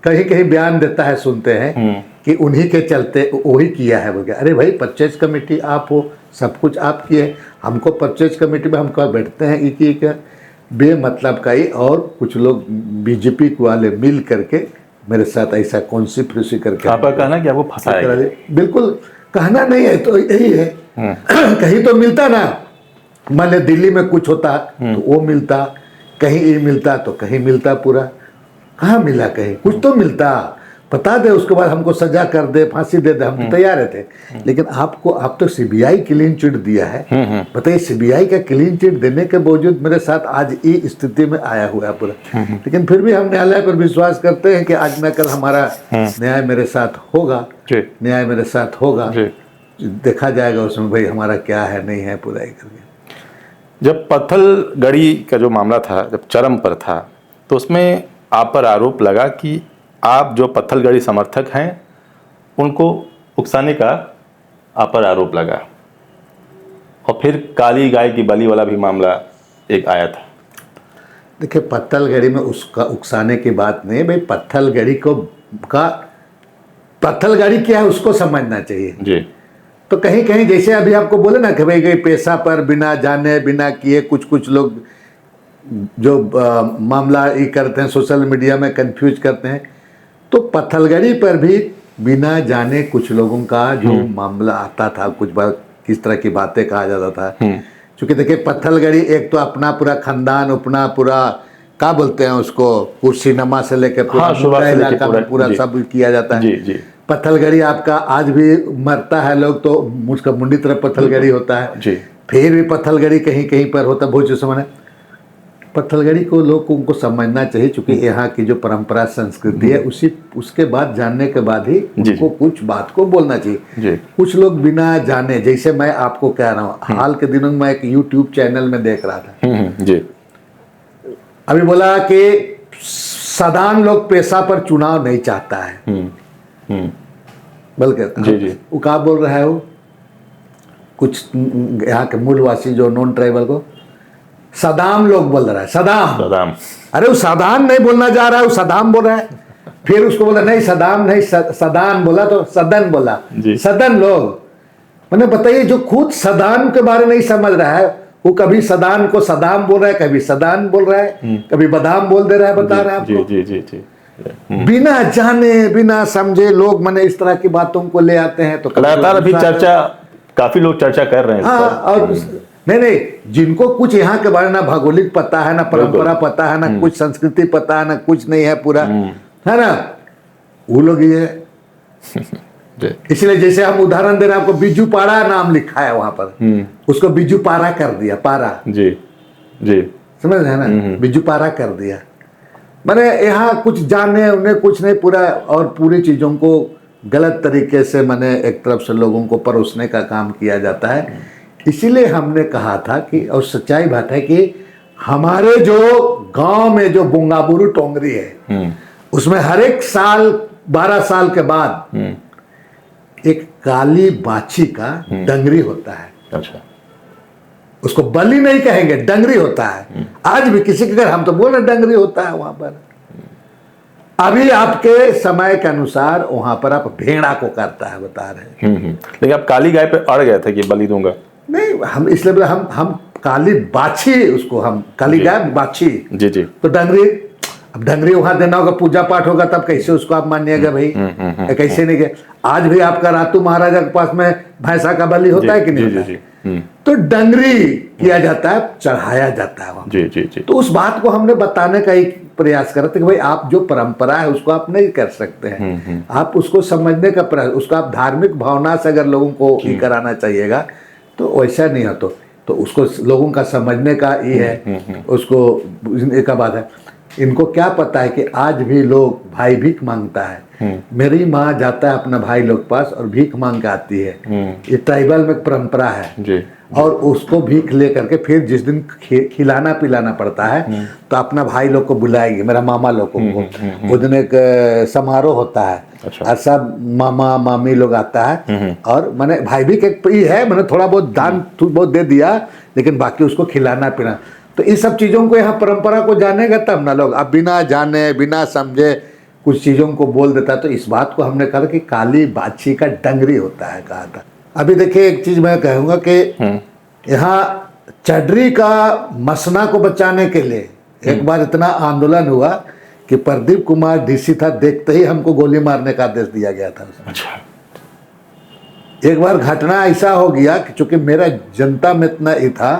कहीं कहीं बयान देता है, सुनते हैं कि उन्हीं के चलते वही किया है बोल के। अरे भाई, परचेज कमेटी आप हो, सब कुछ आप किए, हमको परचेज कमेटी में हम कहाँ बैठते हैं एक बेमतलब का ही। और कुछ लोग बीजेपी वाले मिल करके मेरे साथ ऐसा कॉन्स्पिरेसी करके। आपका कहना कि आपको फंसाया गया? बिल्कुल, कहना नहीं है तो यही है। कहीं तो मिलता ना, मान लो दिल्ली में कुछ होता तो वो मिलता, कहीं ये मिलता तो कहीं मिलता, पूरा कहाँ मिला? कहीं कुछ तो मिलता, बता दे, उसके बाद हमको सजा कर दे, फांसी दे दे, हम तो तैयार थे। लेकिन आप तो सीबीआई क्लीन चिट दिया है। बताइए, सीबीआई का क्लीन चिट देने के बावजूद मेरे साथ आज ये स्थिति में आया हुआ है पूरा। लेकिन फिर भी हम न्यायालय पर विश्वास करते हैं कि आज न कल हमारा न्याय मेरे साथ होगा, न्याय मेरे साथ होगा, देखा जाएगा उसमें भाई हमारा क्या है नहीं है पूरा करके। जब पत्थलगड़ी का जो मामला था, जब चरम पर था, तो उसमें आप पर आरोप लगा कि आप जो पत्थलगड़ी समर्थक हैं उनको उकसाने का आप पर आरोप लगा। और फिर काली गाय की बलि वाला भी मामला एक आया था। देखिए, पत्थलगड़ी में उसका उकसाने की बात नहीं है भाई। पत्थलगड़ी पत्थलगड़ी क्या है उसको समझना चाहिए जी। तो कहीं कहीं जैसे अभी आपको बोले ना कि भाई पैसा पर बिना जाने बिना किए कुछ लोग जो मामला ये करते हैं, सोशल मीडिया में कंफ्यूज करते हैं। तो पत्थलगड़ी पर भी बिना जाने कुछ लोगों का जो मामला आता था, कुछ बात किस तरह की बातें कहा जाता था। क्योंकि देखिए, पत्थलगड़ी एक तो अपना पूरा खानदान, अपना पूरा क्या बोलते हैं उसको, कुर्सीनमा से लेकर पूरा इलाका में पूरा सब किया जाता है। जी। पत्थलगड़ी आपका आज भी मरता है लोग तो उसका मुंडी तरफ पत्थलगड़ी होता है जी। फिर भी पत्थलगड़ी कहीं कहीं पर होता है। बहुत समय पत्थलगड़ी को लोग उनको समझना चाहिए, क्योंकि यहाँ की जो परंपरा संस्कृति है उसके बाद जानने के बाद ही उनको कुछ बात को बोलना चाहिए। कुछ लोग बिना जाने, जैसे मैं आपको कह रहा हूँ, हाल के दिनों में एक यूट्यूब चैनल में देख रहा था जी। अभी बोला कि सदान लोग पेशा पर चुनाव नहीं चाहता है, बल्कि वो क्या बोल रहा है, वो कुछ यहाँ के मूलवासी जो नॉन ट्राइबल को सदाम लोग बोल रहा है। सदाम। अरे वो सदान नहीं बोलना जा रहा है, वो सदाम बोल रहा है। फिर उसको बोला नहीं सदाम नहीं, सदान बोला तो सदन बोला। सदन लोग, मैंने बताइए, जो खुद सदान के बारे नहीं समझ रहा है, वो कभी सदान को सदाम बोल रहा है, कभी सदान बोल रहा है, कभी बादाम बोल दे रहा है। बता रहा है आपको जी। बिना जाने बिना समझे लोग मैंने इस तरह की बातों को ले आते हैं। तो लगातार अभी चर्चा, काफी लोग चर्चा कर रहे हैं। हाँ, और नहीं, जिनको कुछ यहाँ के बारे में ना भौगोलिक पता है, ना परंपरा पता है, ना कुछ संस्कृति पता है, ना कुछ नहीं है पूरा, है ना, वो लोग ये इसलिए जैसे हम उदाहरण दे रहे हैं आपको, बिजू पारा नाम लिखा है वहां पर, उसको बिजू पारा कर दिया, पारा जी, समझ रहे हैं ना, बिजू पारा कर दिया। मैंने यहाँ कुछ जानने उन्हें कुछ नहीं पूरा, और पूरी चीजों को गलत तरीके से मैंने एक तरफ से लोगों को परोसने का काम किया जाता है। इसीलिए हमने कहा था कि, और सच्चाई बात है कि हमारे जो गांव में जो बुंगाबुरु टोंगरी है उसमें हर एक साल 12 साल के बाद एक काली बाछी का डंगरी होता है। अच्छा, उसको बलि नहीं कहेंगे, डंगरी होता है। आज भी किसी के घर हम तो बोल रहे डंगरी होता है वहां पर। अभी आपके समय के अनुसार वहां पर आप भेड़ा को करता है बता रहे हैं। लेकिन आप काली गाय पे अड़ गए थे कि बलि दूंगा। नहीं, हम इसलिए बोले हम काली बाछी, उसको हम काली गाय बाछी। जी जी। तो डंगरी, अब डंगरी वहां देना होगा, पूजा पाठ होगा, तब कैसे उसको आप मानिएगा भाई? कैसे नहीं गए? आज भी आपका रातू महाराजा के पास में भैंसा का बलि होता है कि नहीं होता है? तो डंगरी किया जाता है, चढ़ाया जाता है वहां। जी जी जी। तो उस बात को हमने बताने का एक प्रयास कर रहे थे कि भाई आप जो परंपरा है उसको आप नहीं कर सकते हैं। आप उसको समझने का प्रयास, उसको आप धार्मिक भावना से अगर लोगों को ये कराना चाहिएगा तो वैसा नहीं हो। तो उसको लोगों का समझने का ये है, उसको एक बात है। इनको क्या पता है कि आज भी लोग भाई भीख मांगता है। मेरी माँ जाता है अपना भाई लोग पास और भीख मांग के आती है। ये ट्राइबल में एक परंपरा है जी। और उसको भीख ले करके फिर जिस दिन खिलाना पिलाना पड़ता है तो अपना भाई लोग को बुलाएगी, मेरा मामा लोग को। उस दिन एक समारोह होता है। अच्छा। और सब मामा मामी लोग आता है और मैंने भाई भी एक है, मैंने थोड़ा बहुत दान बहुत दे दिया, लेकिन बाकी उसको खिलाना पिलाना। तो इन सब चीज़ों को, यहाँ परंपरा को जानेगा तब ना लोग। अब बिना जाने बिना समझे कुछ चीज़ों को बोल देता। तो इस बात को हमने कहा कि काली बाछी का डंगरी होता है कहा था। अभी देखिए एक चीज़ मैं कहूँगा कि यहाँ चडरी का मसना को बचाने के लिए एक बार इतना आंदोलन हुआ कि प्रदीप कुमार डीसी था, देखते ही हमको गोली मारने का आदेश दिया गया था। अच्छा। एक बार घटना ऐसा हो गया कि चूंकि मेरा जनता में इतना ही था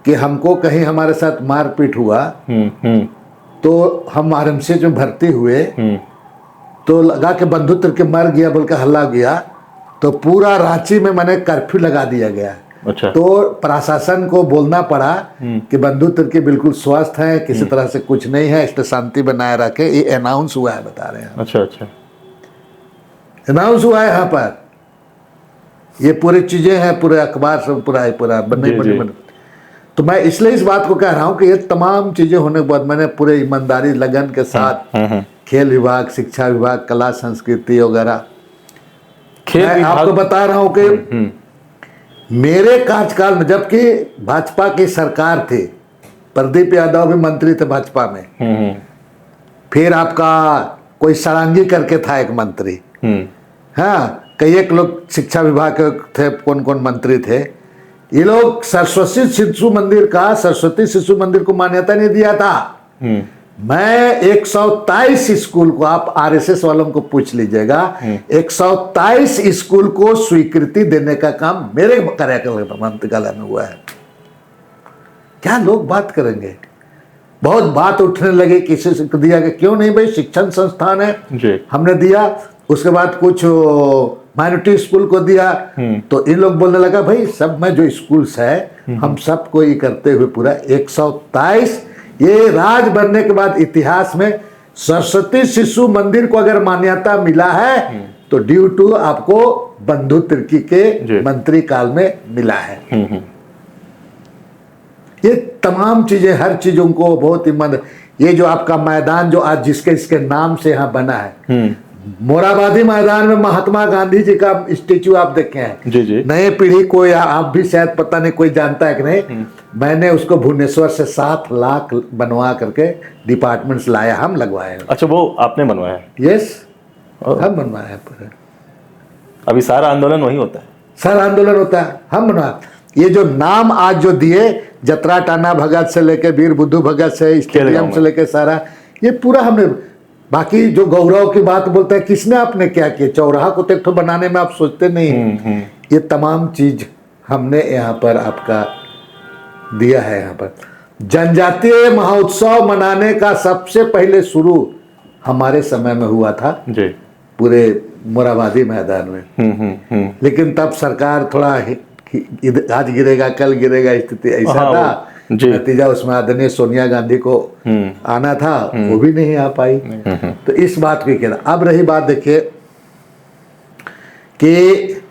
कि हमको कहीं हमारे साथ मारपीट हुआ तो हम आरएमसी में भर्ती हुए तो लगा के बंदूक के मर गया बोल के हल्ला गया। तो पूरा रांची में मैंने कर्फ्यू लगा दिया गया। अच्छा। तो प्रशासन को बोलना पड़ा कि बंदूक तिरके बिल्कुल स्वस्थ है, किसी तरह से कुछ नहीं है, इसलिए शांति बनाए रखे। ये अनाउंस हुआ है, बता रहे हैं। अच्छा अच्छा, अनाउंस हुआ है यहाँ पर। ये पूरी चीजें हैं, पूरे अखबार से पूरा बने। तो मैं इसलिए इस बात को कह रहा हूँ कि ये तमाम चीजें होने के बाद मैंने पूरे ईमानदारी लगन के साथ खेल विभाग, शिक्षा विभाग, कला संस्कृति वगैरह, मैं आपको बता रहा हूँ कि मेरे कार्यकाल में, जबकि भाजपा की सरकार थी, प्रदीप यादव भी मंत्री थे भाजपा में, फिर आपका कोई सरांगी करके था एक मंत्री, हाँ, कई एक लोग शिक्षा विभाग के थे, कौन कौन मंत्री थे। ये लोग सरस्वती शिशु मंदिर को मान्यता नहीं दिया था। मैं 123 स्कूल को, आप आरएसएस वालों को पूछ लीजिएगा, 123 स्कूल को स्वीकृति देने का काम मेरे मंत्रालय में हुआ है। क्या लोग बात करेंगे? बहुत बात उठने लगे किसी से दिया कि क्यों नहीं भाई, शिक्षण संस्थान है जी। हमने दिया। उसके बाद कुछ माइनॉरिटी स्कूल को दिया तो इन लोग बोलने लगा भाई सब में जो स्कूल्स है हम सबको ये करते हुए पूरा 123। ये राज बनने के बाद इतिहास में सरस्वती शिशु मंदिर को अगर मान्यता मिला है तो ड्यू टू आपको बंधु तिर्की के मंत्री काल में मिला है। ये तमाम चीजें, हर चीजों को बहुत ही ये जो आपका मैदान जो आज जिसके इसके नाम से यहाँ बना है, मोराबादी मैदान में महात्मा गांधी जी का स्टेचू आप देखे हैं जी जी। नए पीढ़ी को या आप भी शायद पता नहीं कोई जानता है कि नहीं, मैंने उसको भुवनेश्वर से 7 लाख बनवा करके डिपार्टमेंट्स लाया, हम लगवाए। अच्छा, वो आपने बनवाया? यस, हम बनवाया पूरा। अभी सारा आंदोलन वही होता है, सारा आंदोलन होता है, हम बनवा। ये जो नाम आज जो दिए, जतरा टाना भगत से लेके वीर बुद्धू भगत से, स्टेडियम से लेके सारा, ये पूरा हमने। बाकी जो गौरव की बात बोलते हैं, किसने आपने क्या किया? चौराहा को तो बनाने में आप सोचते नहीं। ये तमाम चीज हमने यहाँ पर आपका दिया है। यहाँ पर जनजातीय महोत्सव मनाने का सबसे पहले शुरू हमारे समय में हुआ था जी, पूरे मोराबादी मैदान में। लेकिन तब सरकार थोड़ा आज गिरेगा कल गिरेगा स्थिति ऐसा था। नतीजा उसमें आदरणीय सोनिया गांधी को आना था, वो भी नहीं आ पाई। तो इस बात की कहना। अब रही बात, देखिए कि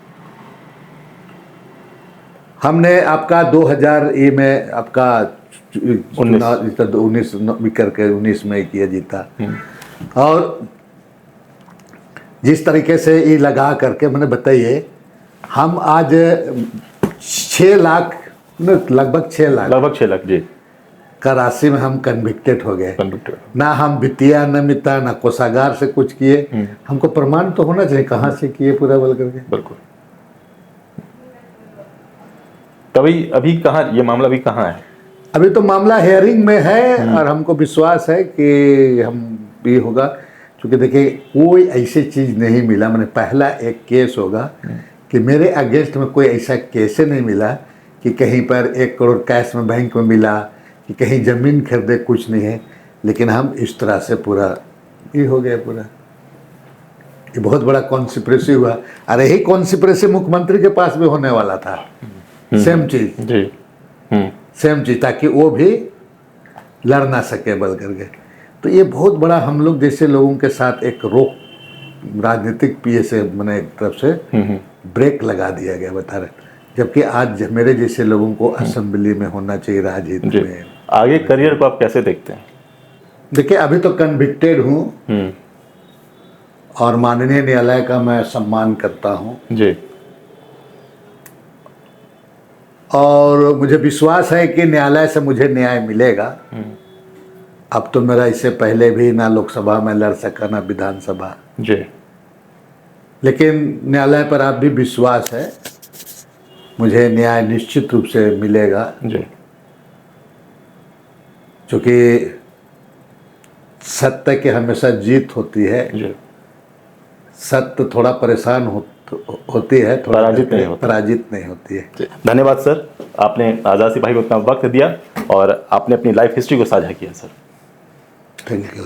हमने आपका 2000 ये में आपका 19 करके 19 में किया जीता। और जिस तरीके से ये लगा करके मैंने बताइए, हम आज 6 लाख लगभग 6 लाख जी का राशि में हम कन्विक्टेड हो गए। कन्विक्टेड। ना हम वित्तीय अनियमितता ना कोषागार से कुछ किए। हमको प्रमाण तो होना चाहिए कहाँ से किए पूरा बोल करके। बिल्कुल। तभी अभी कहाँ ये मामला अभी कहाँ है? अभी तो मामला हेयरिंग में है और हमको विश्वास है कि हम भी होगा, क्योंकि देखिए कोई ऐसी चीज नहीं मिला। मैंने पहला एक केस होगा कि मेरे अगेंस्ट में कोई ऐसा केस नहीं मिला कि कहीं पर 1 करोड़ कैश में बैंक में मिला, कि कहीं जमीन खरीदे, कुछ नहीं है। लेकिन हम इस तरह से पूरा ये हो गया पूरा। ये बहुत बड़ा कॉन्स्पिरेसी हुआ। अरे यही कॉन्स्पिरेसी मुख्यमंत्री के पास भी होने वाला था, सेम चीज जी सेम चीज, ताकि वो भी लड़ ना सके बल करके। तो ये बहुत बड़ा हम लोग जैसे लोगों के साथ एक रोक राजनीतिक पीए से मैंने एक तरफ से ब्रेक लगा दिया गया, बता रहे। जबकि आज मेरे जैसे लोगों को असेंबली में होना चाहिए, राजनीति में। आगे करियर को आप कैसे देखते हैं? देखिए अभी तो कन्विक्टेड हूँ और माननीय न्यायालय का मैं सम्मान करता हूँ जी, और मुझे विश्वास है कि न्यायालय से मुझे न्याय मिलेगा। अब तो मेरा इससे पहले भी ना लोकसभा में लड़ सका ना विधानसभा जी, लेकिन न्यायालय पर आप भी विश्वास है, मुझे न्याय निश्चित रूप से मिलेगा। जी, क्योंकि सत्य की हमेशा जीत होती है। जी, सत्य थोड़ा परेशान होती है, थोड़ा पराजित नहीं होती है। धन्यवाद सर, आपने आज़ाद सिपाही को इतना वक्त दिया और आपने अपनी लाइफ हिस्ट्री को साझा किया सर। Thank you.